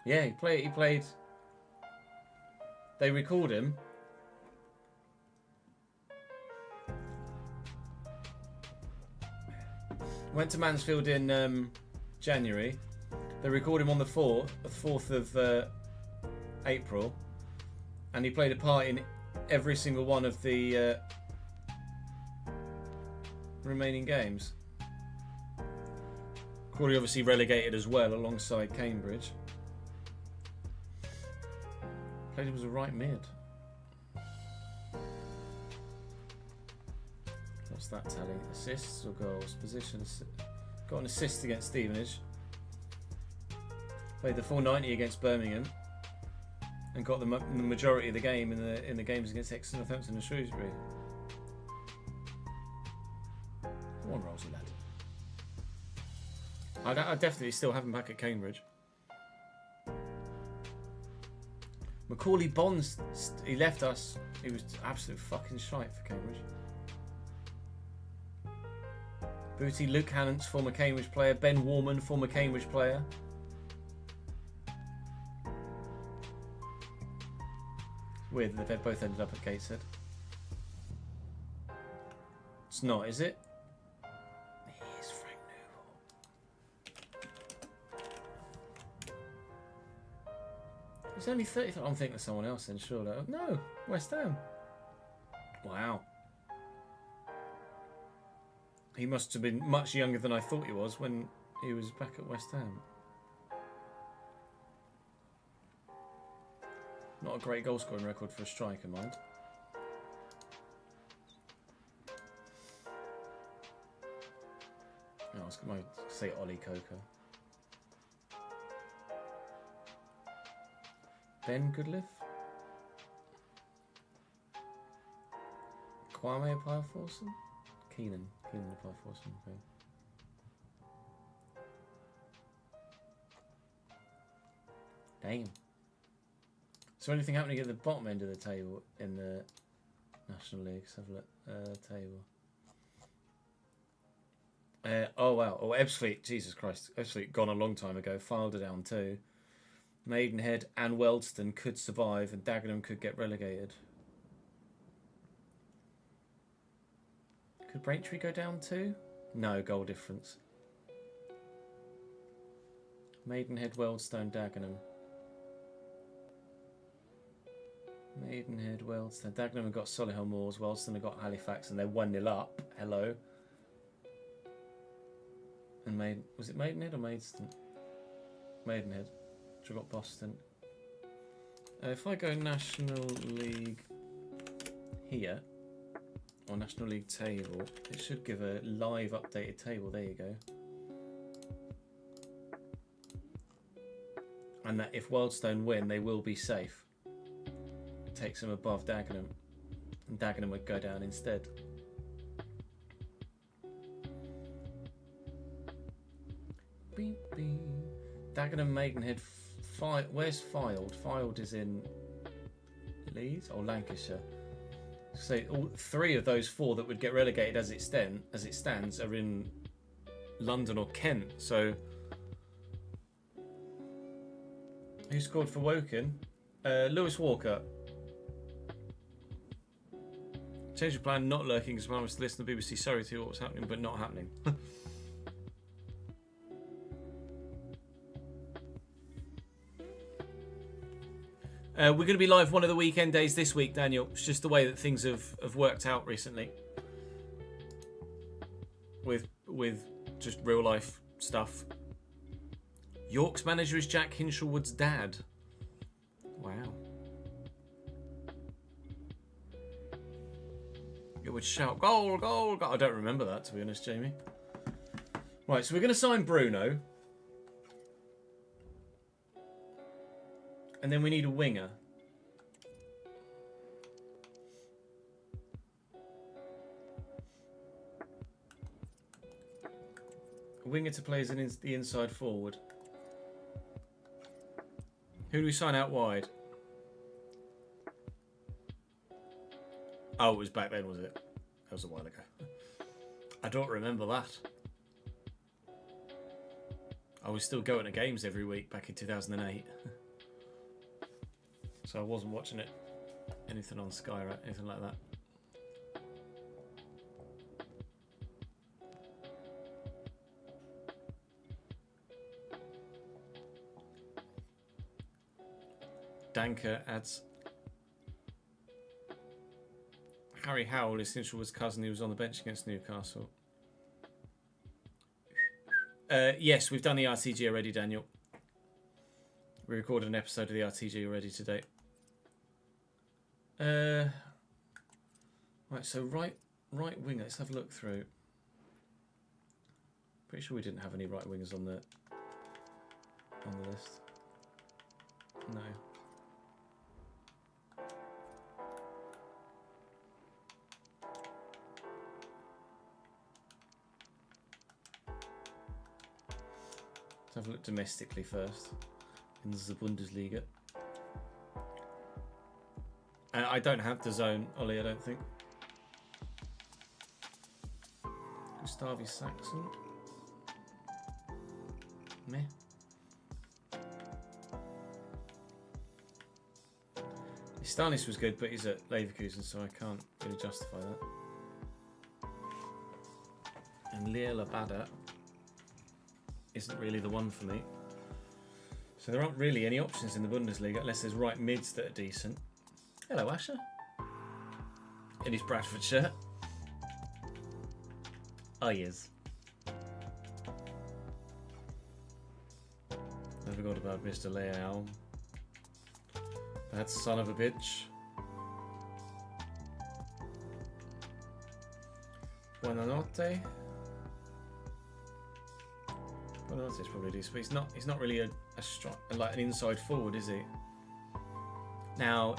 Yeah, he played. They recalled him. Went to Mansfield in January. They recorded him on the 4th of April, and he played a part in every single one of the remaining games. Crawley obviously relegated as well alongside Cambridge. Played him as a right mid. What's that tally? Assists or goals? Position. Got an assist against Stevenage. Played the 490 against Birmingham, and got the majority of the game in the games against Exeter, Northampton, and Shrewsbury. Come on, Rolsey lad. I definitely still have him back at Cambridge. Macaulay Bonds, he left us. He was absolute fucking shite for Cambridge. Booty, Luke Hannants, former Cambridge player. Ben Warman, former Cambridge player. It's weird that they've both ended up at Gateshead. It's not, is it? It is Frank Newell. He's only 30. I'm thinking of someone else then, surely. No, West Ham. Wow. He must have been much younger than I thought he was when he was back at West Ham. Not a great goal scoring record for a striker, mind. Oh, I was going to say Ollie Coker. Ben Goodliff? Kwame Appiah-Forson? Keenan Appiah-Forson, okay. Damn. Is there anything happening at the bottom end of the table in the National League? Let's have a look. Table. Oh wow. Oh, Ebbsfleet. Jesus Christ. Ebbsfleet gone a long time ago. Filed down too. Maidenhead and Wealdstone could survive, and Dagenham could get relegated. Could Braintree go down too? No, goal difference. Maidenhead, Wealdstone, Dagenham. Maidenhead, Wealdstone. Dagenham have got Solihull Moors. Wealdstone have got Halifax, and they're 1-0 up. Hello. And was it Maidenhead or Maidstone? Maidenhead. Which I got Boston. If I go National League here, or National League table, it should give a live updated table. There you go. And that if Wealdstone win, they will be safe. It takes them above Dagenham. And Dagenham would go down instead. Beep, beep. Dagenham, Maidenhead, where's Fylde? Fylde is in Leeds or Lancashire. So all 3 of those 4 that would get relegated as it stands are in London or Kent. So who scored for Woking? Lewis Walker. Change of plan, not lurking because I was to listen to the BBC. Sorry to hear what was happening, but not happening. We're going to be live one of the weekend days this week, Daniel. It's just the way that things have worked out recently. With just real life stuff. York's manager is Jack Hinshelwood's dad. Wow. It would shout, goal, goal, goal. I don't remember that, to be honest, Jamie. Right, so we're going to sign Bruno. And then we need a winger. A winger to play as the inside forward. Who do we sign out wide? Oh, it was back then, was it? That was a while ago. I don't remember that. I was still going to games every week back in 2008. So I wasn't watching it, anything on Sky, right? Anything like that. Danker adds Harry Howell is Hinshelwood's cousin. He was on the bench against Newcastle. Yes, we've done the RTG already, Daniel. We recorded an episode of the RTG already today. Right, so right winger. Let's have a look through. Pretty sure we didn't have any right wingers on the list. No. Let's have a look domestically first in the Bundesliga. I don't have the zone, Ollie, I don't think. Gustavi Saxon. Meh. Stanis was good, but he's at Leverkusen, so I can't really justify that. And Liel Abada isn't really the one for me. So there aren't really any options in the Bundesliga unless there's right mids that are decent. Hello, Asher. In his Bradford shirt. Oh, he is. I forgot about Mr. Leal. That son of a bitch. Buonanotte. Buonanotte's probably decent, but he's not really a strong, like an inside forward, is he? Now,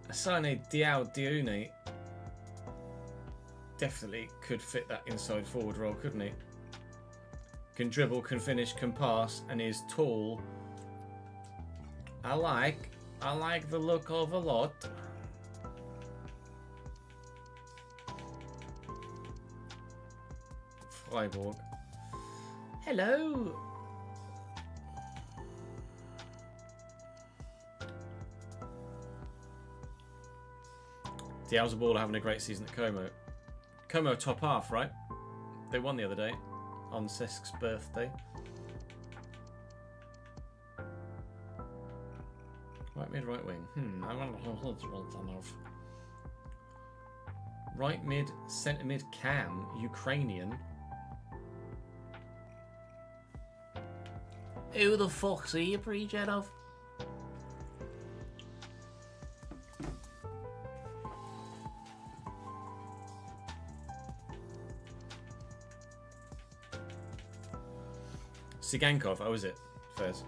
Asane Dione definitely could fit that inside forward role, couldn't he? Can dribble, can finish, can pass, and is tall. I like the look of a lot. Freiburg. Hello. The Ball are having a great season at Como. Como top half, right? They won the other day on Cesk's birthday. Right mid, right wing. I wonder what of. Right mid, centre mid, Cam, Ukrainian. Who the fuck's he a pre-gen of? Sigankov, oh is it? Fairs.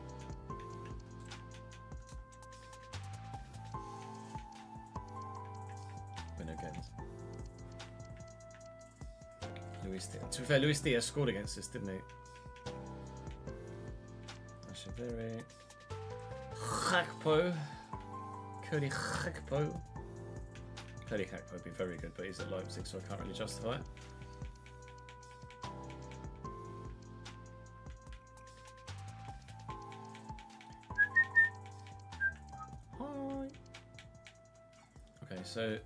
Winner games. Luis Diaz. To be fair, Luis Diaz scored against us, didn't he? Ashaviri. Khakpo. Cody Khakpo. Cody Khakpo would be very good, but he's at Leipzig, so I can't really justify it. Okay, so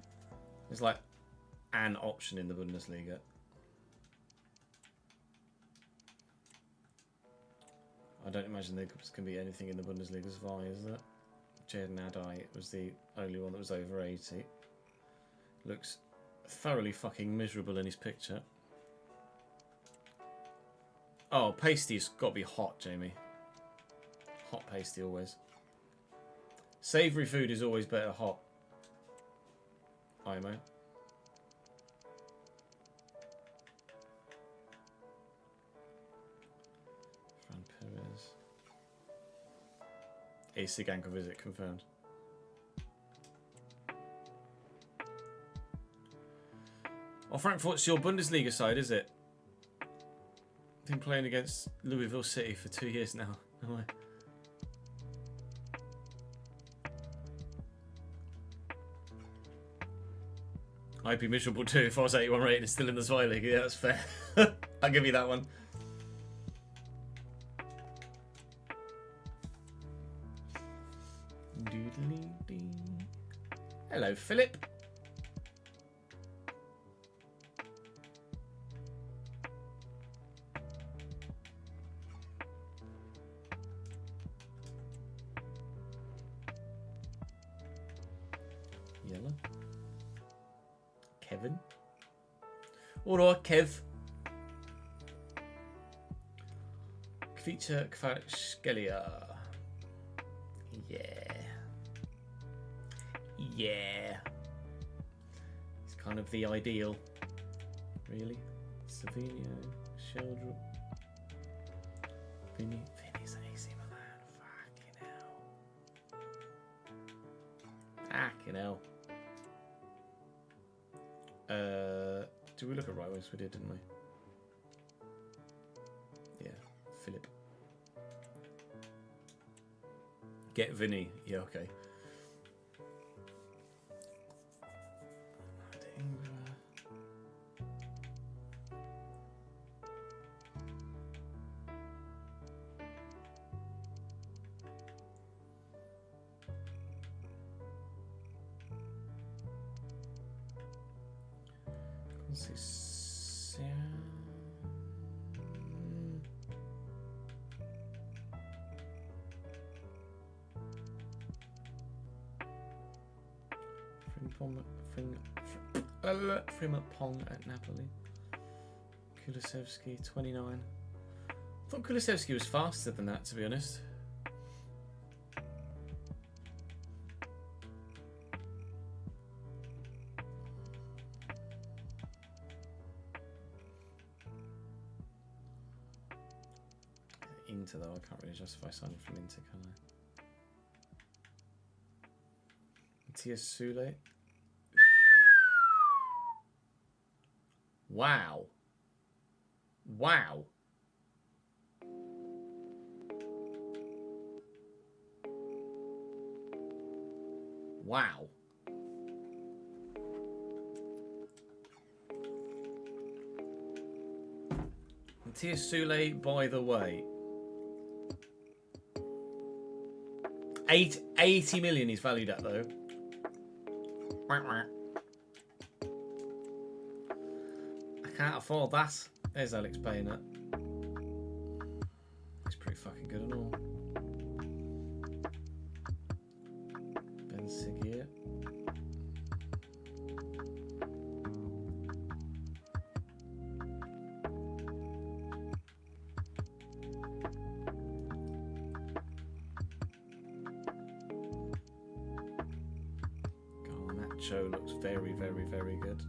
there's like an option in the Bundesliga. I don't imagine there can be anything in the Bundesliga as far as that. Jaden Adai was the only one that was over 80. Looks thoroughly fucking miserable in his picture. Oh, pasty's got to be hot, Jamie. Hot pasty always. Savoury food is always better hot. IMO. Fran Perez. A Sigankov visit confirmed. Oh, Frankfurt's your Bundesliga side, is it? Been playing against Louisville City for 2 years now. No way. I'd be miserable too if I was 81 rated and still in the Zwei League. Yeah, that's fair. I'll give you that one. Hello, Philip. Yellow. Kevin. Alright, Kev. Kvicha Kvaratskhelia. Yeah. Yeah. It's kind of the ideal. Really. Savinio. Sheldrup. Vinny's AC Milan. Fucking hell. Did we look at right wings? We did, didn't we? Yeah, Philip. Get Vinny. Yeah, okay. Frimpong at Napoli. Kulusevski 29. I thought Kulusevski was faster than that, to be honest. Inter though, I can't really justify signing from Inter, can I? Matthias Sule. Wow. Wow. Wow. Matthias Sule, by the way. 80 million he's valued at, though. Can't afford that. There's Alex paying it. He's pretty fucking good and all. Garnacho looks very, very, very good.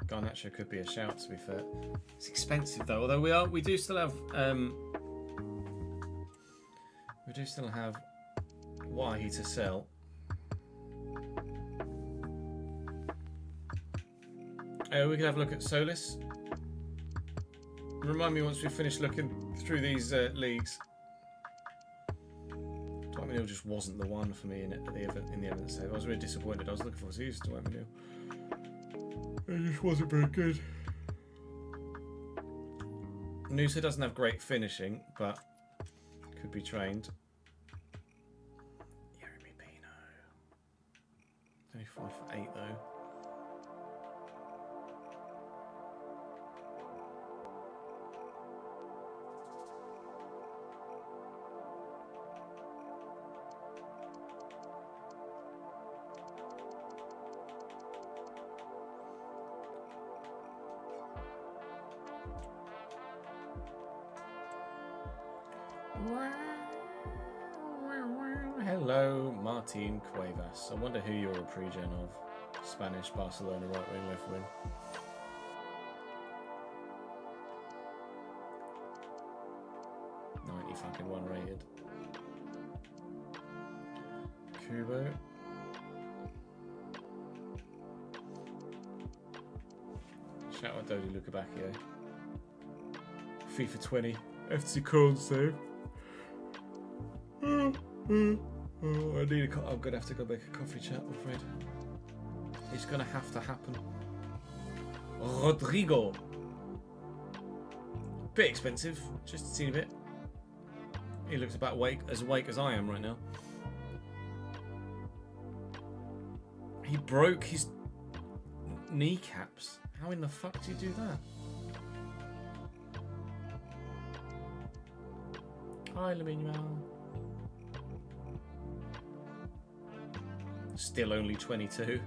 Garnacho could be a shout, to be fair. It's expensive though, although we do still have Wahi to sell. We can have a look at Solis. Remind me once we finish looking through these leagues. Dwight McNeil just wasn't the one for me in the event save. I was really disappointed. I was looking for Zeus Dwight McNeil. It just wasn't very good. Noosa doesn't have great finishing, but could be trained. Jeremy Pino. Only 5'8" though. Hello, Martin Cuevas. I wonder who you're a pre-gen of. Spanish, Barcelona, right wing, left wing. Fucking 1 rated. Kubo. Shout out Dodi Lukabakio. FIFA 20. FC Corn save. I need I'm gonna have to go make a coffee chat, I'm afraid. It's gonna have to happen. Rodrigo. Bit expensive, just a teeny bit. He looks about awake as I am right now. He broke his kneecaps. How in the fuck do you do that? Hi, Lamine. Still only 22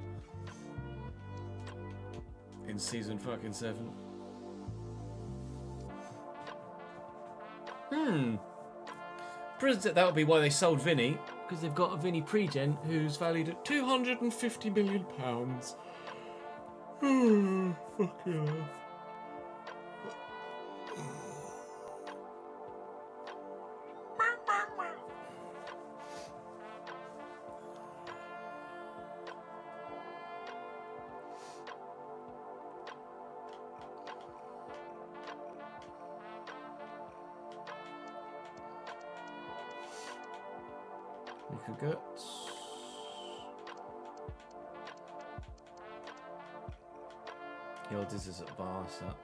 in season fucking 7. That would be why they sold Vinny, because they've got a Vinny pre-gen who's valued at £250 million. Fuck yeah. Guts. Yildiz is at Barca.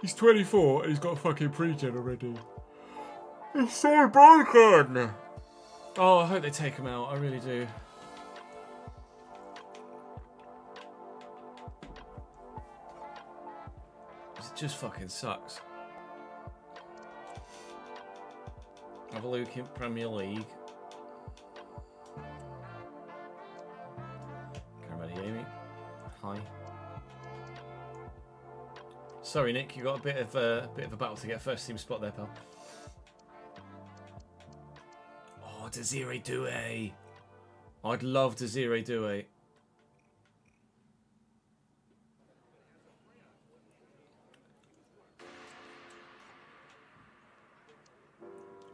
He's 24 and he's got a fucking pre-gen already. He's so broken! Oh, I hope they take him out. I really do. Just fucking sucks. Have a look in Premier League. Can't hear me. Hi. Sorry, Nick. You got a bit of a battle to get first team spot there, pal. Oh, Desiree Doué. I'd love Desiree Doué.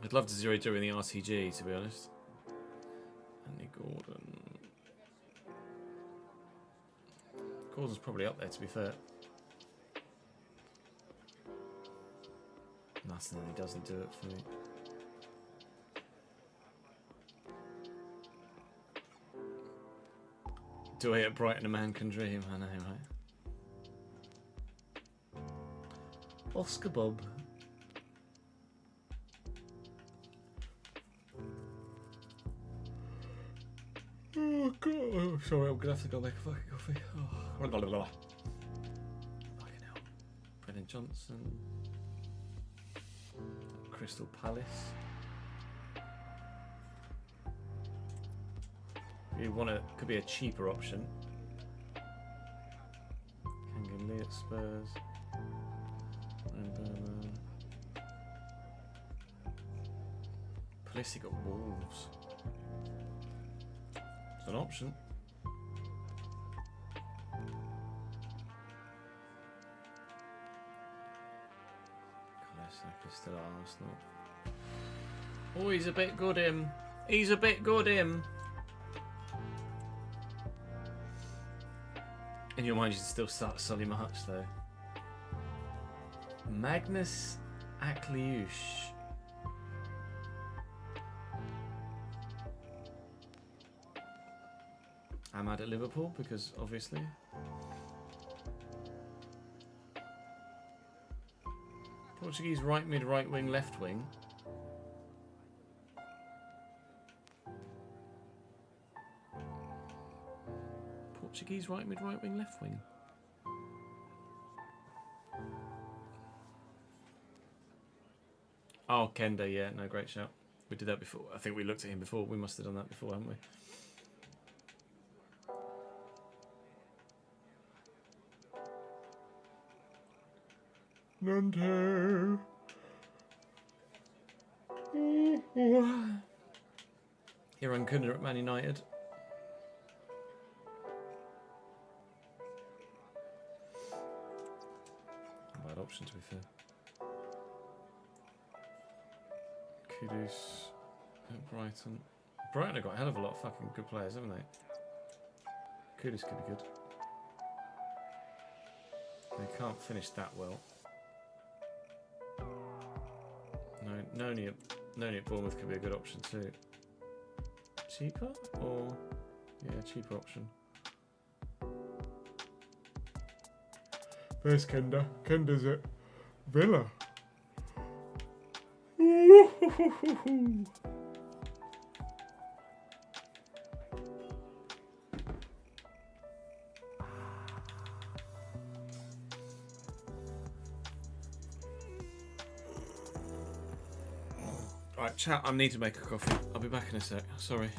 I'd love to 0-2 in the RTG, to be honest. Andy Gordon. Gordon's probably up there, to be fair. Nothing really doesn't do it for me. Do I hit Brighton a man can dream? I know, right? Oscar Bob. Oh god! Oh, sorry, I'm gonna have to go make a fucking coffee. Oh. Fucking hell. Brennan Johnson. Crystal Palace. You want to, could be a cheaper option. Kangan Lee at Spurs. And Pulisic at Wolves. It's an option. Kolasinac is still at Arsenal. Oh, he's a bit good, him. He's a bit good, him. In your mind, you should still start Solly March, though. Magnus Akliush. Ahmad at Liverpool, because obviously. Portuguese right mid, right wing, left wing. Portuguese right mid, right wing, left wing. Oh, Kenda, yeah, no, great shout. We did that before. I think we looked at him before. We must have done that before, haven't we? Nanto. Hiran Kunda at Man United. Bad option, to be fair. Kudus at Brighton. Brighton have got a hell of a lot of fucking good players, haven't they? Kudus could be good. They can't finish that well. No, Noni at Bournemouth could be a good option too. Cheaper? Or... yeah, cheaper option. There's Kenda. Kenda's at Villa. Right, chat, I need to make a coffee. I'll be back in a sec. Sorry.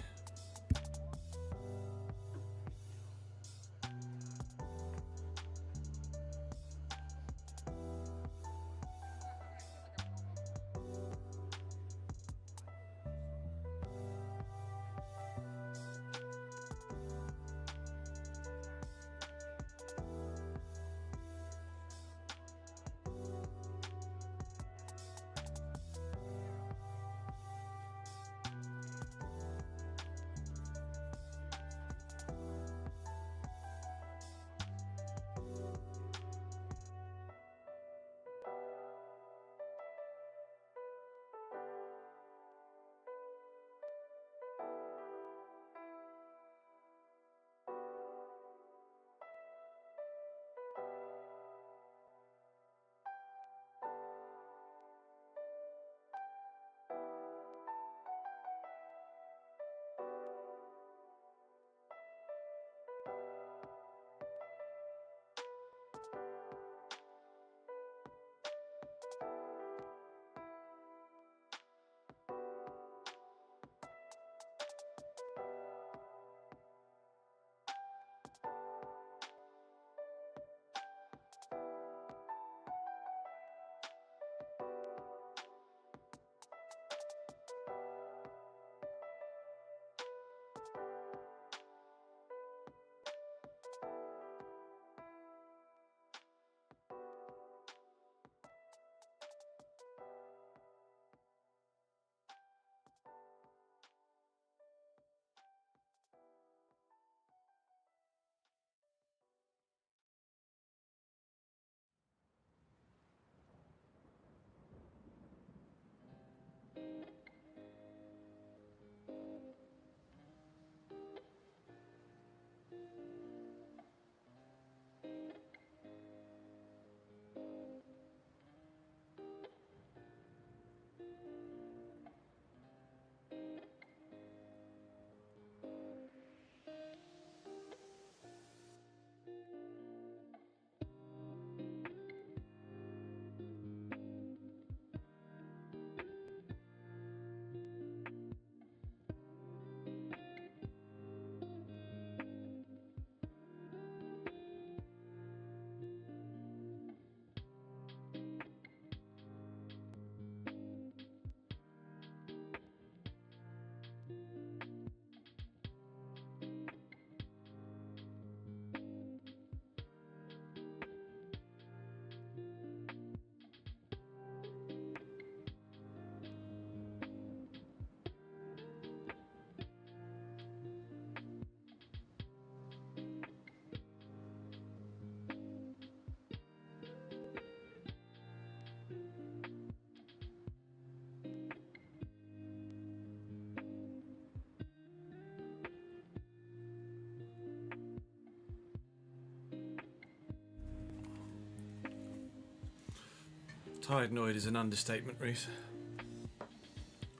Tired-noid is an understatement, Reese.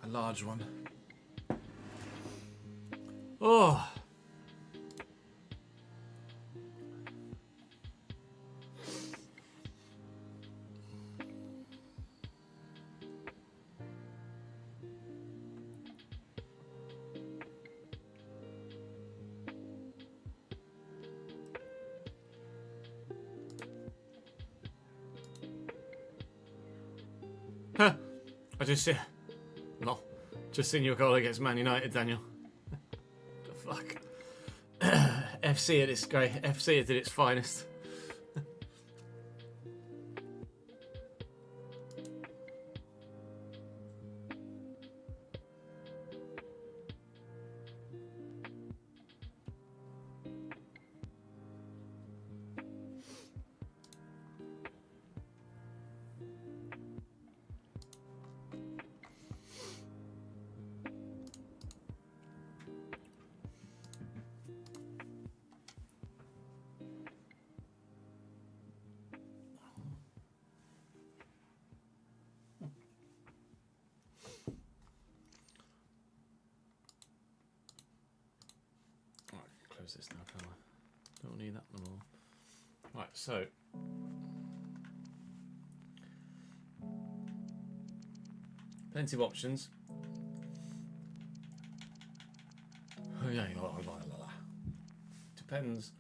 A large one. Oh! Huh. I just see... Lol. Just seen your goal against Man United, Daniel. The fuck? FC at its great. FC at its finest. Close this now, can I? Don't need that no more. Right, so plenty of options. Depends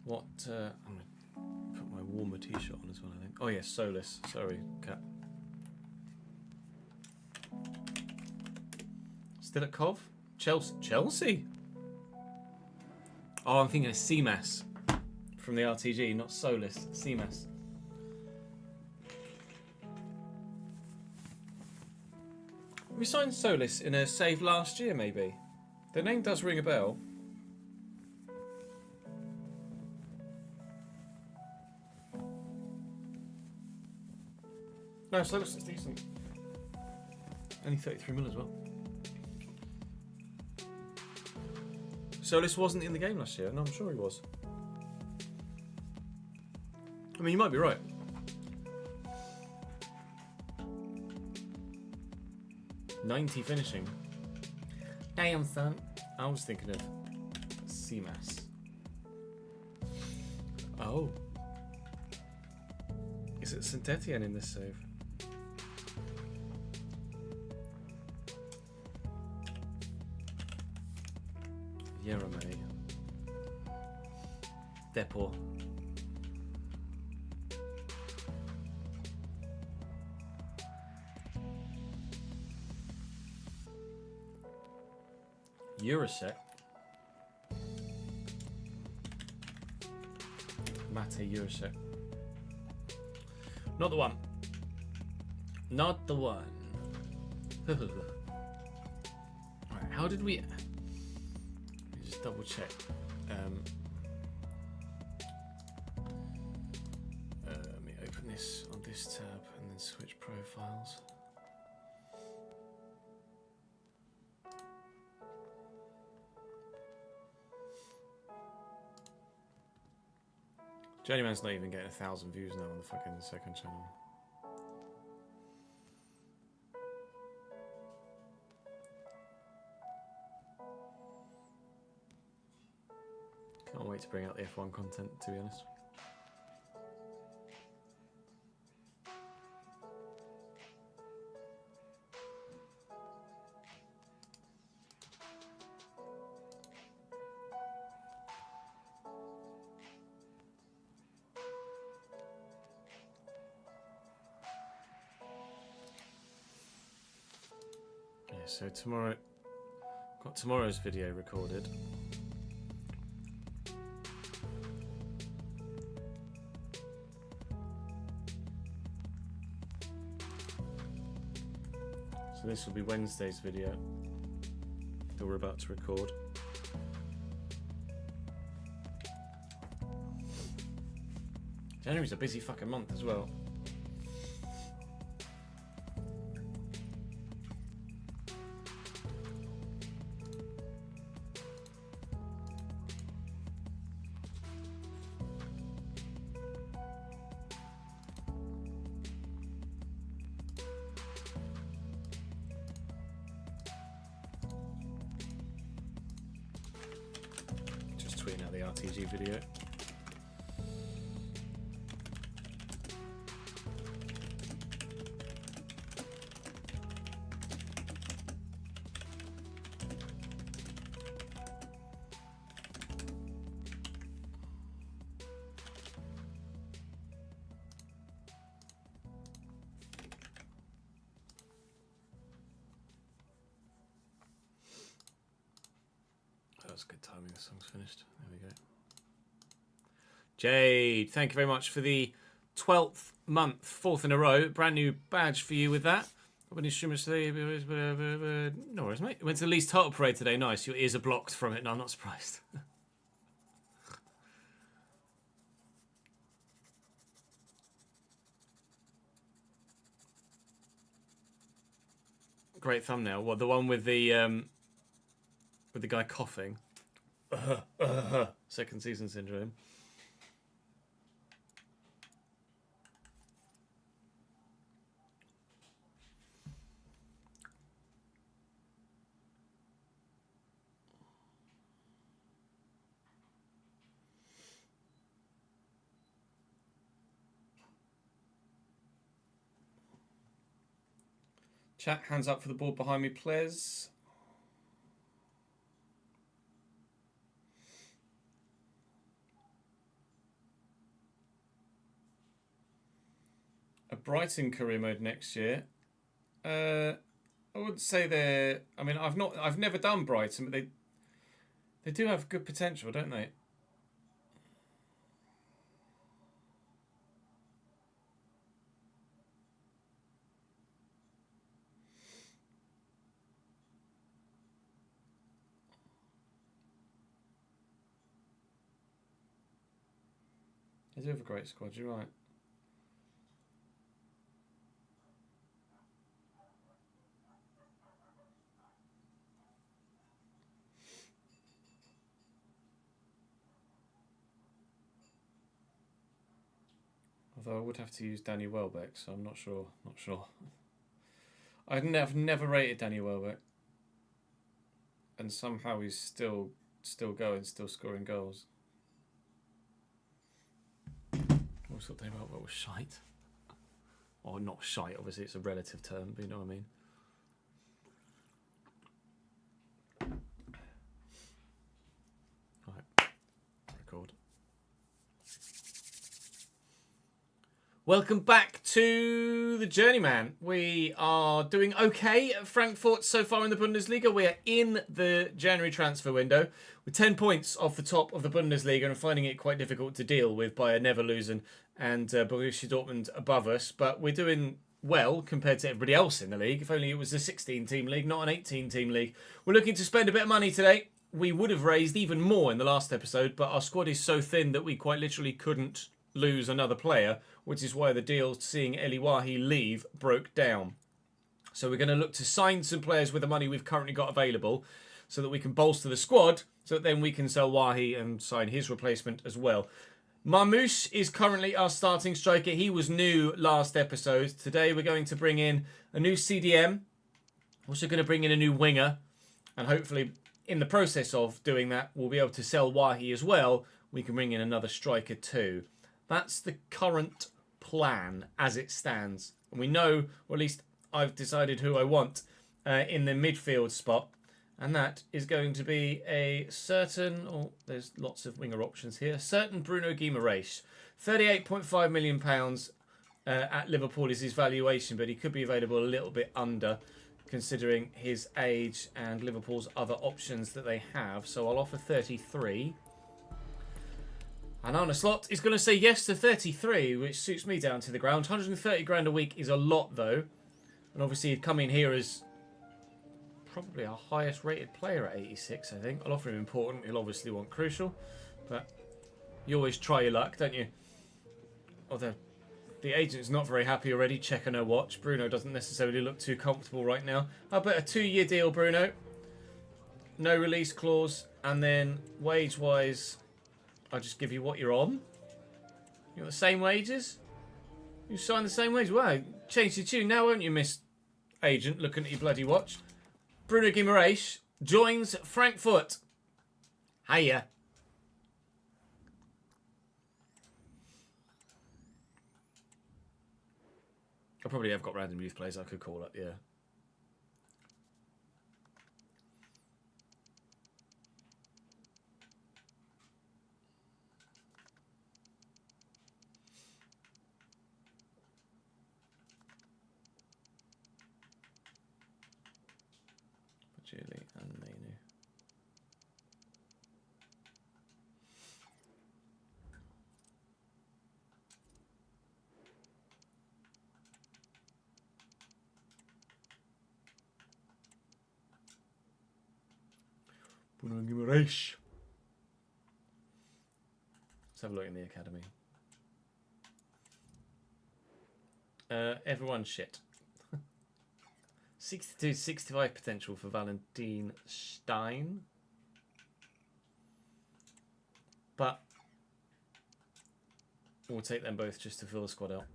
what I'm gonna put my warmer t-shirt on as well, I think. Oh yes, Solus. Sorry, cat. Still at Cov? Chelsea? Oh, I'm thinking of CMAS from the RTG, not Solus. CMAS. We signed Solus in a save last year, maybe. The name does ring a bell. No, Solus is decent. Only 33 mil as well. Solus wasn't in the game last year. No, I'm sure he was. I mean, you might be right. .90 finishing. Damn, son. I was thinking of CMAS. Oh. Is it Saint-Etienne in this save? Yerame. Depot. Eurosec. Mate Eurosec. Not the one. Not the one. Right, how did we... Let me just double check. Let me open this on this tab and then switch profiles. Journeyman's not even getting 1,000 views now on the fucking second channel. Can't wait to bring out the F1 content, to be honest. So tomorrow, got tomorrow's video recorded. So this will be Wednesday's video that we're about to record. January's a busy fucking month as well. the RTG video. That's good timing. The song's finished. There we go. Jade, thank you very much for the 12th month, 4th in a row. Brand new badge for you with that. When his streamers today, no worries, mate. Went to the Leeds Title Parade today. Nice. Your ears are blocked from it. No, I'm not surprised. Great thumbnail. What, the one with the guy coughing? Second season syndrome. Chat, hands up for the board behind me, please. A Brighton career mode next year. I wouldn't say they're. I mean, I've never done Brighton, but they do have good potential, don't they? They do have a great squad, you're right. Although I would have to use Danny Welbeck, so I'm not sure. Not sure. I've never rated Danny Welbeck, and somehow he's still going, still scoring goals. I always thought Danny Welbeck was shite. Or not shite, obviously it's a relative term, but you know what I mean. Right, record. Welcome back to the Journeyman. We are doing okay at Frankfurt so far in the Bundesliga. We are in the January transfer window. We're 10 points off the top of the Bundesliga and finding it quite difficult to deal with by Leverkusen and Borussia Dortmund above us. But we're doing well compared to everybody else in the league. If only it was a 16-team league, not an 18-team league. We're looking to spend a bit of money today. We would have raised even more in the last episode, but our squad is so thin that we quite literally couldn't lose another player, which is why the deal seeing Eli Wahi leave broke down. So we're going to look to sign some players with the money we've currently got available so that we can bolster the squad, so that then we can sell Wahi and sign his replacement as well. Marmouche is currently our starting striker. He was new last episode. Today we're going to bring in a new CDM. Also going to bring in a new winger. And hopefully in the process of doing that, we'll be able to sell Wahi as well. We can bring in another striker too. That's the current plan as it stands. And we know, or at least I've decided who I want in the midfield spot. And that is going to be a certain, there's lots of winger options here, certain Bruno Guimaraes. £38.5 million at Liverpool is his valuation, but he could be available a little bit under considering his age and Liverpool's other options that they have. So I'll offer 33. And Arne Slot is going to say yes to 33, which suits me down to the ground. 130 grand a week is a lot, though. And obviously he'd come in here as probably our highest rated player at 86, I think. I'll offer him important. He'll obviously want crucial. But you always try your luck, don't you? Although the agent's not very happy already. Check on her watch. Bruno doesn't necessarily look too comfortable right now. How about a 2-year deal, Bruno? No release clause. And then wage-wise, I'll just give you what you're on. You want the same wages? You signed the same wages? Well, change your tune now, won't you, Miss Agent, looking at your bloody watch? Bruno Guimaraes joins Frankfurt. Hiya. I probably have got random youth players I could call up, yeah. Julie and Manu. Let's have a look in the academy. Everyone's shit. 62, 65 potential for Valentine Stein. But we'll take them both just to fill the squad out.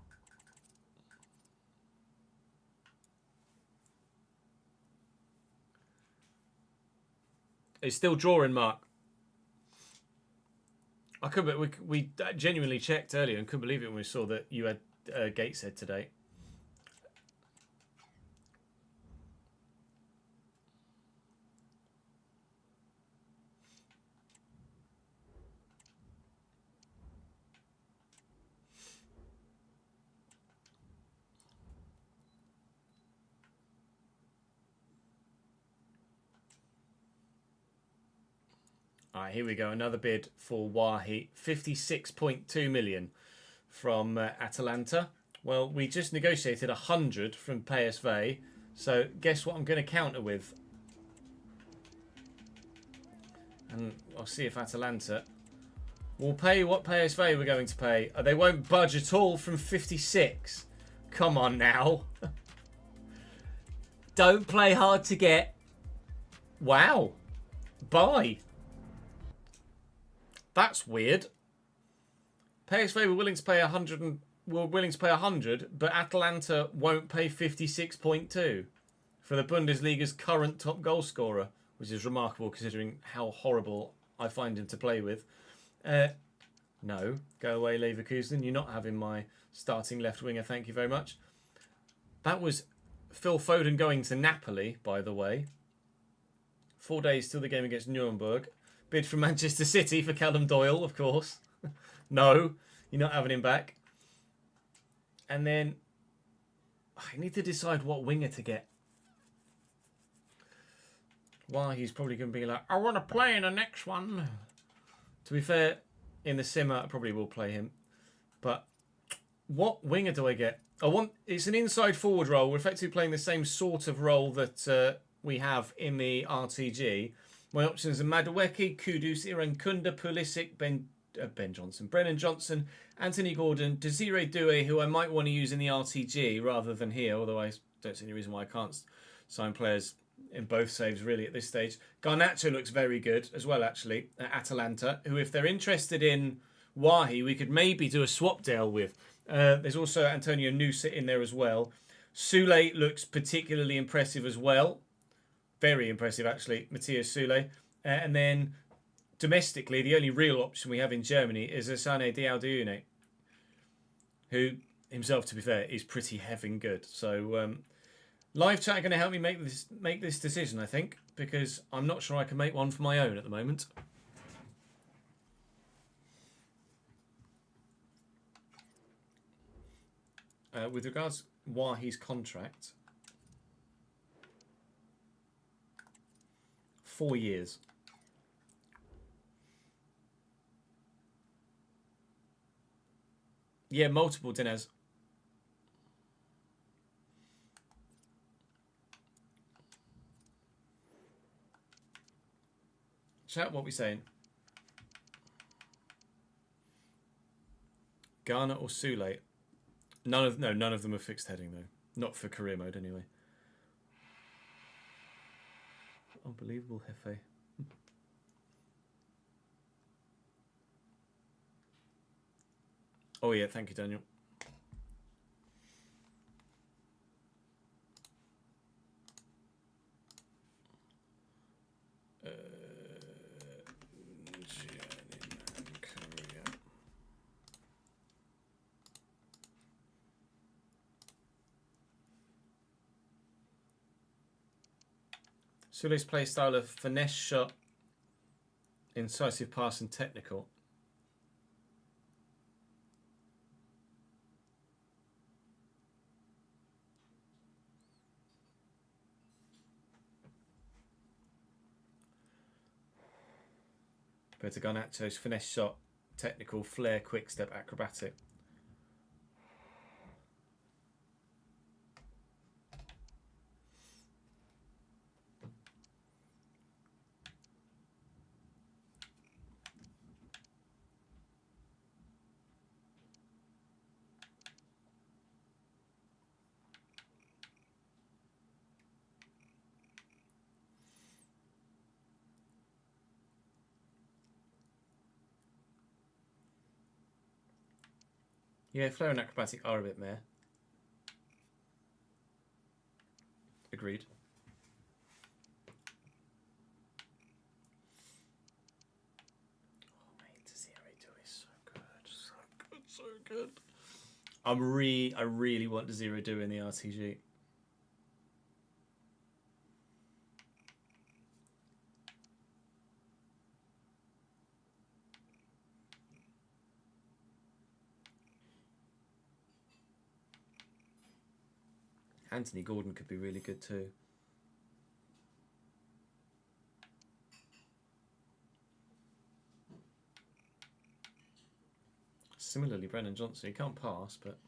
It's still drawing, Mark. I could, we genuinely checked earlier and couldn't believe it when we saw that you had Gateshead today. All right, here we go. Another bid for Wahi. 56.2 million from Atalanta. Well, we just negotiated 100 from PSV. So guess what I'm going to counter with? And I'll see if Atalanta will pay what PSV we're going to pay. They won't budge at all from 56. Come on now. Don't play hard to get. Wow. Buy. That's weird. PSV were willing to pay 100 and were willing to pay 100, but Atalanta won't pay 56.2 for the Bundesliga's current top goal scorer, which is remarkable considering how horrible I find him to play with. No, go away, Leverkusen. You're not having my starting left winger. Thank you very much. That was Phil Foden going to Napoli, by the way. 4 days till the game against Nuremberg. Bid from Manchester City for Callum Doyle, of course. No, you're not having him back. And then I need to decide what winger to get. Well, he's probably going to be like, I want to play in the next one. To be fair, in the simmer, I probably will play him. But what winger do I get? It's an inside forward role. We're effectively playing the same sort of role that we have in the RTG. My options are Madueke, Kudus, Irankunda, Pulisic, Brennan Johnson, Anthony Gordon, Desiree Doué, who I might want to use in the RTG rather than here, although I don't see any reason why I can't sign players in both saves really at this stage. Garnacho looks very good as well, actually, at Atalanta, who if they're interested in Wahi, we could maybe do a swap deal with. There's also Antonio Nusa in there as well. Sule looks particularly impressive as well. Very impressive, actually, Matthias Sule. And then, domestically, the only real option we have in Germany is Asane Dialdiune, who, himself, to be fair, is pretty heffing good. So, live chat are going to help me make this decision, I think, because I'm not sure I can make one for my own at the moment. With regards Wahi's contract... 4 years. Yeah, multiple Dinez. Chat, what we saying? Ghana or Sule? None of them are fixed heading though. Not for career mode anyway. Unbelievable, Hefe. Oh yeah, thank you, Daniel. Journeyman Career. Sule's play style of finesse shot, incisive pass and technical. Compared to Garnacho's finesse shot, technical, flair, quick step, acrobatic. Yeah, flair and acrobatic are a bit meh. Agreed. Oh mate, Desiree Do is so good. So good, so good. I really want Desiree Do in the RTG. Anthony Gordon could be really good too. Similarly, Brennan Johnson, he can't pass, but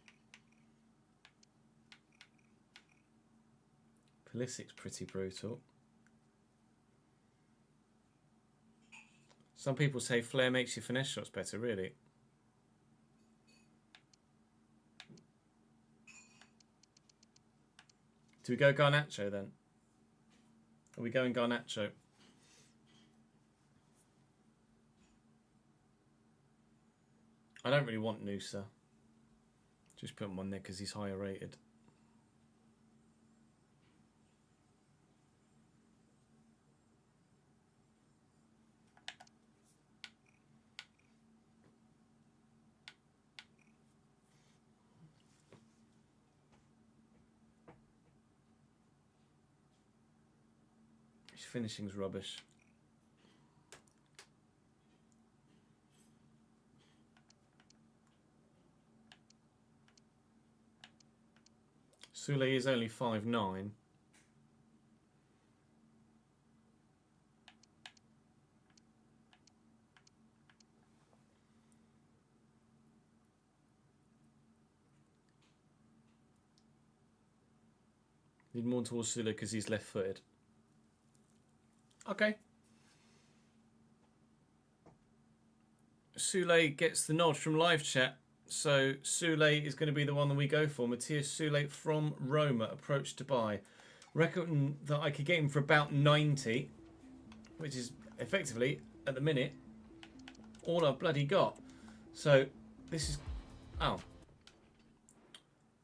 Pulisic's pretty brutal. Some people say flair makes your finesse shots better, really. Do we go Garnacho then? Are we going Garnacho? I don't really want Noosa. Just put him on there because he's higher rated. His finishing's rubbish. Sule is only 5'9". Need more towards Sule because he's left-footed. Okay. Sule gets the nod from live chat. So Sule is going to be the one that we go for. Matthias Sule from Roma, approached to buy. Reckon that I could get him for about 90, which is effectively, at the minute, all I've bloody got. So this is... Oh.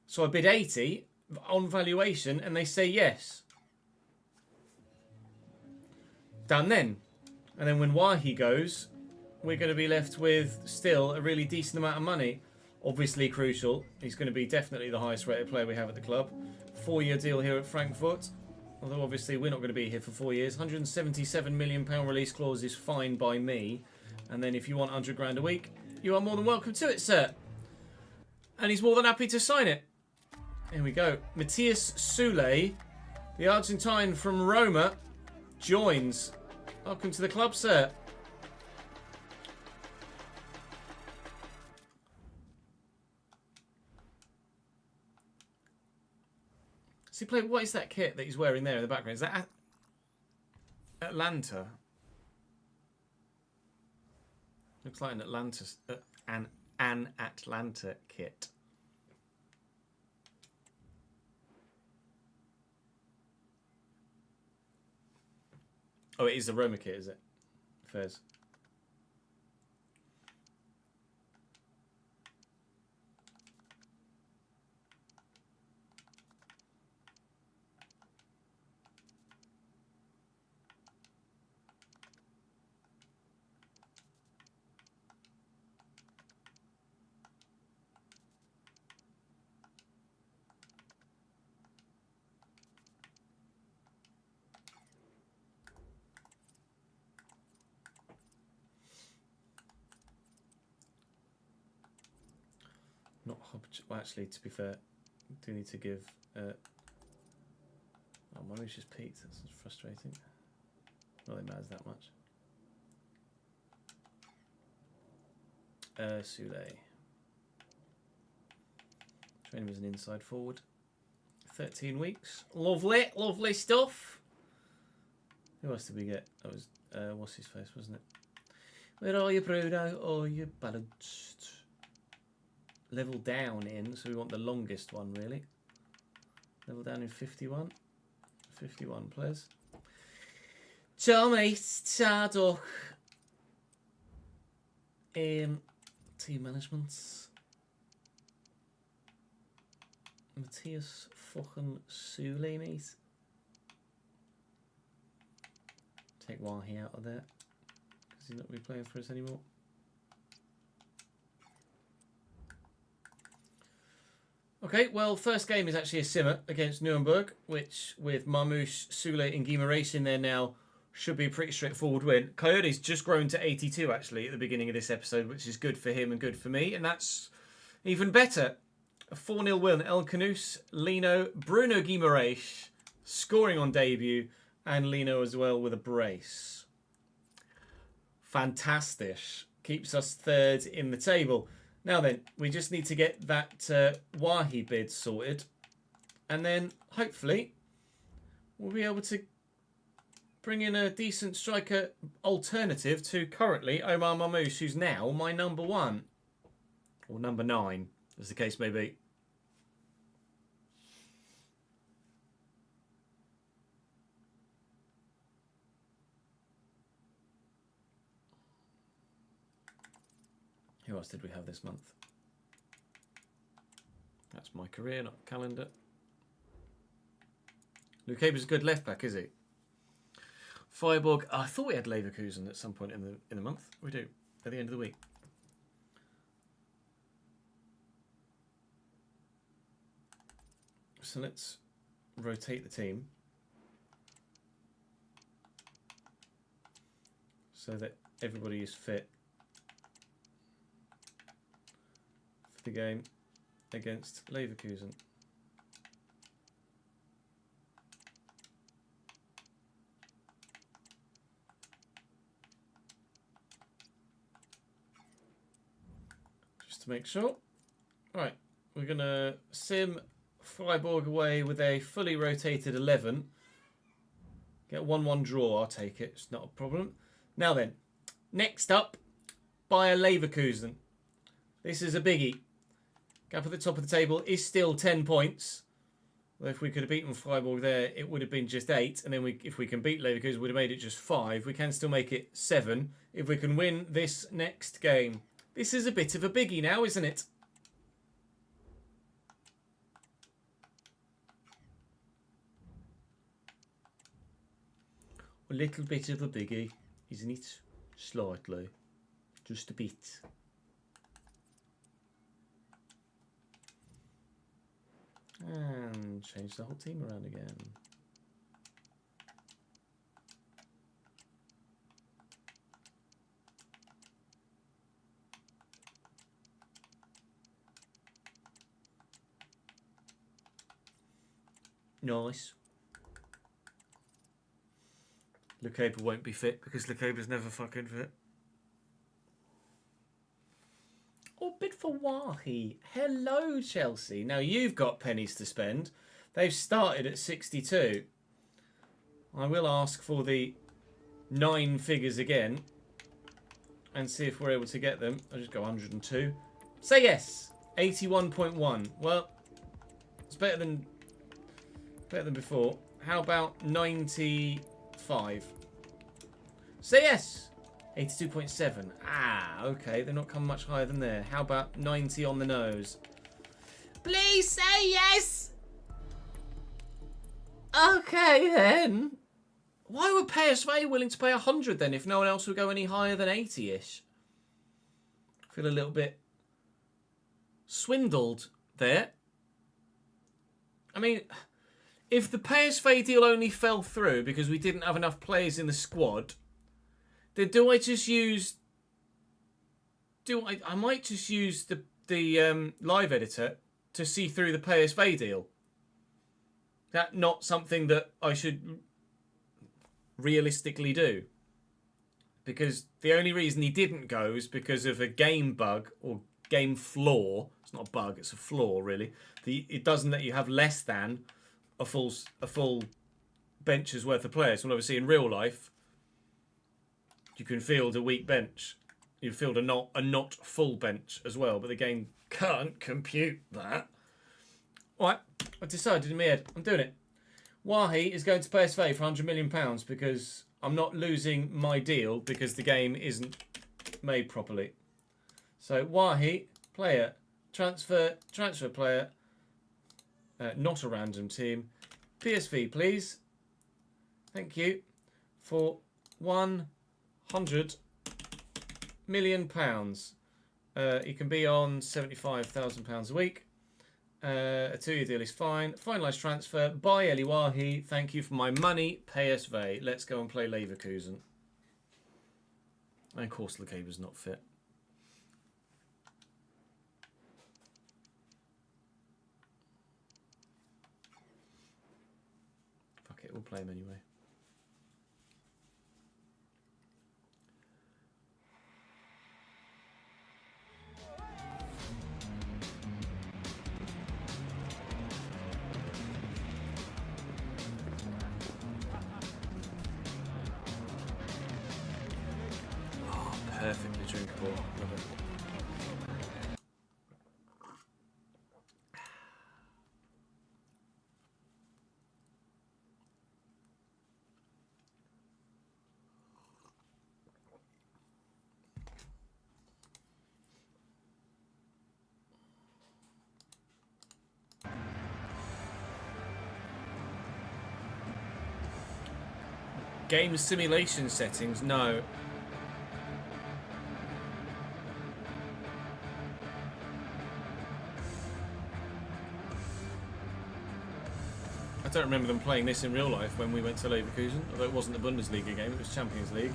So I bid 80 on valuation and they say yes. Done then. And then when Wahi goes, we're going to be left with still a really decent amount of money. Obviously crucial. He's going to be definitely the highest rated player we have at the club. 4-year deal here at Frankfurt. Although obviously we're not going to be here for 4 years. £177 million release clause is fine by me. And then if you want 100 grand a week, you are more than welcome to it, sir. And he's more than happy to sign it. Here we go. Matthias Sule, the Argentine from Roma, joins. Welcome to the club, sir. So he played, what is that kit that he's wearing there in the background? Is that Atlanta? Looks like an Atlanta kit. Oh, it is the Roma kit, is it? Fairs. Well, actually, to be fair, I do need to give... oh, my mouse just peaked. That's frustrating. Not that it matters that much. Sule. Training as an inside forward. 13 weeks. Lovely, lovely stuff. Who else did we get? That was, what's his face, wasn't it? Where are you, Bruno? Oh, you're balanced. Level down in, so we want the longest one, really. Level down in 51. 51, please. Ciao, mate. Ciao, doch. Team management. Matthias fucking Sule, mate. Take Wahi out of there. Because he's not going to be playing for us anymore. Okay, well, first game is actually a simmer against Nuremberg, which with Marmouche, Sule and Guimaraes in there now should be a pretty straightforward win. Coyote's just grown to 82, actually, at the beginning of this episode, which is good for him and good for me, and that's even better. A 4-0 win. El Canus, Lino, Bruno Guimaraes scoring on debut, and Lino as well with a brace. Fantastic. Keeps us third in the table. Now then, we just need to get that Wahi bid sorted. And then, hopefully, we'll be able to bring in a decent striker alternative to currently Omar Marmouche, who's now my number 1. Or number 9, as the case may be. Who else did we have this month? That's my career, not calendar. Luke Haber's a good left back, is he? Freiburg. I thought we had Leverkusen at some point in the month. We do at the end of the week. So let's rotate the team so that everybody is fit for the game against Leverkusen. Just to make sure. Right, we're going to sim Freiburg away with a fully rotated 11. Get 1-1 draw, I'll take it. It's not a problem. Now then, next up, Bayer Leverkusen. This is a biggie. Gap at the top of the table is still 10 points. Well, if we could have beaten Freiburg there, it would have been just 8. And then if we can beat Leverkusen, we would have made it just 5. We can still make it 7 if we can win this next game. This is a bit of a biggie now, isn't it? A little bit of a biggie, isn't it? Slightly. Just a bit. And change the whole team around again. Nice. Lukaku won't be fit because Lukaku's never fucking fit. Oh, bid for Wahi. Hello, Chelsea. Now you've got pennies to spend. They've started at 62. I will ask for the 9 figures again and see if we're able to get them. I'll just go 102. Say yes. 81.1. Well, it's better than before. How about 95? Say yes. 82.7. Ah, okay. They're not come much higher than there. How about 90 on the nose? Please say yes. Okay, then. Why would PSV willing to pay 100 then if no one else would go any higher than 80-ish? I feel a little bit swindled there. I mean, if the PSV deal only fell through because we didn't have enough players in the squad, then do I just use... I might just use the the live editor to see through the PSV deal. That's not something that I should realistically do. Because the only reason he didn't go is because of a game bug or game flaw. It's not a bug, it's a flaw, really. It doesn't let you have less than a full bench's worth of players. Well, obviously, in real life, you can field a weak bench. You field a not full bench as well, but the game can't compute that. All right, I decided in my head, I'm doing it. Wahi is going to PSV for £100 million because I'm not losing my deal because the game isn't made properly. So Wahi, player, transfer player, not a random team. PSV, please. Thank you for £100 million. He can be on £75,000 a week. A 2-year deal is fine. Finalised transfer. Buy Eli Wahi. Thank you for my money. PSV. Let's go and play Leverkusen. And of course, Lecaber's not fit. Fuck it, we'll play him anyway. Perfectly drinkable. Love it. Game simulation settings, no. I don't remember them playing this in real life when we went to Leverkusen, although it wasn't a Bundesliga game, it was Champions League.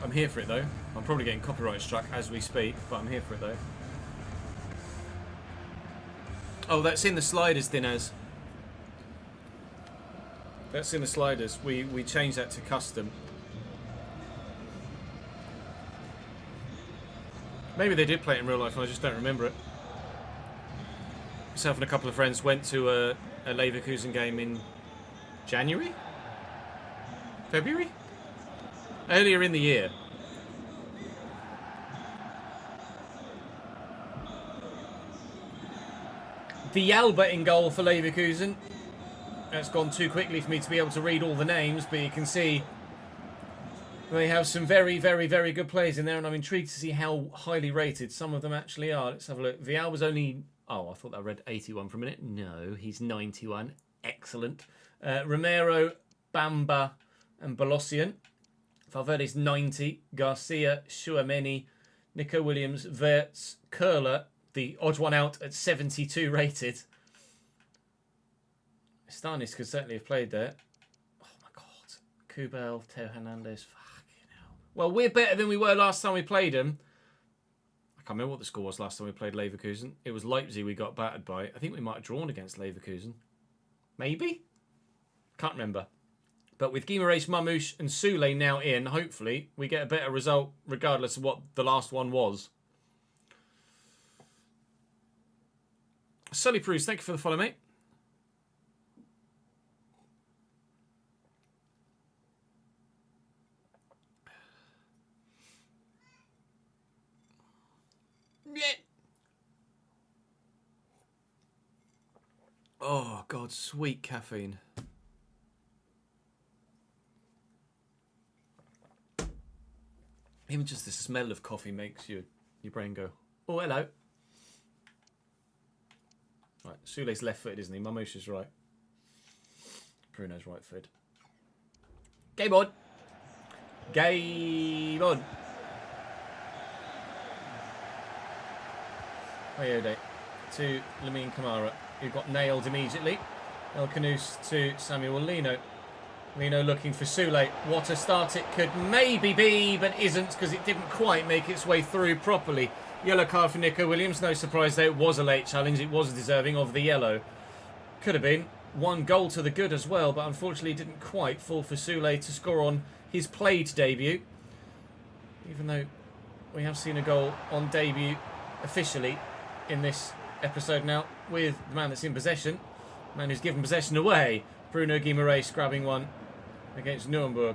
I'm here for it though. I'm probably getting copyright struck as we speak, but I'm here for it though. Oh, that's in the sliders, Dinaz. That's in the sliders. We changed that to custom. Maybe they did play it in real life and I just don't remember it. Myself and a couple of friends went to a Leverkusen game in January? February? Earlier in the year. The Alba in goal for Leverkusen. That's gone too quickly for me to be able to read all the names, but you can see they have some very, very, very good players in there, and I'm intrigued to see how highly rated some of them actually are. Let's have a look. The Alba's only... Oh, I thought I read 81 for a minute. No, he's 91. Excellent. Romero, Bamba, and Bolossian. Valverde's 90. Garcia, Chouameni, Nico Williams, Wirtz, Curler, the odd one out at 72 rated. Stanis could certainly have played there. Oh my god. Kubel, Teo Hernandez. Fucking hell. Well, we're better than we were last time we played them. I can't remember what the score was last time we played Leverkusen. It was Leipzig we got battered by. I think we might have drawn against Leverkusen. Maybe? Can't remember. But with Guimaraes, Mamouche and Soule now in, hopefully we get a better result regardless of what the last one was. Sully Bruce, thank you for the follow, mate. Oh, God, sweet caffeine. Even just the smell of coffee makes your brain go, oh, hello. Right, Soule's left-footed, isn't he? Mamouche is right. Bruno's right-footed. Game on. Game on. Coyote to Lamine Camara, who got nailed immediately. El Canous to Samuel Lino. Lino looking for Sule. What a start it could maybe be, but isn't because it didn't quite make its way through properly. Yellow card for Nico Williams. No surprise there. It was a late challenge. It was deserving of the yellow. Could have been. 1 goal to the good as well, but unfortunately didn't quite fall for Sule to score on his played debut. Even though we have seen a goal on debut officially in this episode now with the man that's in possession. The man who's given possession away. Bruno Guimaraes grabbing one against Nuremberg.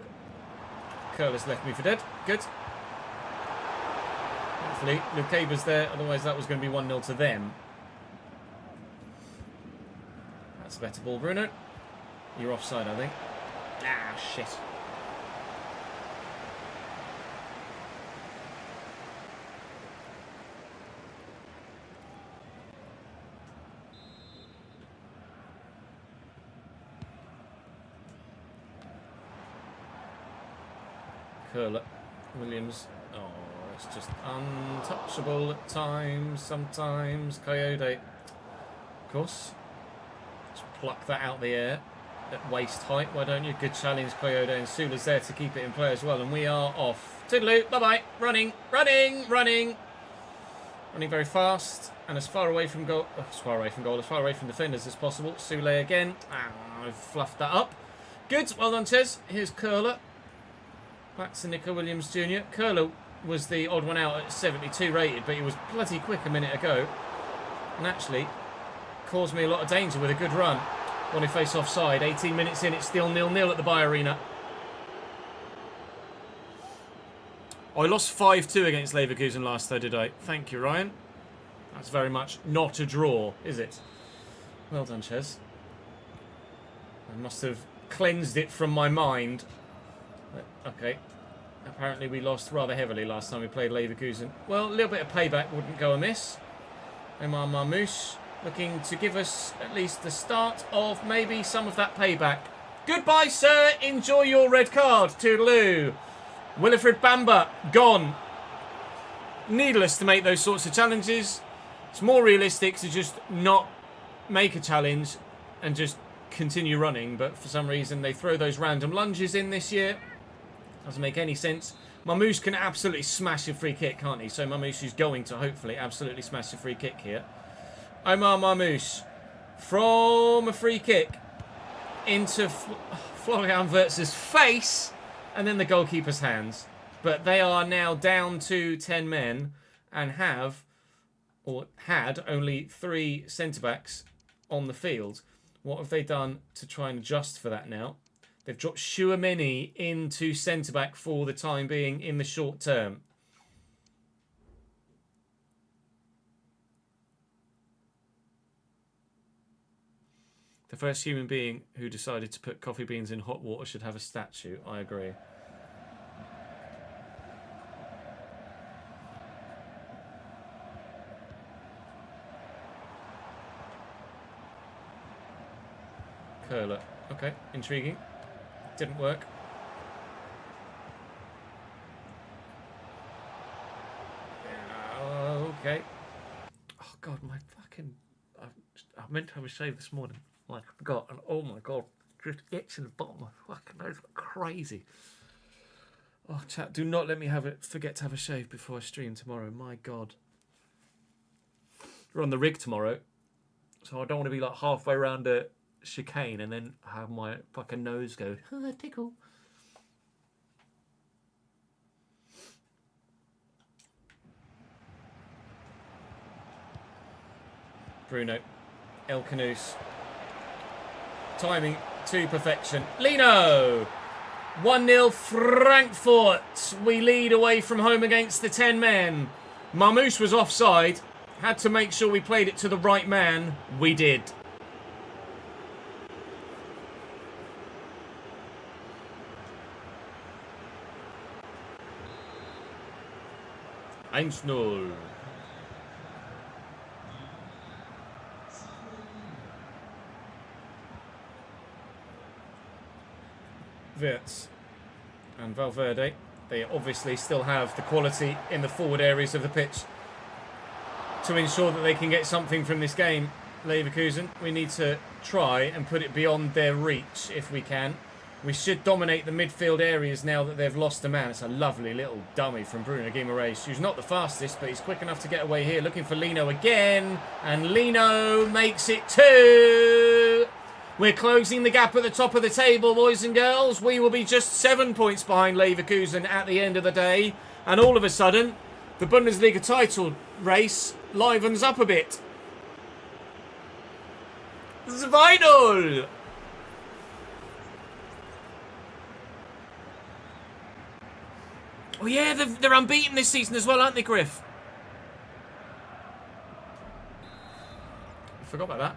Curler's left me for dead. Good. Hopefully Lukaba's there, otherwise that was going to be 1-0 to them. That's a better ball, Bruno. You're offside, I think. Ah, shit. Curler. Williams. Oh, it's just untouchable at times. Sometimes. Coyote. Of course. Just pluck that out the air at waist height. Why don't you? Good challenge, Coyote. And Sula's there to keep it in play as well. And we are off. Toodaloo. Bye-bye. Running. Running. Running. Running very fast. And as far away from goal. As far away from goal. As far away from defenders as possible. Sule again. Ah, I've fluffed that up. Good. Well done, Ches. Here's Curler. Back to Nico Williams Jr. Curler was the odd one out at 72 rated, but he was bloody quick a minute ago. And actually caused me a lot of danger with a good run. When he faced offside. 18 minutes in, it's still 0-0 at the Bay Arena. I lost 5-2 against Leverkusen last though, did I? Thank you, Ryan. That's very much not a draw, is it? Well done, Ches. I must have cleansed it from my mind. Okay. Apparently we lost rather heavily last time we played Leverkusen. Well, a little bit of payback wouldn't go amiss. Omar Marmouche looking to give us at least the start of maybe some of that payback. Goodbye, sir. Enjoy your red card. Toodaloo. Wilfried Bamba, gone. Needless to make those sorts of challenges. It's more realistic to just not make a challenge and just continue running. But for some reason, they throw those random lunges in this year. Doesn't make any sense. Marmouche can absolutely smash a free kick, can't he? So Marmouche is going to hopefully absolutely smash a free kick here. Omar Marmouche from a free kick into Florian Wirtz's face and then the goalkeeper's hands. But they are now down to 10 men and have, or had, only 3 centre-backs on the field. What have they done to try and adjust for that now? They've dropped Chouameni into centre-back for the time being in the short term. The first human being who decided to put coffee beans in hot water should have a statue. I agree. Curler. Okay, intriguing. Didn't work. Okay. Oh god, my fucking... I meant to have a shave this morning. I forgot, and oh my god, just itching the bottom of my fucking nose like crazy. Oh chat, do not let me forget to have a shave before I stream tomorrow. My god. We're on the rig tomorrow, so I don't want to be like halfway around a chicane and then have my fucking nose go tickle. Bruno, El Canoes, timing to perfection. Lino, 1-0 Frankfurt. We lead away from home against the 10 men. Marmouche was offside. Had to make sure we played it to the right man. We did. Eins null. Wirtz and Valverde, they obviously still have the quality in the forward areas of the pitch to ensure that they can get something from this game. Leverkusen, we need to try and put it beyond their reach if we can. We should dominate the midfield areas now that they've lost a man. It's a lovely little dummy from Bruno Guimaraes, who's not the fastest, but he's quick enough to get away here. Looking for Lino again, and Lino makes it 2. We're closing the gap at the top of the table, boys and girls. We will be just 7 points behind Leverkusen at the end of the day. And all of a sudden, the Bundesliga title race livens up a bit. Zweinull! Oh yeah, they're unbeaten this season as well, aren't they, Griff? I forgot about that.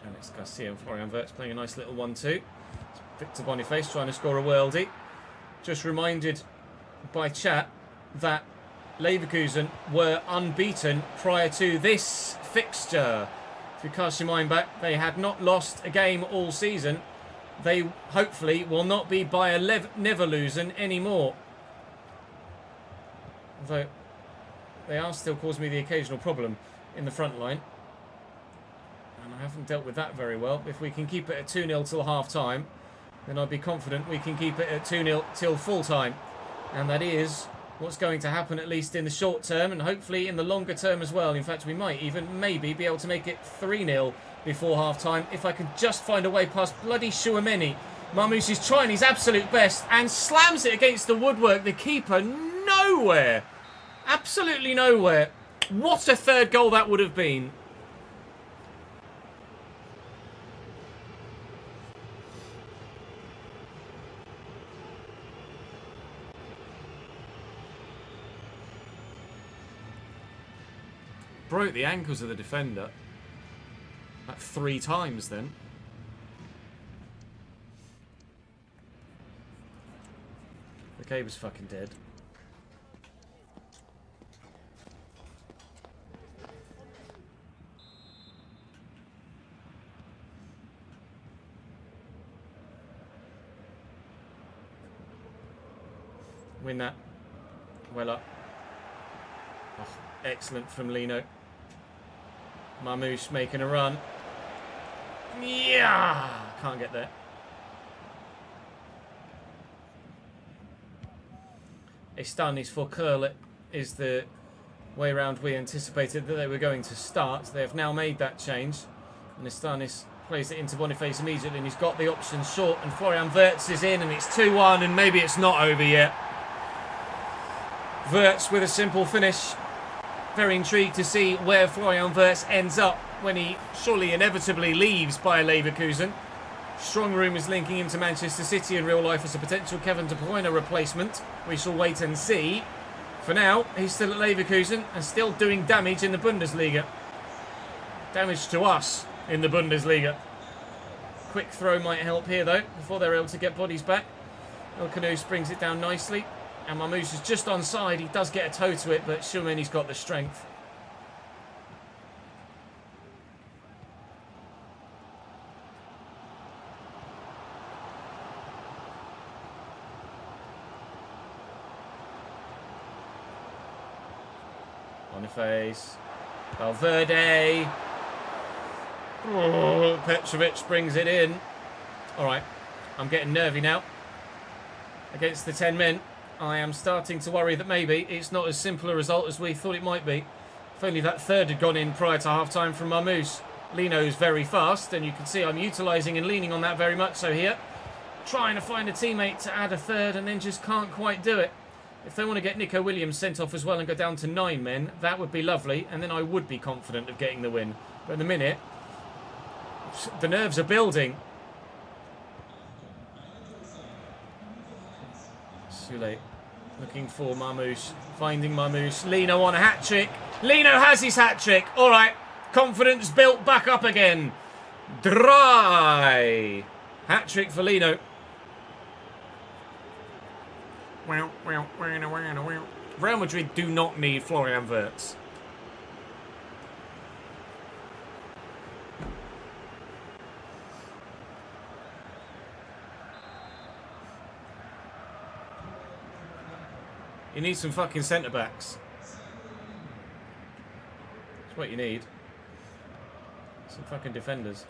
Alex Garcia and Florian Wirtz playing a nice little 1-2. Victor Boniface trying to score a worldie. Just reminded by chat that Leverkusen were unbeaten prior to this fixture. If you cast your mind back, they had not lost a game all season. They hopefully will not be by a never losing anymore. Although they are still causing me the occasional problem in the front line. And I haven't dealt with that very well. If we can keep it at 2-0 till half time, then I'd be confident we can keep it at 2-0 till full time. And that is what's going to happen, at least in the short term, and hopefully in the longer term as well. In fact, we might even maybe be able to make it 3-0 before half time if I can just find a way past bloody Chouameni. Marmoush is trying his absolute best and slams it against the woodwork. The keeper nowhere. Absolutely nowhere. What a third goal that would have been. Broke the ankles of the defender. Like 3 times then. The cable's fucking dead. Win that. Well up. Oh, excellent from Lino. Marmoush making a run. Yeah, can't get there. Estanis for Curl is the way around we anticipated that they were going to start. They have now made that change. And Estanis plays it into Boniface immediately, and he's got the option short, and Florian Wirtz is in, and it's 2-1, and maybe it's not over yet. Wirtz with a simple finish. Very intrigued to see where Florian Wirtz ends up when he surely inevitably leaves Bayer Leverkusen. Strong rumours linking him to Manchester City in real life as a potential Kevin De Bruyne replacement. We shall wait and see. For now, he's still at Leverkusen and still doing damage in the Bundesliga. Damage to us in the Bundesliga. Quick throw might help here though, before they're able to get bodies back. Ilkanous brings it down nicely. And Marmoush is just onside. He does get a toe to it, but Chouameni's got the strength. Boniface. Valverde. Oh, Petrovic brings it in. All right. I'm getting nervy now. Against the 10 men. I am starting to worry that maybe it's not as simple a result as we thought it might be. If only that third had gone in prior to half-time from Marmoush. Lino's very fast, and you can see I'm utilising and leaning on that very much so here. Trying to find a teammate to add a third and then just can't quite do it. If they want to get Nico Williams sent off as well and go down to 9 men, that would be lovely, and then I would be confident of getting the win. But in the minute, the nerves are building. Sule looking for Marmoush, finding Marmoush. Lino on a hat-trick. Lino has his hat-trick. All right, confidence built back up again. Dry. Hat-trick for Lino. Real Madrid do not need Florian Wirtz. You need some fucking centre-backs. That's what you need. Some fucking defenders.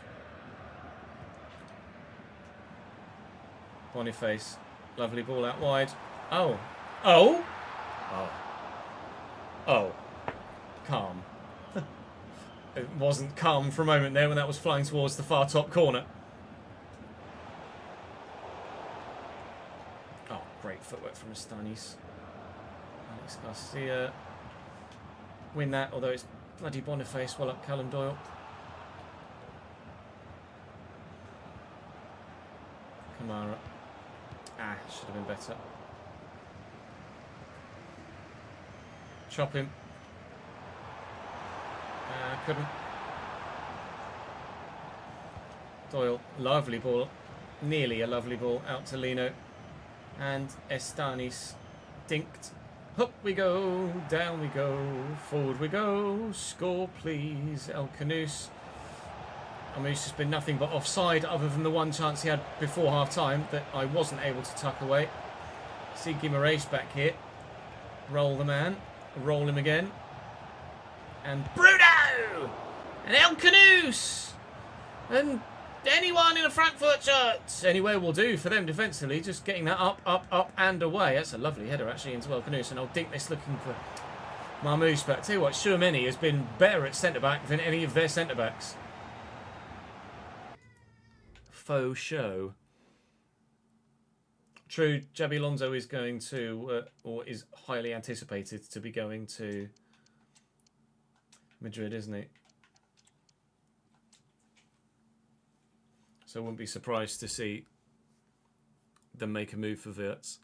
Boniface. Lovely ball out wide. Oh. Oh? Oh. Oh. Calm. It wasn't calm for a moment there when that was flying towards the far top corner. Oh, great footwork from Stanis. Alex Garcia. Win that, although it's bloody Boniface. Well up, Callum Doyle. Kamara. Ah, should have been better. Chop him. Couldn't. Doyle, lovely ball. Nearly a lovely ball out to Lino. And Estanis dinked. Up we go, down we go, forward we go. Score, please. El Canus. Amus has been nothing but offside other than the one chance he had before half-time that I wasn't able to tuck away. See Guimaraes back here. Roll the man. Roll him again. And Bruno! And El Canus! And anyone in a Frankfurt shirt! Anywhere will do for them defensively. Just getting that up, up, up and away. That's a lovely header actually into El Canus. And I'll dink this looking for Marmouche. But I tell you what, Chouameni has been better at centre-back than any of their centre-backs. Faux show. True, Jabi Alonso is going to, or is highly anticipated to be going to Madrid, isn't he? So I wouldn't be surprised to see them make a move for Wirtz.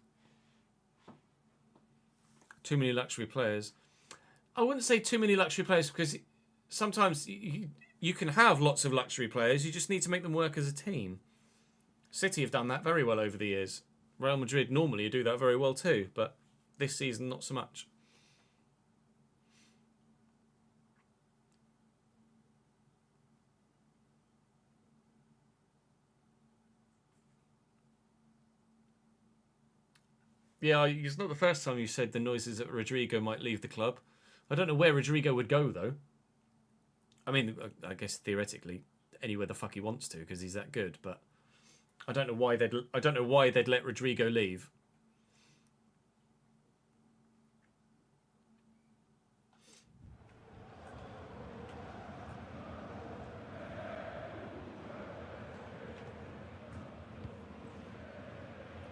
Too many luxury players. I wouldn't say too many luxury players because sometimes you can have lots of luxury players. You just need to make them work as a team. City have done that very well over the years. Real Madrid normally do that very well too, but this season not so much. Yeah, it's not the first time you said the noises that Rodrigo might leave the club. I don't know where Rodrigo would go though. I mean, I guess theoretically anywhere the fuck he wants to because he's that good, but I don't know why they'd let Rodrigo leave.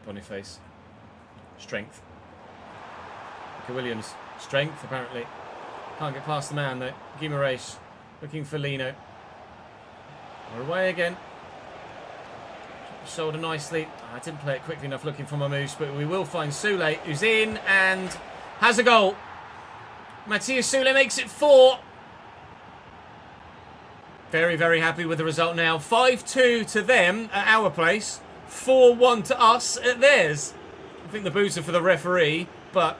Boniface. Strength. Okay, Williams. Strength, apparently. Can't get past the man, though. Guimaraes looking for Lino. We're away again. Shoulder nicely. I didn't play it quickly enough looking for Mamouche, but we will find Soule, who's in and has a goal. Matthias Soule makes it 4. Very, very happy with the result now. 5-2 to them at our place. 4-1 to us at theirs. I think the boots are for the referee, but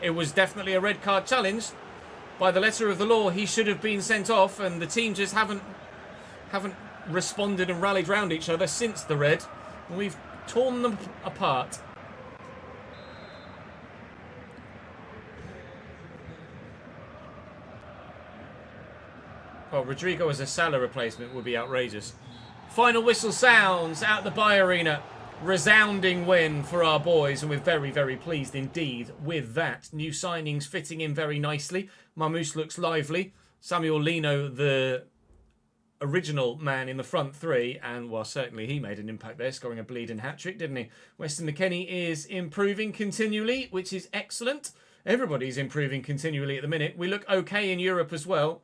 it was definitely a red card challenge. By the letter of the law, he should have been sent off, and the team just haven't responded and rallied round each other since the red. And we've torn them apart. Well, Rodrigo as a Salah replacement would be outrageous. Final whistle sounds out the Bay Arena. Resounding win for our boys, and we're very, very pleased indeed with that. New signings fitting in very nicely. Mamouche looks lively. Samuel Lino, the original man in the front three, and well, certainly he made an impact there, scoring a bleeding hat-trick, didn't he? Weston McKennie is improving continually, which is excellent. Everybody's improving continually at the minute. We look okay in Europe as well.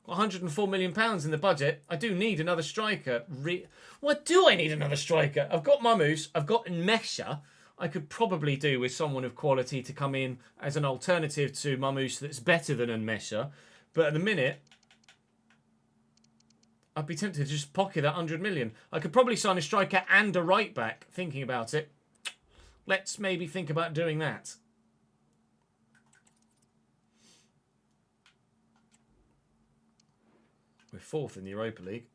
£104 million in the budget. I do need another striker. What do I need another striker? I've got Mamouche. I've got Mesha. I could probably do with someone of quality to come in as an alternative to Mamouche that's better than Mesha. But at the minute, I'd be tempted to just pocket that 100 million. I could probably sign a striker and a right back, thinking about it. Let's maybe think about doing that. We're 4th in the Europa League.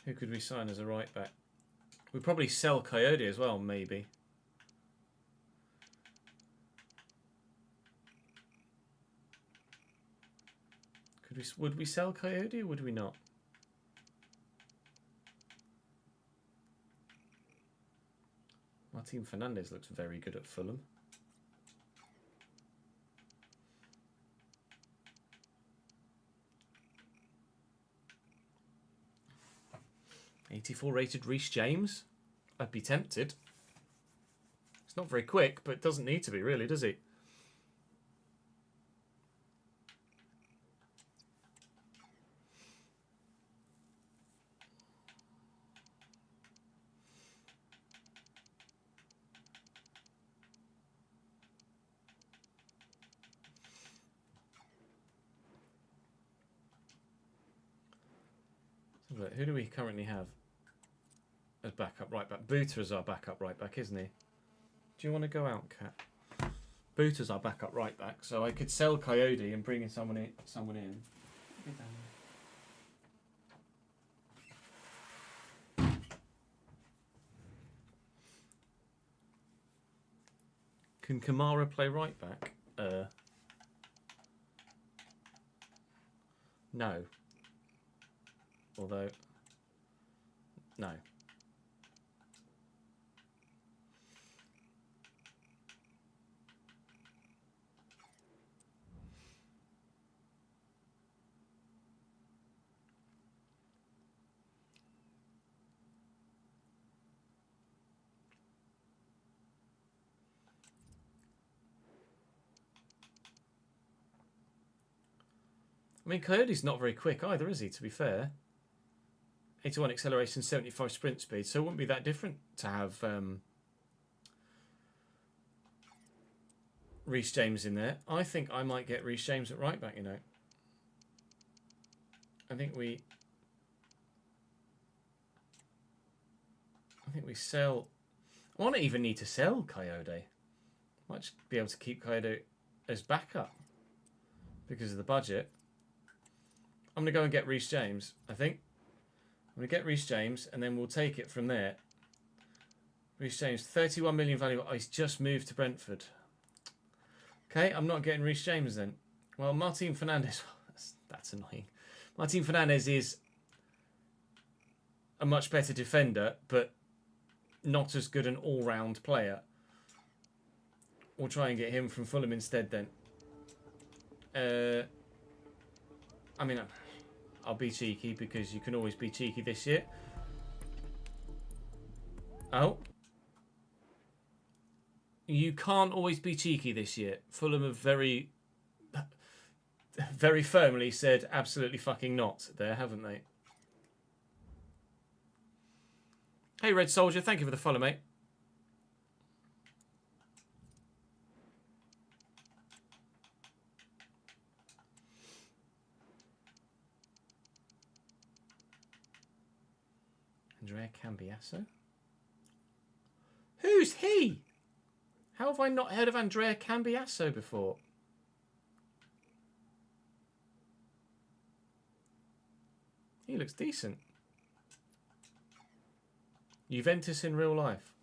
Who could we sign as a right back? We'd probably sell Coyote as well, maybe. Would we sell Coyote or would we not? Martin Fernandez looks very good at Fulham. '84 rated Reece James. I'd be tempted. It's not very quick, but it doesn't need to be, really, does it? Who do we currently have as backup right back? Booter's our backup right back, isn't he? Do you want to go out, Cat? Booter's our backup right back, so I could sell Coyote and bring in someone in. Can Kamara play right back? No. Although, no. I mean, Coyote's not very quick either, is he, to be fair? 81 acceleration, 75 sprint speed, so it wouldn't be that different to have Reece James in there. I think I might get Reece James at right back, you know. I think we sell... I won't even need to sell Coyote. Might just be able to keep Coyote as backup because of the budget. I'm going to go and get Reece James, I think. I'm going to get Reece James, and then we'll take it from there. Reece James, 31 million value. Oh, he's just moved to Brentford. Okay, I'm not getting Reece James then. Well, Martin Fernandez... that's annoying. Martin Fernandez is a much better defender, but not as good an all-round player. We'll try and get him from Fulham instead then. I mean... I'll be cheeky because you can always be cheeky this year. Oh. You can't always be cheeky this year. Fulham have very firmly said absolutely fucking not there, haven't they? Hey, Red Soldier. Thank you for the follow, mate. Andrea Cambiasso? Who's he? How have I not heard of Andrea Cambiasso before? He looks decent. Juventus in real life.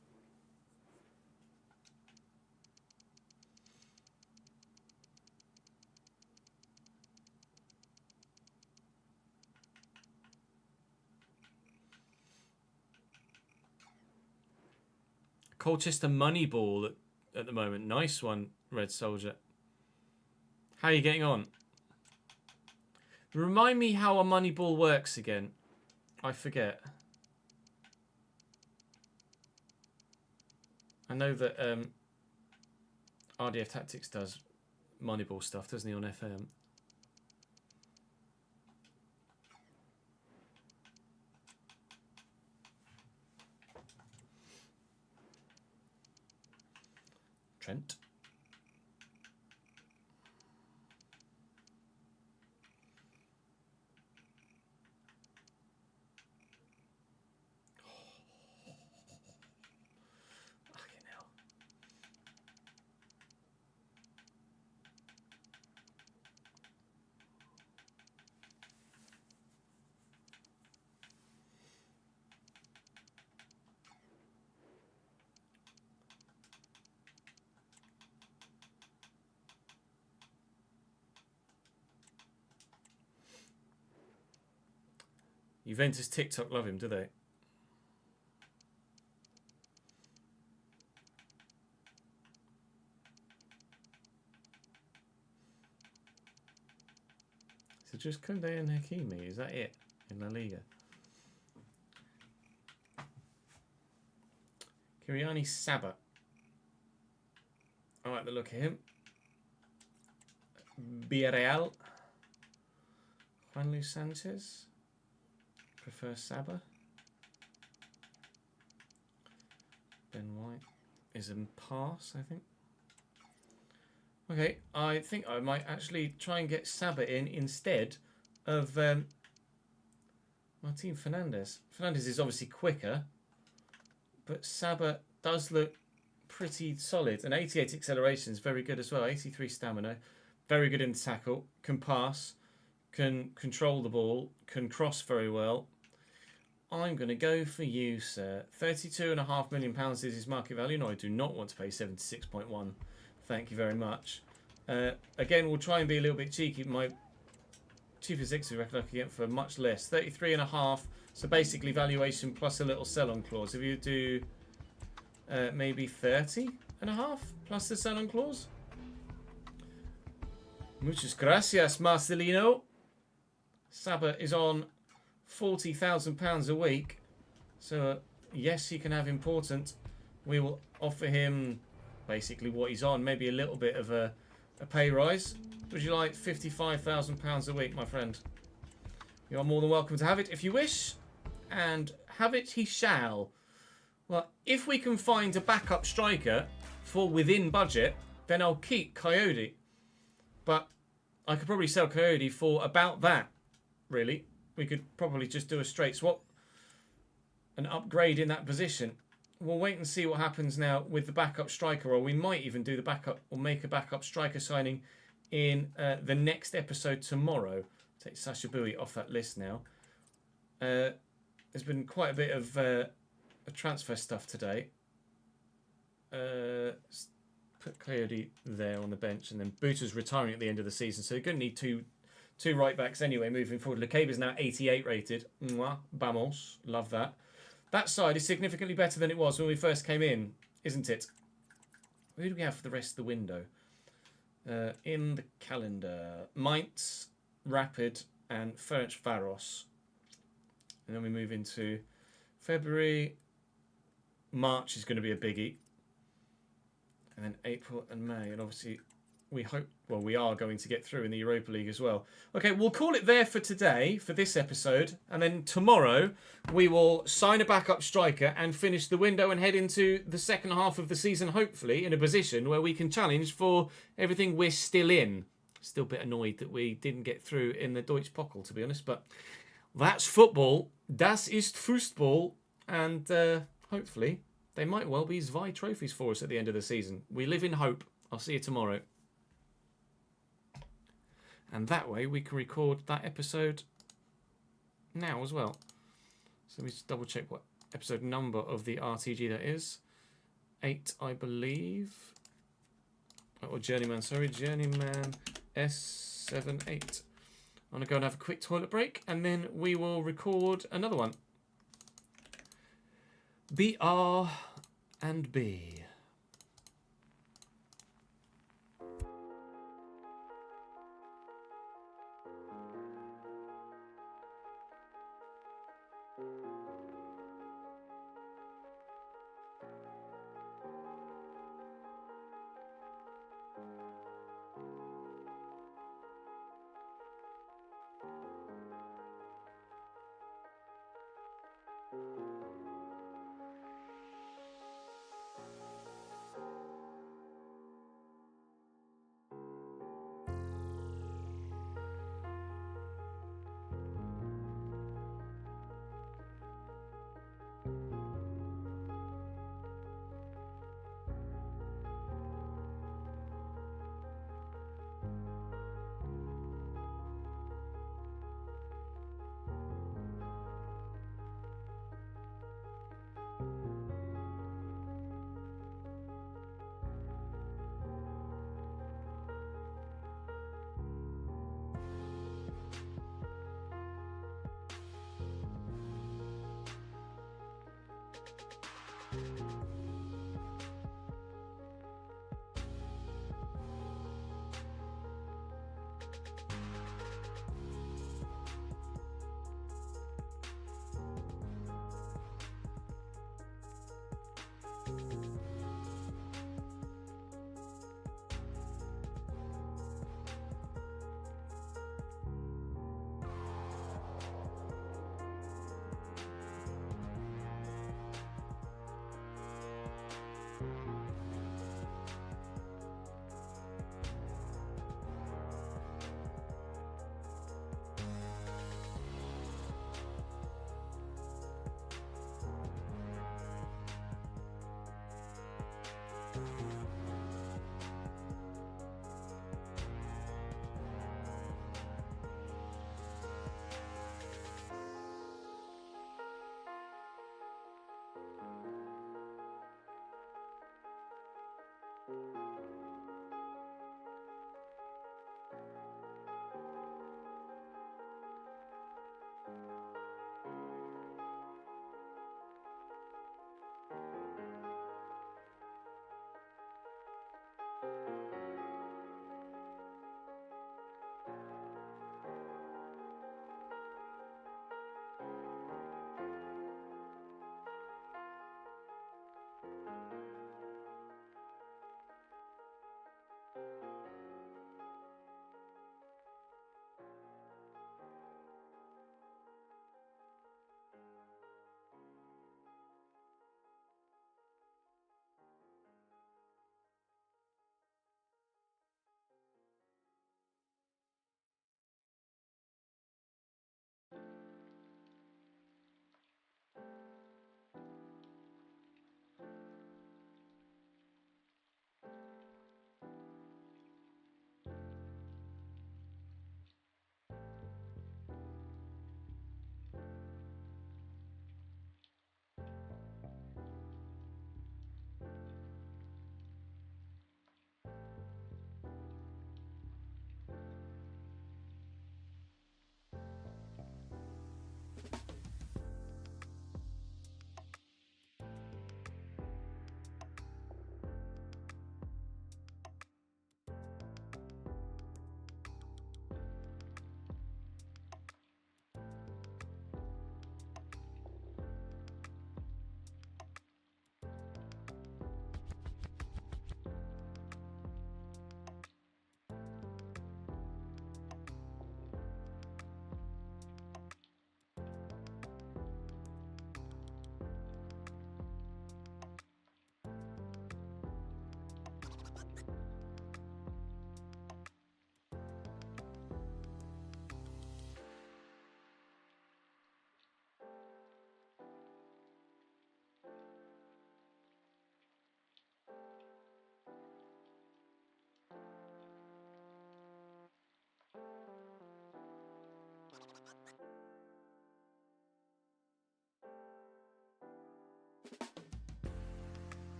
Colchester Moneyball at the moment. Nice one, Red Soldier. How are you getting on? Remind me how a Moneyball works again. I forget. I know that RDF Tactics does Moneyball stuff, doesn't he, on FM? Trent. Fucking hell. Juventus TikTok love him, do they? So just Koundé and Hakimi, is that it in La Liga? Kiriani Saba. I like the look of him. Villarreal. Juan Luis Sanchez. Prefer Saba. Ben White is a pass, I think. Okay, I think I might actually try and get Saba in instead of Martin Fernandez. Fernandez is obviously quicker, but Saba does look pretty solid. And 88 acceleration is very good as well. 83 stamina, very good in the tackle, can pass, can control the ball, can cross very well. I'm going to go for you, sir. £32.5 million is his market value. No, I do not want to pay 76.1. Thank you very much. Again, we'll try and be a little bit cheeky. My cheapest exit record I could get for much less. 33.5. So basically valuation plus a little sell-on clause. If you do maybe 30.5 plus the sell-on clause. Muchas gracias, Marcelino. Saba is on £40,000 a week. So yes, he can have important. We will offer him basically what he's on, maybe a little bit of a pay rise. Would you like £55,000 a week, my friend? You are more than welcome to have it if you wish, and have it he shall. Well, if we can find a backup striker for within budget, then I'll keep Coyote. But I could probably sell Coyote for about that, really. We could probably just do a straight swap, an upgrade in that position. We'll wait and see what happens now with the backup striker, or we might even do the backup or make a backup striker signing in the next episode tomorrow. Take Sasha Bowie off that list now. There's been quite a bit of transfer stuff today. Put Coyote there on the bench, and then Buta's retiring at the end of the season, so you're going to need two right backs anyway moving forward. Lecaba's now 88 rated. Mwah, vamos, love that. That side is significantly better than it was when we first came in, isn't it? Who do we have for the rest of the window? In the calendar, Mainz, Rapid, and Ferencváros. And then we move into February. March is going to be a biggie. And then April and May. And obviously, we hope, well, we are going to get through in the Europa League as well. Okay, we'll call it there for today, for this episode. And then tomorrow, we will sign a backup striker and finish the window and head into the second half of the season, hopefully, in a position where we can challenge for everything we're still in. Still a bit annoyed that we didn't get through in the Deutsch Pokal, to be honest. But that's football. Das ist Fußball. And hopefully, they might well be Zwei trophies for us at the end of the season. We live in hope. I'll see you tomorrow. And that way we can record that episode now as well. So let me just double check what episode number of the RTG that is. 8, I believe. Or Journeyman, sorry. Journeyman S78. I'm going to go and have a quick toilet break, and then we will record another one. BR and B.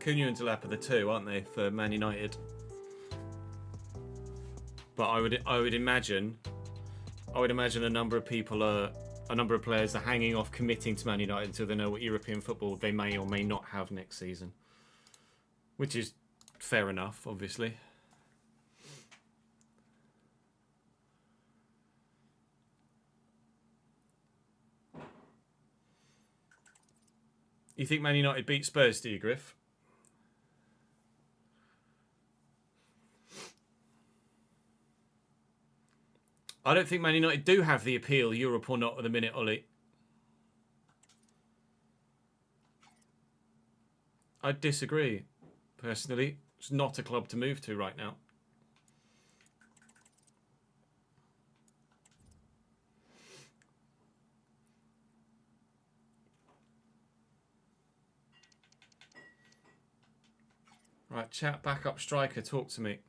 Cunha and Delap are the two, aren't they, for Man United? But I would imagine a number of players are hanging off committing to Man United until they know what European football they may or may not have next season, which is fair enough, obviously. You think Man United beat Spurs, do you, Griff? I don't think Man United do have the appeal, Europe or not, at the minute, Ollie. I disagree, personally. It's not a club to move to right now. Right, chat, backup striker, talk to me.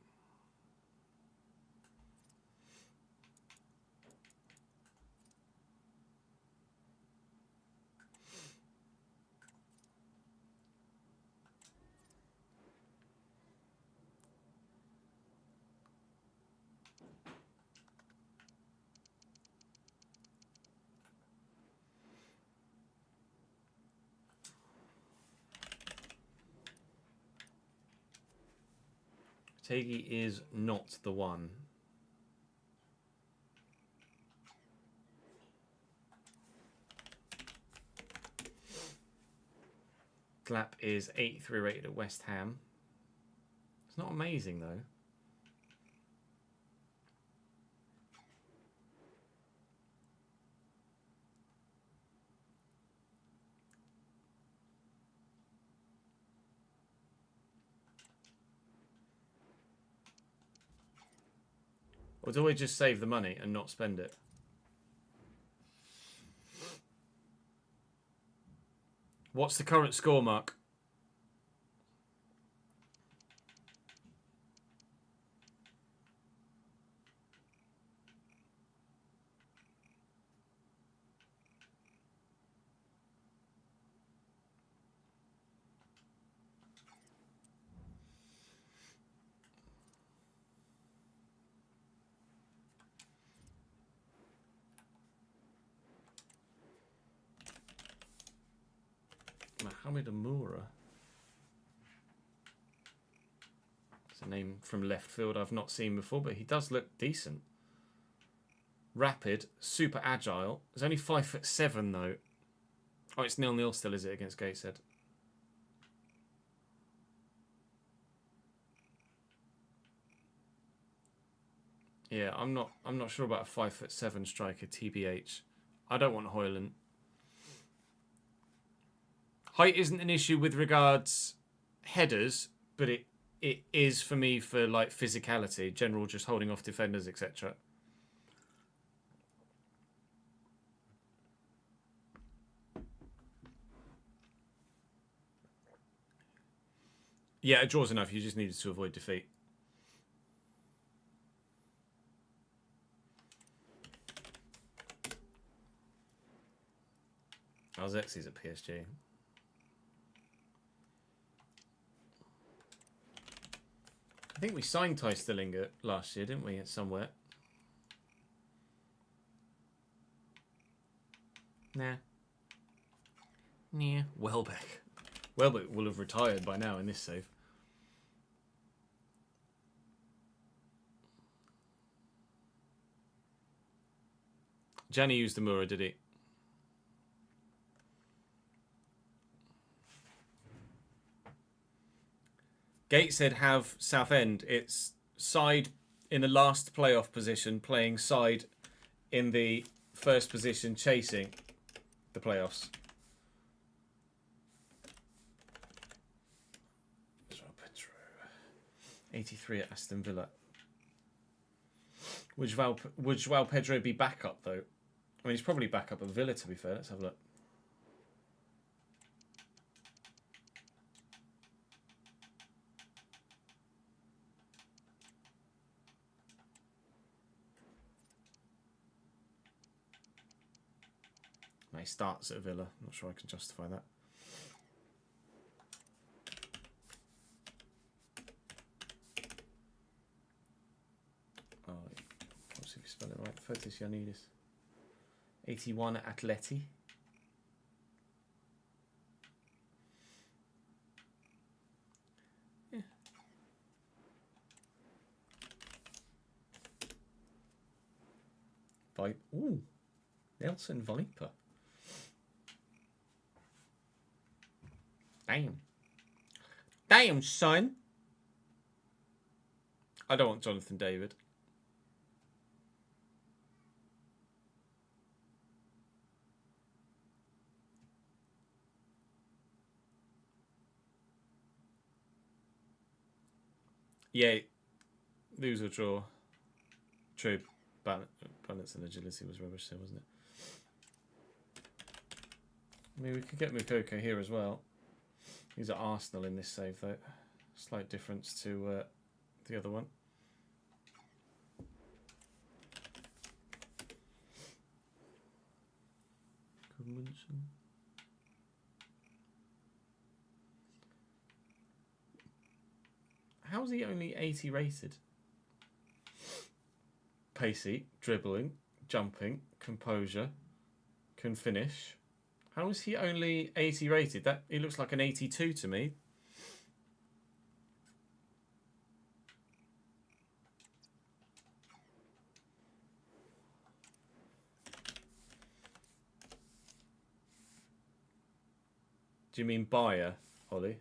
Rtg is not the one. Glap is 83 rated at West Ham. It's not amazing, though. Or do we just save the money and not spend it? What's the current score, Mark? Mohamed Amoura. It's a name from left field I've not seen before, but he does look decent. Rapid, super agile. He's only 5'7" though. Oh, it's 0-0 still, is it, against Gateshead? Yeah, I'm not sure about a 5'7" striker, TBH. I don't want Hoyland. Height isn't an issue with regards headers, but it is for me for like physicality, general just holding off defenders, etc. Yeah, a draw's enough. You just needed to avoid defeat. Alzexi's at PSG. I think we signed Ty Stillinger last year, didn't we, somewhere? Nah. Nah. Welbeck. Welbeck will have retired by now in this save. Gianni used the Mura, did he? Gateshead have Southend. It's side in the last playoff position, playing side in the first position, chasing the playoffs. 83 at Aston Villa. Would João Pedro be back up, though? I mean, he's probably back up at Villa, to be fair. Let's have a look. He starts at Villa. Not sure I can justify that. you spell it right. Fotis Ioannidis. 81 Atleti. Yeah. Ooh, Nelson Viper. Damn. Damn, son. I don't want Jonathan David. Yeah, lose or draw. True. Balance and agility was rubbish there, wasn't it? I mean, we could get Mukoko here as well. He's at Arsenal in this save, though. Slight difference to the other one. How's he only 80 rated? Pacey, dribbling, jumping, composure, can finish. How is he only 80 rated? That he looks like an 82 to me. Do you mean buyer, Holly?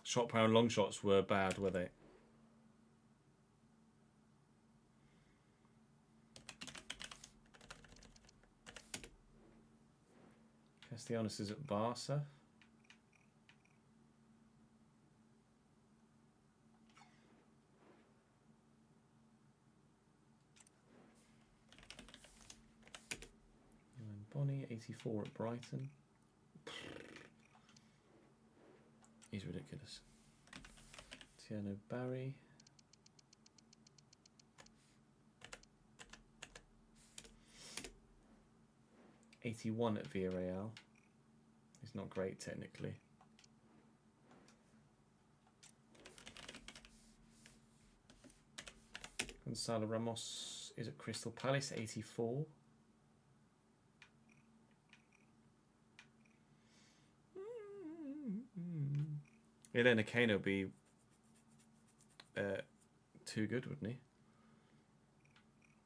Shot power and long shots were bad, were they? Castellanos is at Barca. And Bonnie, 84 at Brighton. He's ridiculous. Tiano Barry. '81 at Villarreal. He's not great technically. Gonzalo Ramos is at Crystal Palace, 84. Elena Kane would be too good, wouldn't he?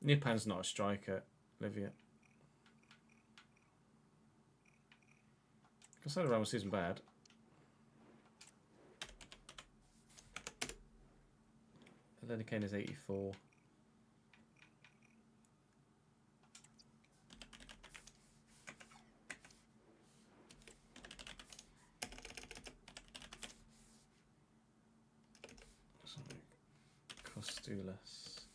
Nipan's not a striker, Olivia. Gonzalo Ramos isn't bad. Elena Kane is 84. Costulas.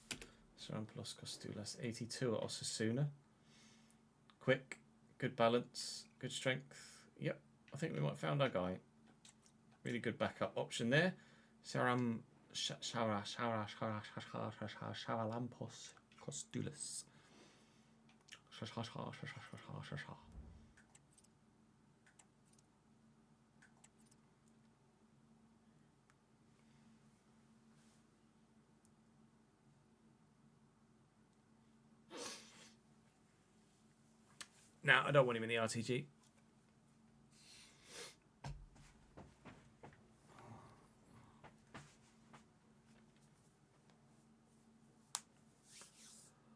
Saramplos Costulas. 82 at Osasuna. Quick, good balance, good strength. Yep, I think we might have found our guy. Really good backup option there. Sarampos Costulas. Now, I don't want him in the RTG.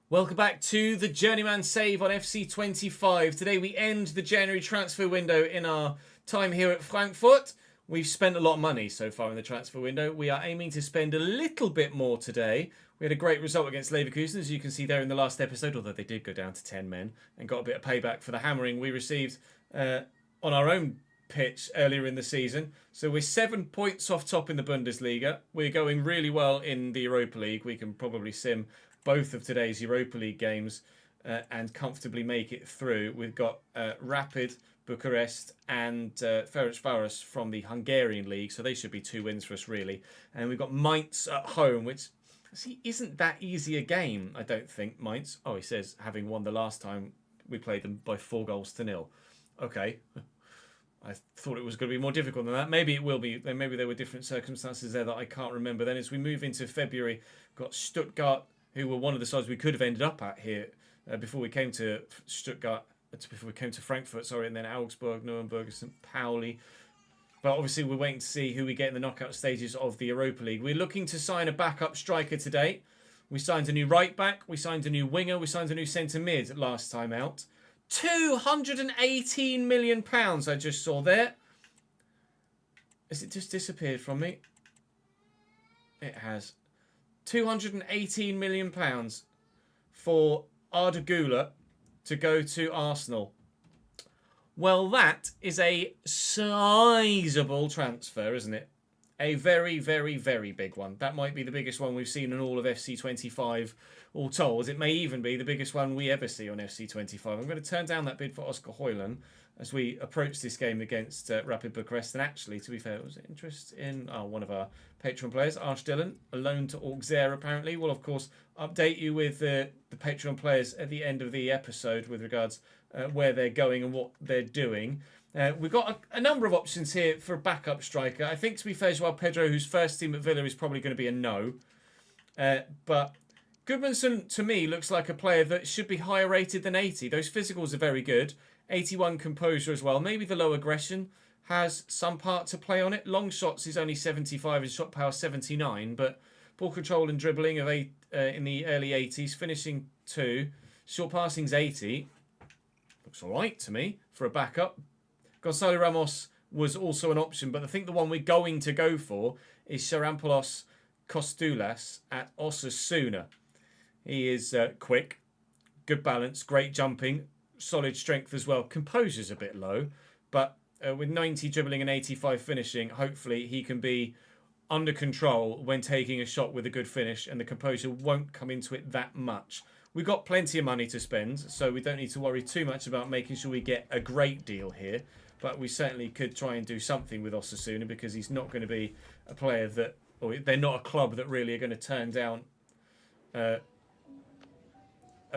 Welcome back to the Journeyman save on FC25. Today we end the January transfer window in our time here at Frankfurt. We've spent a lot of money so far in the transfer window. We are aiming to spend a little bit more today. We had a great result against Leverkusen, as you can see there in the last episode, although they did go down to 10 men and got a bit of payback for the hammering we received on our own pitch earlier in the season. So we're 7 points off top in the Bundesliga. We're going really well in the Europa League. We can probably sim both of today's Europa League games and comfortably make it through. We've got Rapid Bucharest and Ferencváros from the Hungarian league, so they should be 2 wins for us really. And we've got Mainz at home, which isn't that easy a game, I don't think. Mainz. Oh, he says having won the last time we played them by 4-0. Okay. I thought it was going to be more difficult than that. Maybe it will be. Maybe there were different circumstances there that I can't remember. Then as we move into February, got Stuttgart, who were one of the sides we could have ended up at here before we came to Stuttgart, before we came to Frankfurt, sorry, and then Augsburg, Nuremberg, St. Pauli. But obviously we're waiting to see who we get in the knockout stages of the Europa League. We're looking to sign a backup striker today. We signed a new right back. We signed a new winger. We signed a new centre mid last time out. £218 million I just saw there. Has it just disappeared from me? It has. £218 million for Arda Güler to go to Arsenal. Well, that is a sizable transfer, isn't it? A very, very, very big one. That might be the biggest one we've seen in all of FC25 all told. It may even be the biggest one we ever see on FC25. I'm going to turn down that bid for Oscar Højlund as we approach this game against Rapid Bucharest. And actually, to be fair, was it interest in one of our Patreon players, Arsh Dillon, a loan to Auxerre apparently. We'll, of course, update you with the Patreon players at the end of the episode with regards where they're going and what they're doing. We've got a number of options here for a backup striker. I think, to be fair, João Pedro, whose first team at Villa, is probably going to be a no. But Gudmundsson, to me, looks like a player that should be higher rated than 80. Those physicals are very good. 81 composure as well. Maybe the low aggression has some part to play on it. Long shots is only 75 and shot power 79. But ball control and dribbling of in the early 80s. Finishing 2. Short passing's 80. Looks all right to me for a backup. Gonçalo Ramos was also an option, but I think the one we're going to go for is Sarampoulos Kostoulas at Osasuna. He is quick, good balance, great jumping, solid strength as well. Composure's a bit low, but with 90 dribbling and 85 finishing, hopefully he can be under control when taking a shot with a good finish, and the composure won't come into it that much. We've got plenty of money to spend, so we don't need to worry too much about making sure we get a great deal here. But we certainly could try and do something with Osasuna, because he's not going to be a player that, or they're not a club that really are going to turn down a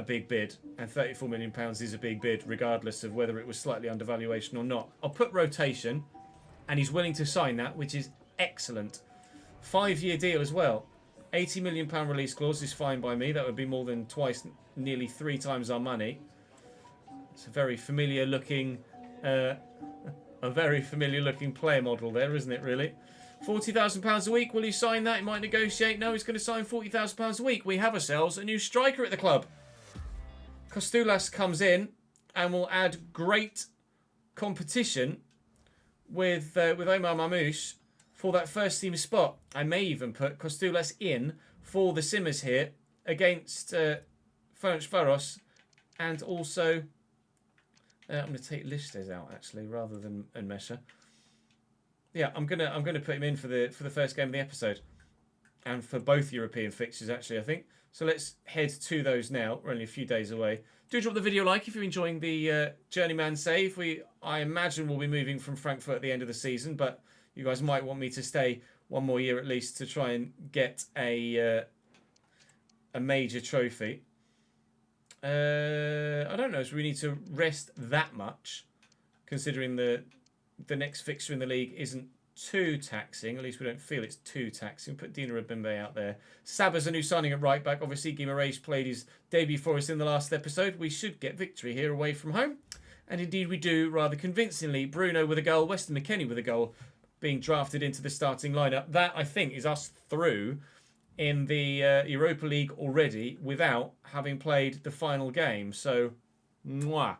big bid. And £34 million is a big bid, regardless of whether it was slightly undervaluation or not. I'll put rotation, and he's willing to sign that, which is excellent. 5-year deal as well. £80 million release clause is fine by me. That would be more than twice, nearly 3 times our money. It's a very familiar looking player model there, isn't it, really? £40,000 a week. Will he sign that? He might negotiate. No, he's going to sign £40,000 a week. We have ourselves a new striker at the club. Kostoulas comes in and will add great competition with Omar Mamouche for that first team spot. I may even put Kostoulas in for the Simmers here against Ferencváros, and also I'm going to take Listes out actually rather than Mesha. Yeah, I'm gonna put him in for the first game of the episode, and for both European fixtures actually, I think. So let's head to those now. We're only a few days away. Do drop the video like if you're enjoying the Journeyman save. I imagine we'll be moving from Frankfurt at the end of the season, but you guys might want me to stay one more year at least to try and get a major trophy. I don't know if we need to rest that much, considering the next fixture in the league isn't too taxing. At least we don't feel it's too taxing. Put Dina Abimbe out there. Saba's a new signing at right back. Obviously, Guimaraes played his debut for us in the last episode. We should get victory here away from home. And indeed we do, rather convincingly. Bruno with a goal. Weston McKennie with a goal, being drafted into the starting lineup. That, I think, is us through in the Europa League already without having played the final game. So, mwah.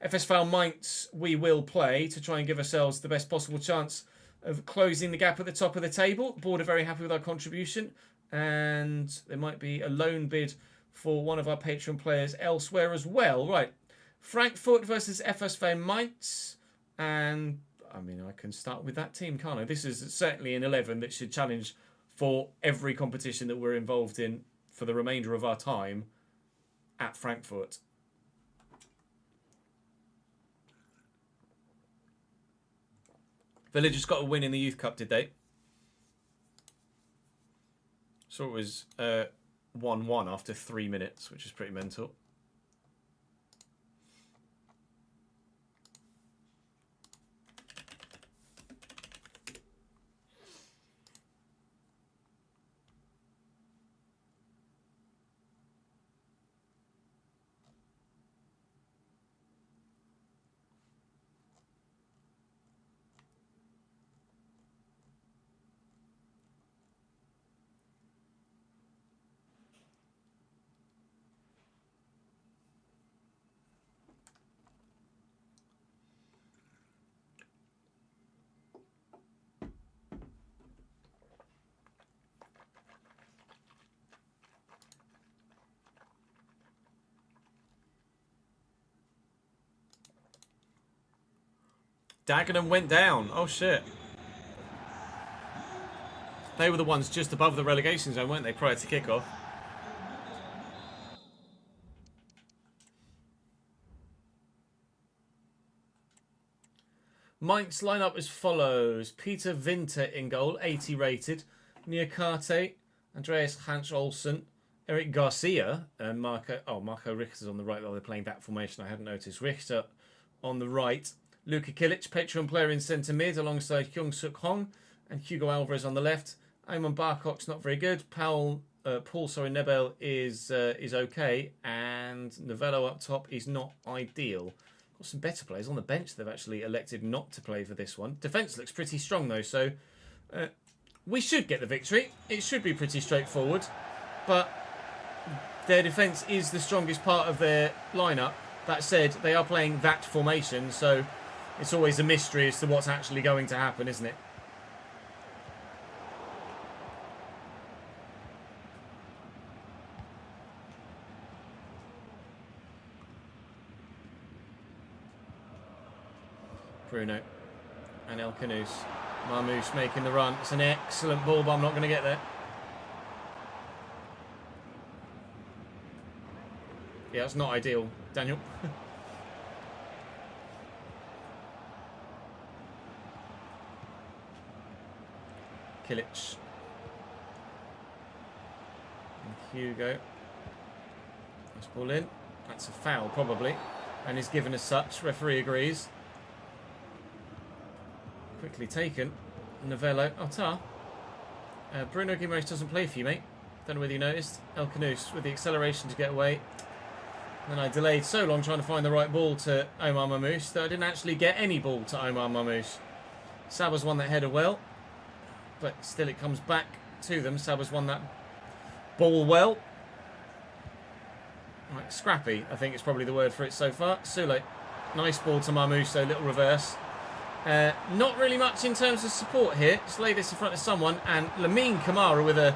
FSV Mainz we will play to try and give ourselves the best possible chance of closing the gap at the top of the table. Board are very happy with our contribution, and there might be a loan bid for one of our Patreon players elsewhere as well. Right, Frankfurt versus FSV Mainz, and I mean, I can start with that team, can't I? This is certainly an 11 that should challenge for every competition that we're involved in for the remainder of our time at Frankfurt. Villa just got a win in the Youth Cup, did they? So it was 1-1 after 3 minutes, which is pretty mental. Dagenham went down. Oh, shit. They were the ones just above the relegation zone, weren't they, prior to kickoff? Mainz line up as follows. Peter Winter in goal, 80 rated. Niakate, Andreas Hans Olsen, Eric Garcia, and Marco Richter's on the right. Oh, they're playing that formation. I hadn't noticed. Richter on the right. Luka Kilic, Patreon player in centre mid, alongside Kyung Suk Hong, and Hugo Alvarez on the left. Eamon Barcock's not very good. Paul Nebel is okay, and Novello up top is not ideal. Got some better players on the bench. They've actually elected not to play for this one. Defence looks pretty strong though, so we should get the victory. It should be pretty straightforward, but their defence is the strongest part of their lineup. That said, they are playing that formation, so it's always a mystery as to what's actually going to happen, isn't it? Bruno and El Canus. Marmouche making the run. It's an excellent ball, but I'm not going to get there. Yeah, it's not ideal, Daniel. Kilic. And Hugo. Nice ball in. That's a foul, probably. And is given as such. Referee agrees. Quickly taken. Novello. Oh, Tar. Bruno Guimaraes doesn't play for you, mate. Don't know whether you noticed. El Canus with the acceleration to get away. And then I delayed so long trying to find the right ball to Omar Mamouche that I didn't actually get any ball to Omar Mamouche. Saba's won that header well, but still it comes back to them. Saba's won that ball well. Right, scrappy, I think is probably the word for it so far. Sule. Nice ball to Mamouche, so little reverse. Not really much in terms of support here. Just lay this in front of someone, and Lamine Kamara with a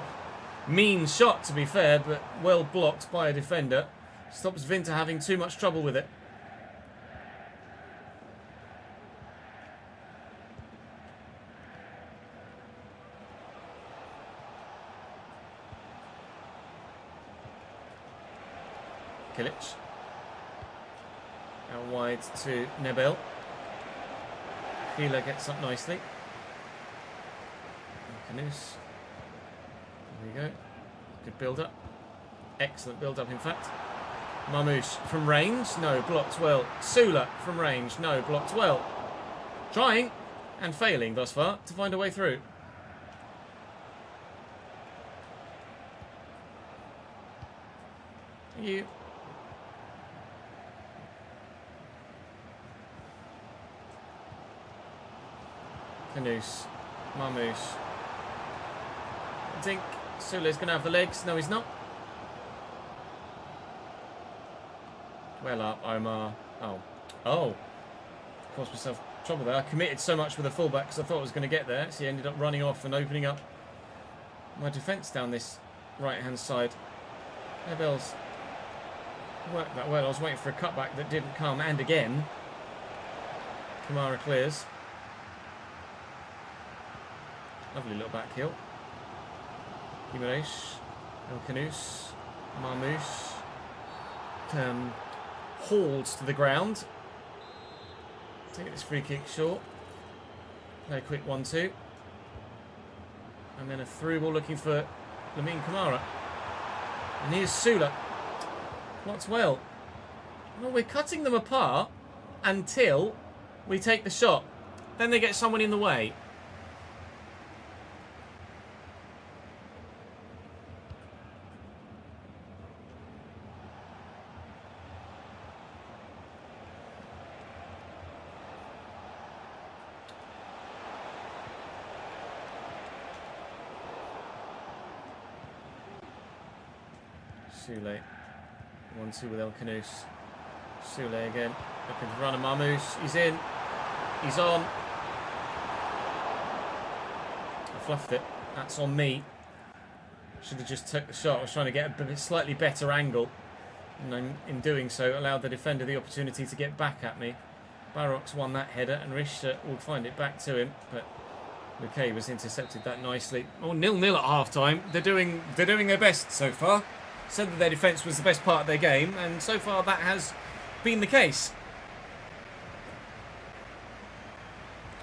mean shot, to be fair, but well blocked by a defender. Stops Vinter having too much trouble with it. Kilic. Out wide to Nebel. Keeler gets up nicely. Canus. There we go. Good build-up. Excellent build-up, in fact. Mamouche from range. No, blocked well. Sula from range. No, blocked well. Trying and failing thus far to find a way through. You. Canus. Mamouche. Dink. Sula's going to have the legs. No, he's not. Well up, Omar. Oh. Caused myself trouble there. I committed so much with the fullback because I thought I was going to get there. So he ended up running off and opening up my defence down this right-hand side. Nebel's worked that well. I was waiting for a cutback that didn't come. And again. Kamara clears. Lovely little back heel. Guimaraes, El Canus, Marmouche. Hauled to the ground. Take this free kick short. Very quick 1-2. And then a through ball looking for Lamine Kamara. And here's Sula. Blocked well. Well, we're cutting them apart until we take the shot. Then they get someone in the way. Sule. 1-2 with El Canus. Sule again. Looking to run a Mamouche. He's in. He's on. I fluffed it. That's on me. Should have just took the shot. I was trying to get a slightly better angle. And in doing so, allowed the defender the opportunity to get back at me. Barrock's won that header, and Richter will find it back to him, but Luque was intercepted that nicely. Oh, 0-0 at half-time. They're doing their best so far. Said that their defence was the best part of their game, and so far that has been the case.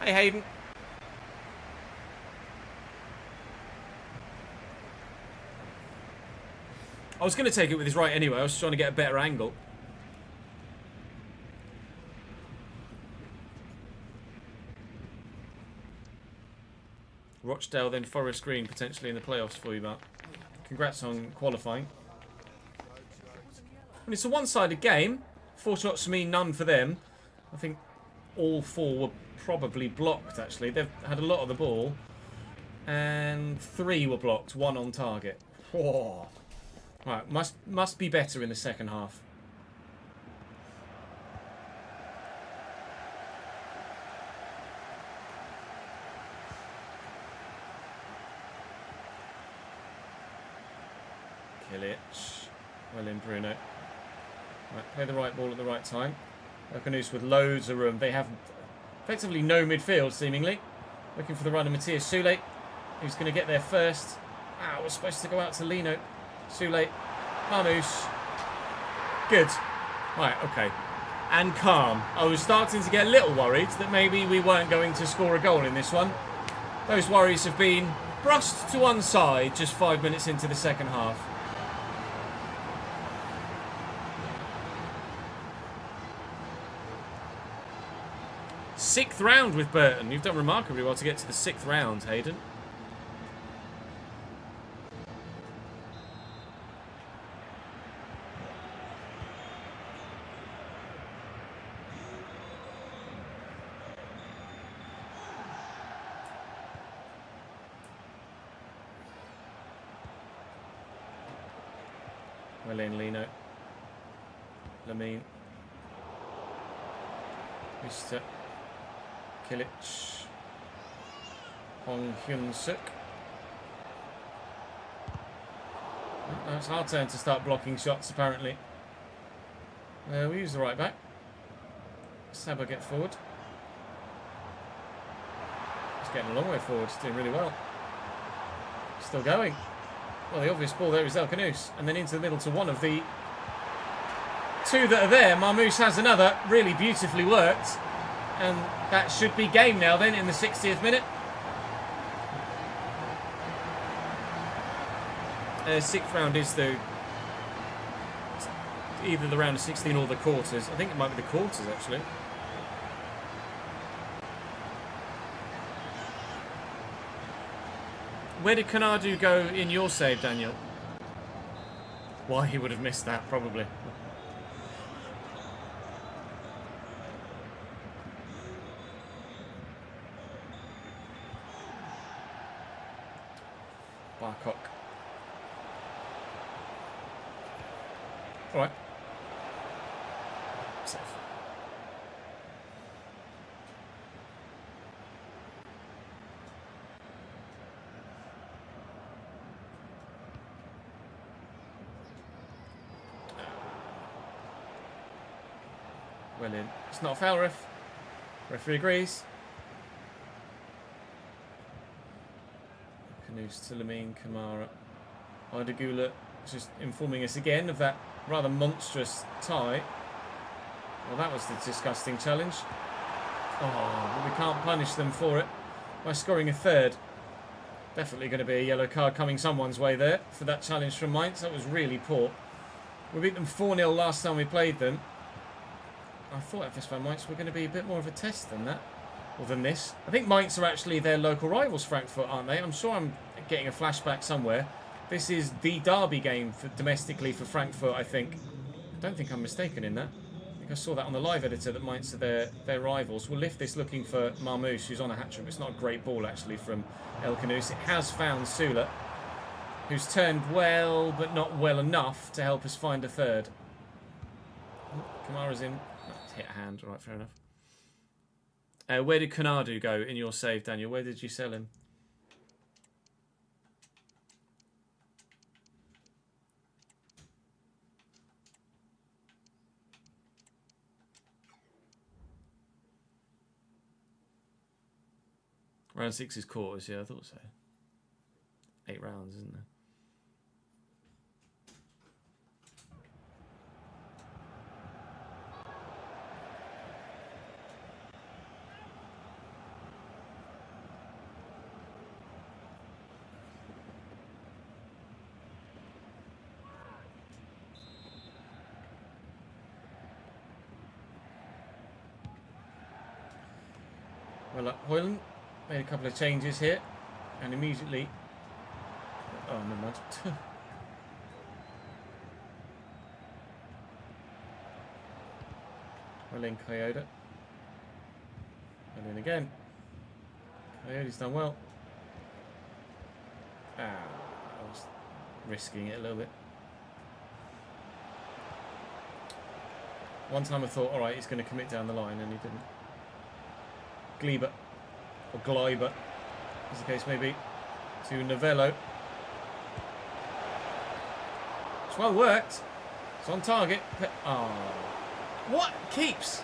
Hey, Hayden. I was going to take it with his right anyway. I was trying to get a better angle. Rochdale, then Forest Green, potentially in the playoffs for you, Mark. Congrats on qualifying. And it's a one-sided game. 4 shots for me, none for them. I think all 4 were probably blocked, actually. They've had a lot of the ball. And 3 were blocked, 1 on target. Whoa. Right, must be better in the second half. Kilic. Well in, Bruno. Right, play the right ball at the right time. Leverkusen with loads of room. They have effectively no midfield, seemingly. Looking for the run of Matthias Sule, who's going to get there first. Ah, it was supposed to go out to Lino. Sule. Marmoush. Good. Right, okay. And calm. I was starting to get a little worried that maybe we weren't going to score a goal in this one. Those worries have been brushed to one side just 5 minutes into the second half. Sixth round with Burton. You've done remarkably well to get to the 6th round, Hayden. Well in, Lino. Lamine. Mr. Kilic. Hong Hyun-suk. Oh, it's our turn to start blocking shots, apparently. We use the right back. Saba get forward. He's getting a long way forward. He's doing really well. Still going. Well, the obvious ball there is Leverkusen, and then into the middle to one of the 2 that are there. Marmoush has another. Really beautifully worked. And that should be game now then in the 60th minute. 6th round is either the round of 16 or the quarters. I think it might be the quarters, actually. Where did Kanadu go in your save, Daniel? Why he would have missed that, probably. Barcock. All right. Safe. Well in. It's not a foul, ref. Referee agrees. Canoes to Lamine Kamara. Ardagula just informing us again of that rather monstrous tie. Well, that was the disgusting challenge. Oh, but we can't punish them for it by scoring a 3rd. Definitely going to be a yellow card coming someone's way there for that challenge from Mainz. That was really poor. We beat them 4-0 last time we played them. I thought FSV Mainz were going to be a bit more of a test than that, or than this. I think Mainz are actually their local rivals, Frankfurt, aren't they? I'm sure I'm getting a flashback somewhere. This is the derby game domestically for Frankfurt, I think. I don't think I'm mistaken in that. I think I saw that on the live editor that Mainz are their rivals. We'll lift this looking for Marmoush, who's on a hat-trick. It's not a great ball, actually, from Leverkusen. It has found Sula, who's turned well, but not well enough to help us find a 3rd. Oh, Kamara's in. Hit a hand. All right, fair enough. Where did Kanadu go in your save, Daniel? Where did you sell him? Round 6 is quarters, yeah, I thought so. 8 rounds, isn't there? Well, Hoyland made a couple of changes here, and immediately... Oh, never mind. Well in, Coyote. And then again. Coyote's done well. Ah, I was risking it a little bit. One time I thought, alright, he's going to commit down the line, and he didn't. Gleiber, or Gleiber, as the case may be, to Novello. It's well worked. It's on target. Oh. What keeps?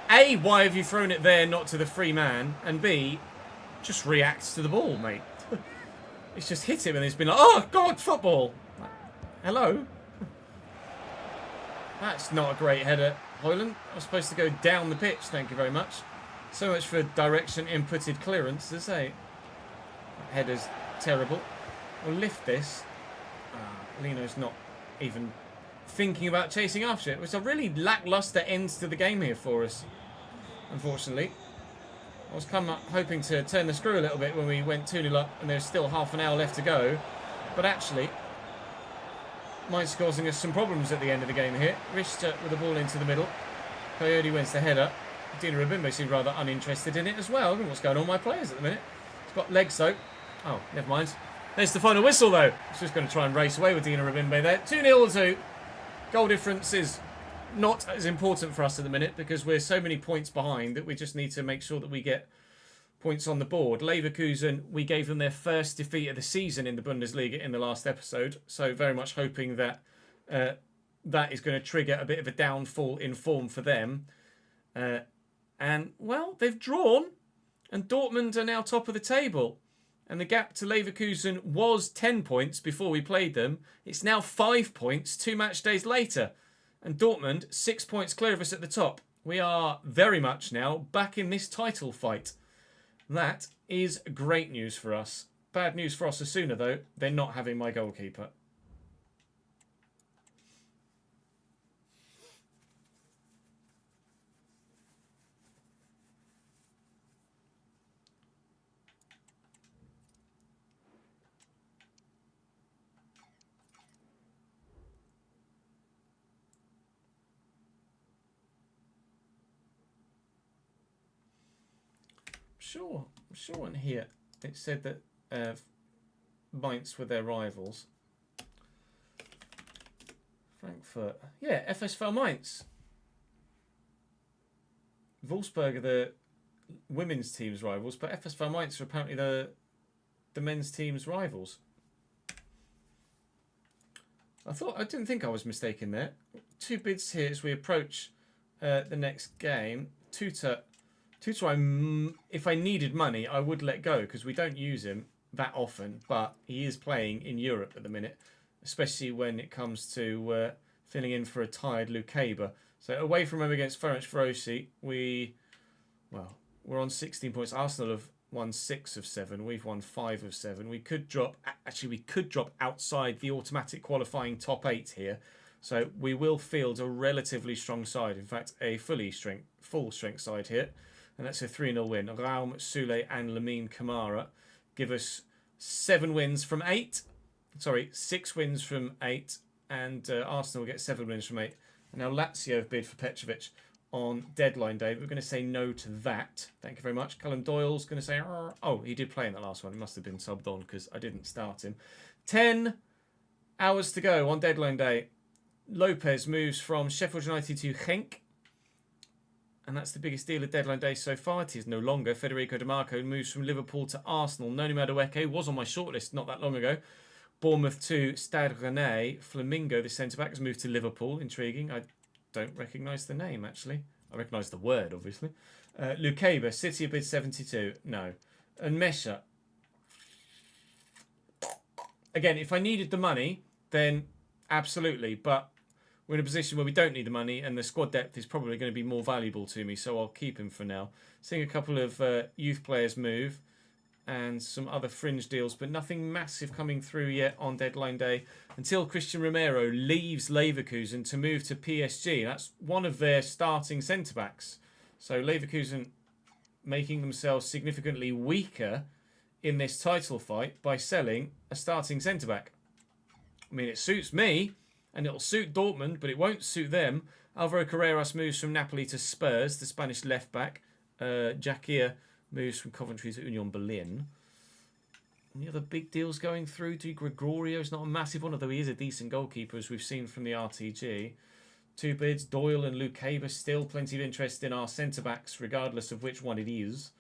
A, why have you thrown it there, not to the free man? And B, just reacts to the ball, mate. It's just hit him and it's been like, oh, God, football. Like, hello? That's not a great header, Hoyland. I was supposed to go down the pitch, thank you very much. So much for direction inputted clearance, to say. That header's terrible. We'll lift this. Lino's not even thinking about chasing after it. It was a really lacklustre end to the game here for us, unfortunately. I was hoping to turn the screw a little bit when we went 2-0 up and there's still half an hour left to go. But actually, Mainz causing us some problems at the end of the game here. Richter with the ball into the middle. Coyote wins the header. Dina Rabimbe seemed rather uninterested in it as well. I don't know what's going on with my players at the minute. He's got legs though. Oh, never mind. There's the final whistle though. He's just going to try and race away with Dina Rabimbe there. 2-0 to goal difference is not as important for us at the minute because we're so many points behind that we just need to make sure that we get points on the board. Leverkusen, we gave them their first defeat of the season in the Bundesliga in the last episode. So very much hoping that that is going to trigger a bit of a downfall in form for them. And, well, they've drawn, and Dortmund are now top of the table. And the gap to Leverkusen was 10 points before we played them. It's now 5 points 2 match days later. And Dortmund, 6 points clear of us at the top. We are very much now back in this title fight. That is great news for us. Bad news for Osasuna, though. They're not having my goalkeeper. I'm sure on here it said that Mainz were their rivals. Frankfurt. Yeah, FSV Mainz. Wolfsburg are the women's team's rivals, but FSV Mainz are apparently the men's team's rivals. I didn't think I was mistaken there. 2 bids here as we approach the next game. Tuta, if I needed money, I would let go because we don't use him that often, but he is playing in Europe at the minute, especially when it comes to filling in for a tired Lukeba. So away from home against Ferencvárosi, we're on 16 points. Arsenal have won 6 of 7. We've won 5 of 7. We could drop outside the automatic qualifying top 8 here. So we will field a relatively strong side. In fact, a full strength side here. And that's a 3-0 win. Raum, Sule and Lamine Kamara give us 6 wins from 8. And Arsenal get 7 wins from 8. And now Lazio have bid for Petrovic on deadline day. We're going to say no to that. Thank you very much. Callum Doyle's going to say, oh, he did play in that last one. He must have been subbed on because I didn't start him. 10 hours to go on deadline day. Lopez moves from Sheffield United to Genk. And that's the biggest deal of deadline day so far. It is no longer. Federico Di Marco moves from Liverpool to Arsenal. Noni Madueke was on my shortlist not that long ago. Bournemouth to Stade Rennais. Flamingo, the centre-back, has moved to Liverpool. Intriguing. I don't recognise the name, actually. I recognise the word, obviously. Lukeba, City bid 72. No. and Mesha. Again, if I needed the money, then absolutely. But we're in a position where we don't need the money, and the squad depth is probably going to be more valuable to me, so I'll keep him for now. Seeing a couple of youth players move and some other fringe deals, but nothing massive coming through yet on deadline day until Christian Romero leaves Leverkusen to move to PSG. That's one of their starting centre-backs. So Leverkusen making themselves significantly weaker in this title fight by selling a starting centre-back. I mean, it suits me, and it'll suit Dortmund, but it won't suit them. Alvaro Carreras moves from Napoli to Spurs, the Spanish left-back. Jakir moves from Coventry to Union Berlin. Any other big deals going through? Di Gregorio's not a massive one, although he is a decent goalkeeper, as we've seen from the RTG. 2 bids, Doyle and Luke Haber. Still plenty of interest in our centre-backs, regardless of which one it is.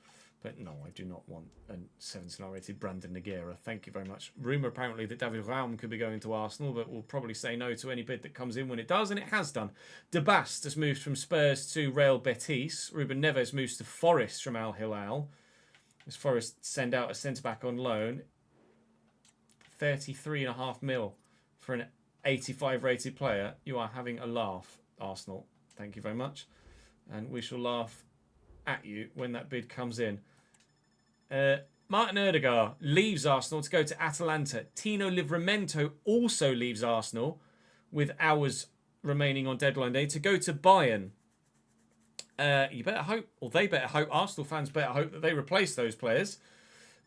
But no, I do not want a 7-star rated Brandon Nogueira. Thank you very much. Rumour apparently that David Raum could be going to Arsenal, but we'll probably say no to any bid that comes in when it does, and it has done. De Bast has moved from Spurs to Real Betis. Ruben Neves moves to Forest from Al Hilal. As Forest send out a centre-back on loan. 33.5 mil for an 85 rated player. You are having a laugh, Arsenal. Thank you very much. And we shall laugh at you when that bid comes in. Martin Odegaard leaves Arsenal to go to Atalanta. Tino Livramento also leaves Arsenal with hours remaining on deadline day to go to Bayern. You better hope, or they better hope, Arsenal fans better hope that they replace those players.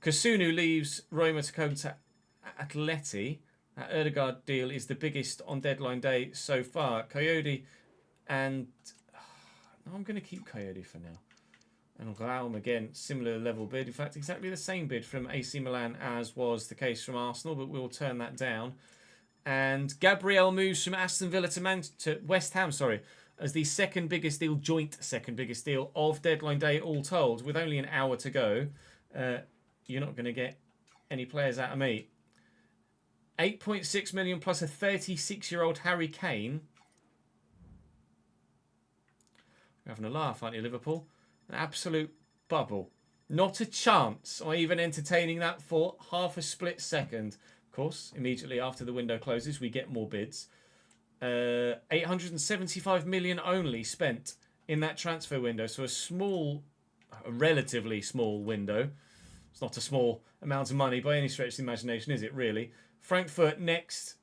Kasunu leaves Roma to come to Atleti. That Odegaard deal is the biggest on deadline day so far. Coyote and... I'm going to keep Coyote for now. And Raum, again, similar level bid. In fact, exactly the same bid from AC Milan as was the case from Arsenal, but we'll turn that down. And Gabriel moves from Aston Villa to West Ham, as the second biggest deal, joint second biggest deal of deadline day, all told. With only an hour to go, you're not going to get any players out of me. 8.6 million plus a 36-year-old Harry Kane. You're having a laugh, aren't you, Liverpool? An absolute bubble. Not a chance of even entertaining that for half a split second. Of course, immediately after the window closes, we get more bids. 875 million only spent in that transfer window. So a relatively small window. It's not a small amount of money by any stretch of the imagination, is it, really? Frankfurt next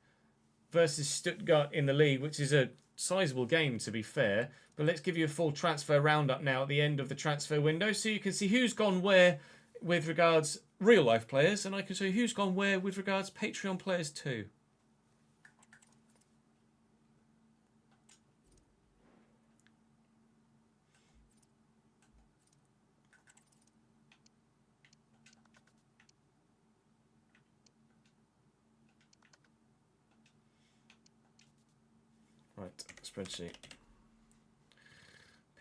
versus Stuttgart in the league, which is a sizable game, to be fair. But let's give you a full transfer roundup now at the end of the transfer window, so you can see who's gone where with regards real life players, and I can show you who's gone where with regards Patreon players too. Right, spreadsheet.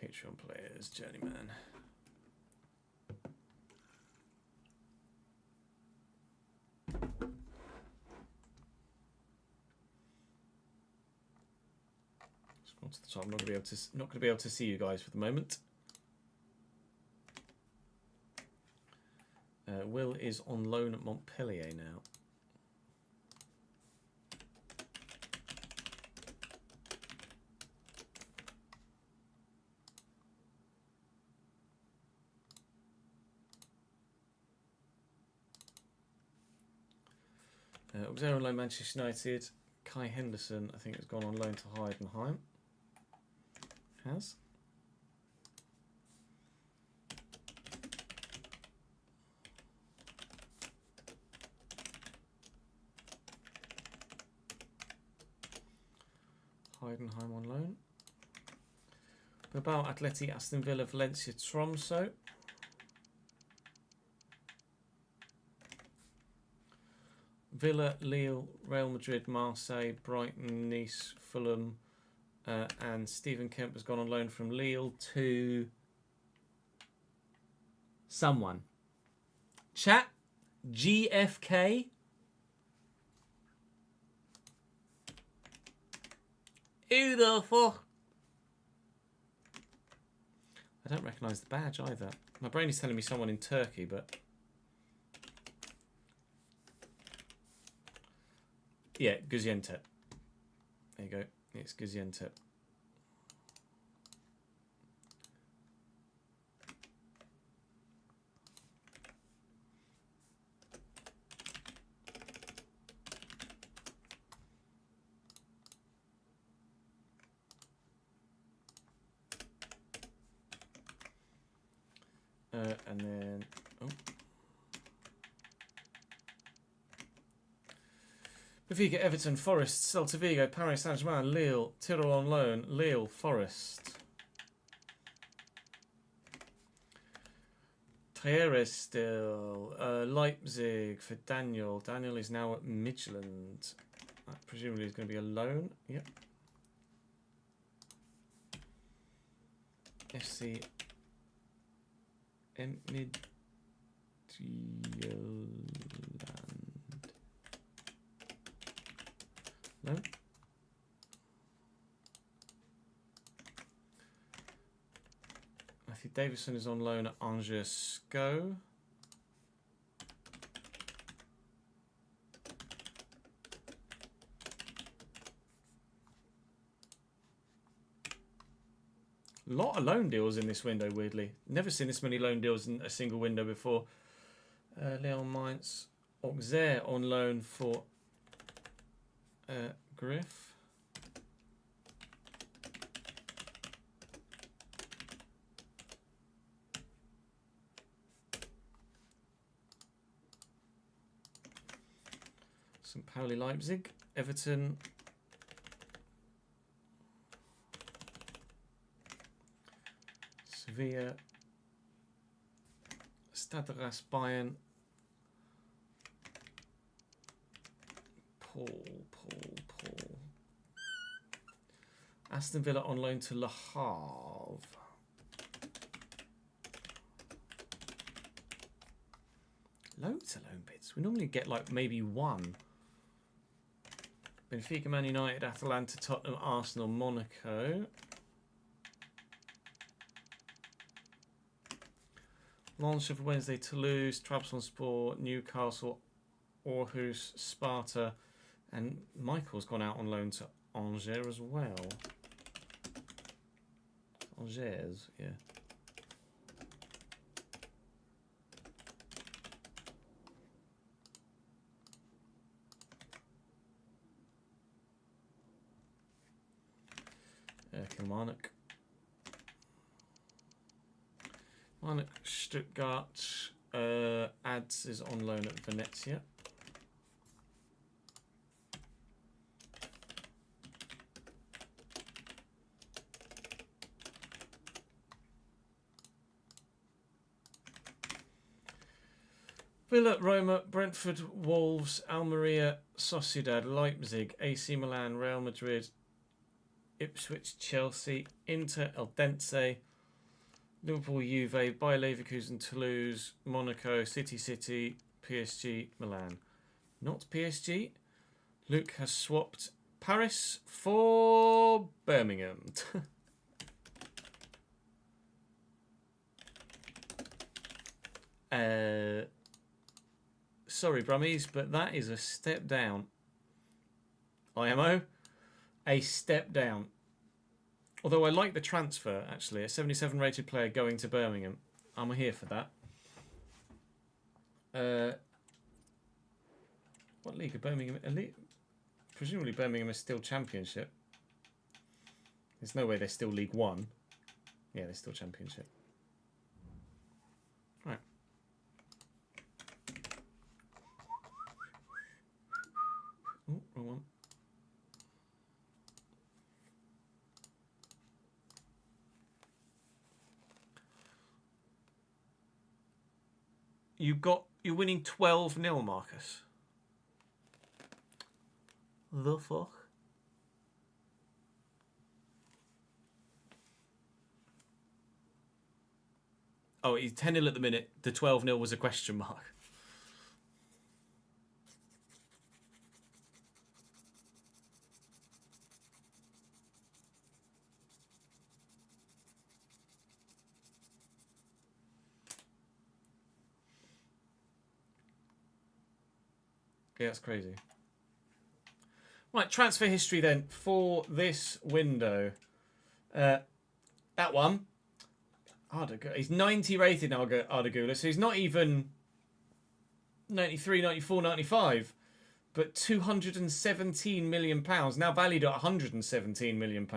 Patreon players, Journeyman. Scroll to the top. I'm not going to be able to see you guys for the moment. Will is on loan at Montpellier now. Was there on loan Manchester United? Kai Henderson, I think, has gone on loan to Heidenheim. Has. Heidenheim on loan. Bilbao, Atleti, Aston Villa, Valencia, Tromso. Villa, Lille, Real Madrid, Marseille, Brighton, Nice, Fulham, and Stephen Kemp has gone on loan from Lille to someone. Chat, GFK. Who the fuck? I don't recognise the badge either. My brain is telling me someone in Turkey, but Yeah, Gaziantep. There you go. It's Gaziantep. And then, oh. Benfica, Everton, Forest, Celta Vigo, Paris Saint-Germain, Lille, Tyrrell on loan, Lille, Forest. Traore still, Leipzig for Daniel. Daniel is now at Midland. That presumably is going to be a loan. Yep. FC Midland. No. Matthew Davison is on loan at Angers SCO. A lot of loan deals in this window, weirdly. Never seen this many loan deals in a single window before. Leon Mainz, Auxerre on loan for Griff. St. Pauli Leipzig, Everton. Sevilla, Stade Reims Bayern, Paul. Aston Villa on loan to Le Havre. Loads of loan bids. We normally get like maybe one. Benfica, Man United, Atalanta, Tottenham, Arsenal, Monaco. Lens for Wednesday, Toulouse, Trabzonspor, Newcastle, Aarhus, Sparta, and Michael's gone out on loan to Angers as well. Angers, yeah. Kilmarnock. Stuttgart. Ads is on loan at Venezia. Villa, Roma, Brentford, Wolves, Almeria, Sociedad, Leipzig, AC Milan, Real Madrid, Ipswich, Chelsea, Inter, Eldense, Liverpool, Juve, Bayer Leverkusen, Toulouse, Monaco, City, PSG, Milan. Not PSG. Luke has swapped Paris for Birmingham. Sorry, Brummies, but that is a step down. IMO, a step down. Although I like the transfer, actually. A 77 rated player going to Birmingham. I'm here for that. What league are Birmingham? Elite? Presumably Birmingham is still Championship. There's no way they're still League One. Yeah, they're still Championship. Right. Oh, wrong one. You're winning 12-0, Marcus. The fuck? Oh, he's 10-0 at the minute. The 12-0 was a question mark. Yeah, that's crazy. Right, transfer history then for this window. That one, he's 90 rated now, Ardagula, so he's not even 93, 94, 95, but £217 million, now valued at £117 million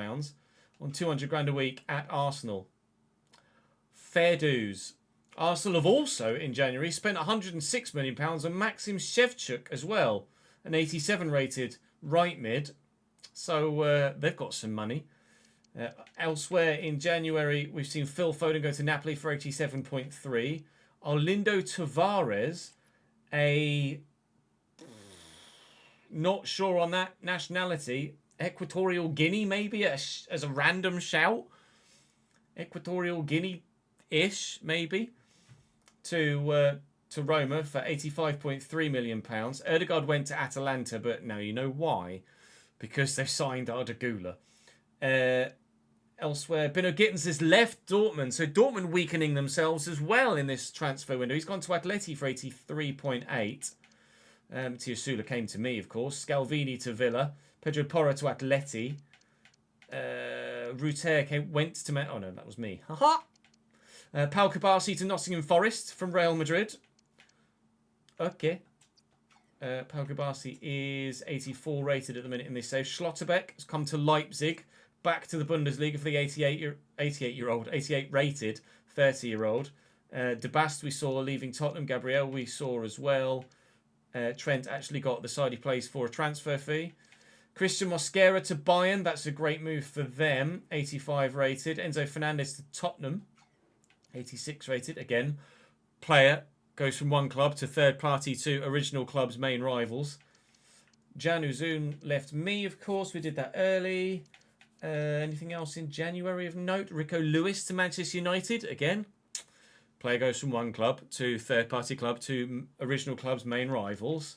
on 200 grand a week at Arsenal. Fair dues. Arsenal have also, in January, spent £106 million on Maxim Shevchuk as well, an 87 rated right mid. So they've got some money. Elsewhere in January, we've seen Phil Foden go to Napoli for 87.3. Arlindo Tavares, not sure on that nationality. Equatorial Guinea, maybe, as a random shout. Equatorial Guinea-ish, maybe. To Roma for £85.3 million. Erdegaard went to Atalanta, but now you know why. Because they've signed Ardagula. Elsewhere, Bino Gittins has left Dortmund, so Dortmund weakening themselves as well in this transfer window. He's gone to Atleti for 83.8. Tiasula came to me, of course. Scalvini to Villa. Pedro Porro to Atleti. Ruter went to... Oh, no, that was me. Haha! Pau Kabasi to Nottingham Forest from Real Madrid. Okay. Pau Kabasi is 84 rated at the minute in this save. Schlotterbeck has come to Leipzig. Back to the Bundesliga for the 88 rated 30-year-old. De Bast we saw leaving Tottenham. Gabriel we saw as well. Trent actually got the side he plays for a transfer fee. Christian Mosquera to Bayern. That's a great move for them. 85 rated. Enzo Fernandez to Tottenham. 86 rated. Again, player goes from one club to third party to original club's main rivals. Jan Uzun left me, of course. We did that early. Anything else in January of note? Rico Lewis to Manchester United. Again, player goes from one club to third party club to original club's main rivals.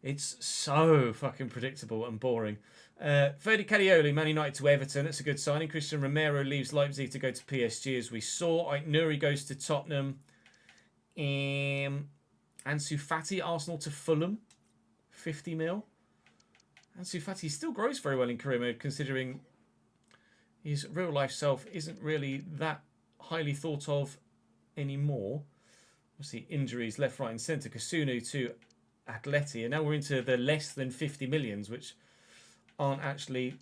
It's so fucking predictable and boring. Ferdi Carioli, Man United to Everton. That's a good signing. Christian Romero leaves Leipzig to go to PSG, as we saw. Ait Nuri goes to Tottenham. Ansu Fati, Arsenal to Fulham. 50 mil. Ansu Fati still grows very well in career mode, considering his real life self isn't really that highly thought of anymore. Obviously, injuries left, right, and centre. Kasunu to Atleti, and now we're into the less than 50 millions, which aren't actually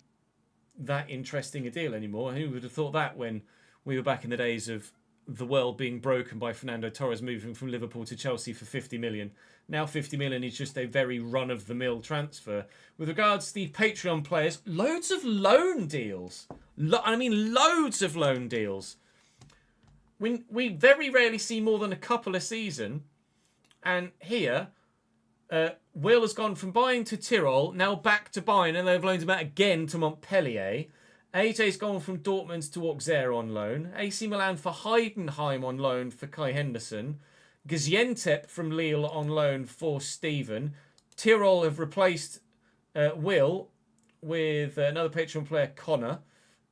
that interesting a deal anymore. Who would have thought that when we were back in the days of the world being broken by Fernando Torres moving from Liverpool to Chelsea for 50 million. Now 50 million is just a very run-of-the-mill transfer. With regards to the Patreon players, loads of loan deals. Loads of loan deals. We very rarely see more than a couple a season. And here, Will has gone from Bayern to Tyrol, now back to Bayern, and they've loaned him out again to Montpellier. AJ's gone from Dortmund to Auxerre on loan. AC Milan for Heidenheim on loan for Kai Henderson. Gaziantep from Lille on loan for Steven. Tyrol have replaced Will with another Patreon player, Connor,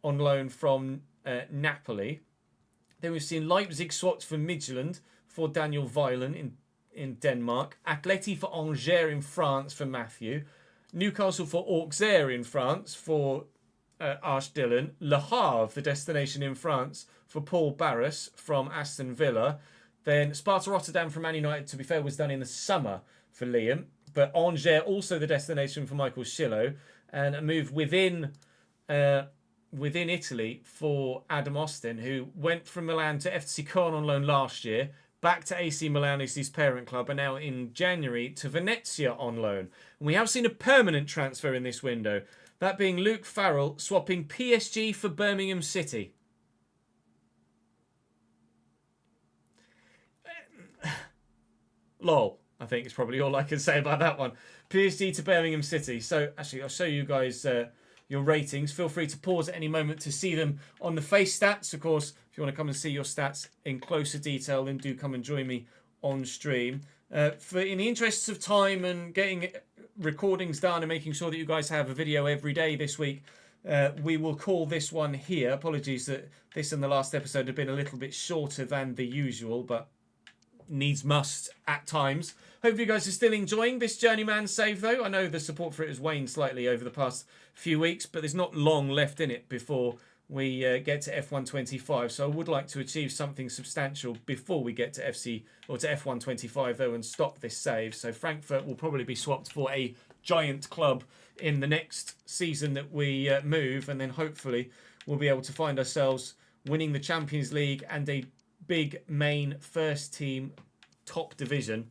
on loan from Napoli. Then we've seen Leipzig swapped for Midtjylland for Daniel Weilen in Denmark. Atleti for Angers in France for Matthew. Newcastle for Auxerre in France for Arsh Dillon. Le Havre, the destination in France, for Paul Barras from Aston Villa. Then Sparta Rotterdam from Man United, to be fair, was done in the summer for Liam. But Angers, also the destination for Michael Schillo. And a move within Italy for Adam Austin, who went from Milan to FC Caen on loan last year, back to AC Milan, who's his parent club, and now in January to Venezia on loan. And we have seen a permanent transfer in this window, that being Luke Farrell swapping PSG for Birmingham City. Lol, I think is probably all I can say about that one. PSG to Birmingham City. So, actually, I'll show you guys your ratings. Feel free to pause at any moment to see them on the face stats. Of course, if you want to come and see your stats in closer detail, then do come and join me on stream. In the interests of time and getting recordings done and making sure that you guys have a video every day this week, we will call this one here. Apologies that this and the last episode have been a little bit shorter than the usual, but needs must at times. Hope you guys are still enjoying this Journeyman save, though. I know the support for it has waned slightly over the past few weeks, but there's not long left in it before we get to F125. So I would like to achieve something substantial before we get to F125, though, and stop this save. So Frankfurt will probably be swapped for a giant club in the next season that we move, and then hopefully we'll be able to find ourselves winning the Champions League and a big main first team top division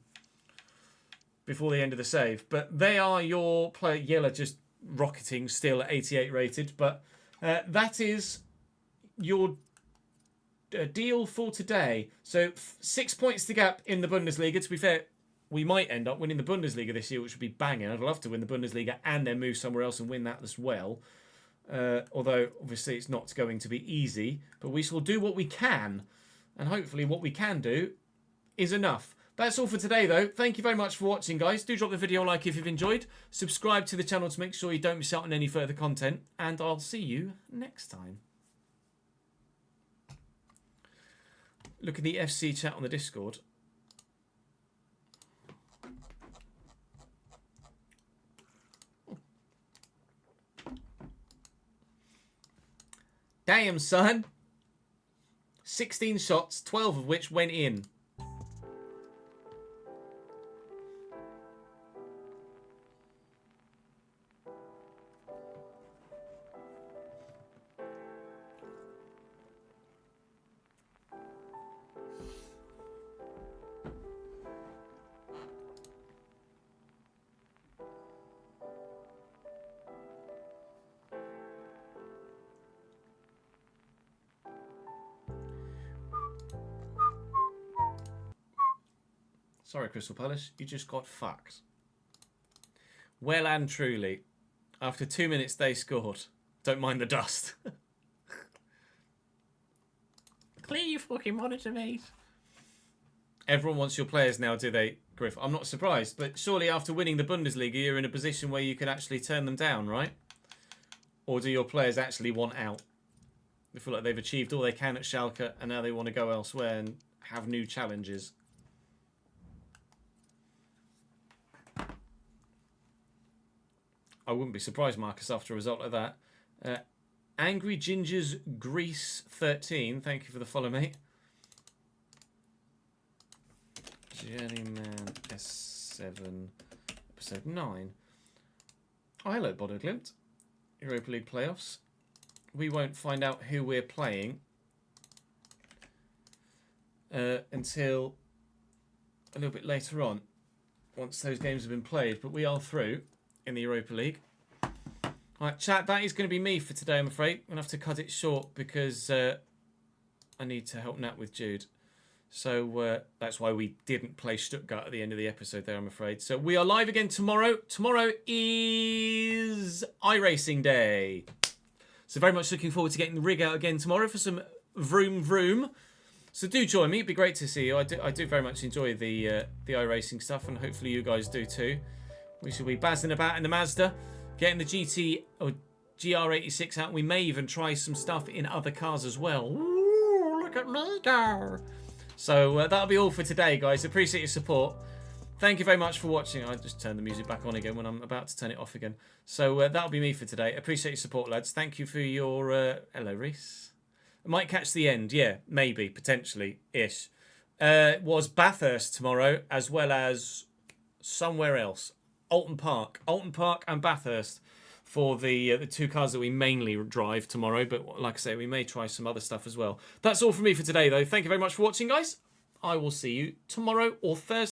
before the end of the save. But they are your player. Yella just rocketing still at 88 rated, but that is your deal for today. So 6 points to gap in the Bundesliga. To be fair, we might end up winning the Bundesliga this year, which would be banging. I'd love to win the Bundesliga and then move somewhere else and win that as well. Although, obviously, it's not going to be easy. But we shall do what we can. And hopefully what we can do is enough. That's all for today, though. Thank you very much for watching, guys. Do drop the video a like if you've enjoyed. Subscribe to the channel to make sure you don't miss out on any further content. And I'll see you next time. Look at the FC chat on the Discord. Damn, son. 16 shots, 12 of which went in. Sorry, Crystal Palace, you just got fucked. Well and truly, after 2 minutes they scored. Don't mind the dust. Clear your fucking monitor, mate. Everyone wants your players now, do they, Griff? I'm not surprised, but surely after winning the Bundesliga, you're in a position where you can actually turn them down, right? Or do your players actually want out? They feel like they've achieved all they can at Schalke and now they want to go elsewhere and have new challenges. I wouldn't be surprised, Marcus, after a result like that. Angry Gingers Grease 13. Thank you for the follow, mate. Journeyman S7 episode 9. Oh, hello, Bodo Glimt. Europa League playoffs. We won't find out who we're playing until a little bit later on, once those games have been played. But we are through in the Europa League. Alright, chat, that is going to be me for today, I'm afraid. I'm going to have to cut it short because I need to help Nat with Jude. So that's why we didn't play Stuttgart at the end of the episode there, I'm afraid. So we are live again tomorrow. Tomorrow is iRacing Day. So very much looking forward to getting the rig out again tomorrow for some vroom vroom. So do join me. It'd be great to see you. I do very much enjoy the iRacing stuff, and hopefully you guys do too. We shall be bazzing about in the Mazda, getting the GT or GR86 out. We may even try some stuff in other cars as well. Ooh, look at me go. So that'll be all for today, guys. Appreciate your support. Thank you very much for watching. I just turned the music back on again when I'm about to turn it off again. So that'll be me for today. Appreciate your support, lads. Thank you for your... hello, Reese. I might catch the end. Yeah, maybe, potentially-ish. Was Bathurst tomorrow, as well as somewhere else. Alton Park and Bathurst for the two cars that we mainly drive tomorrow. But like I say, we may try some other stuff as well. That's all from me for today, though. Thank you very much for watching, guys. I will see you tomorrow or Thursday.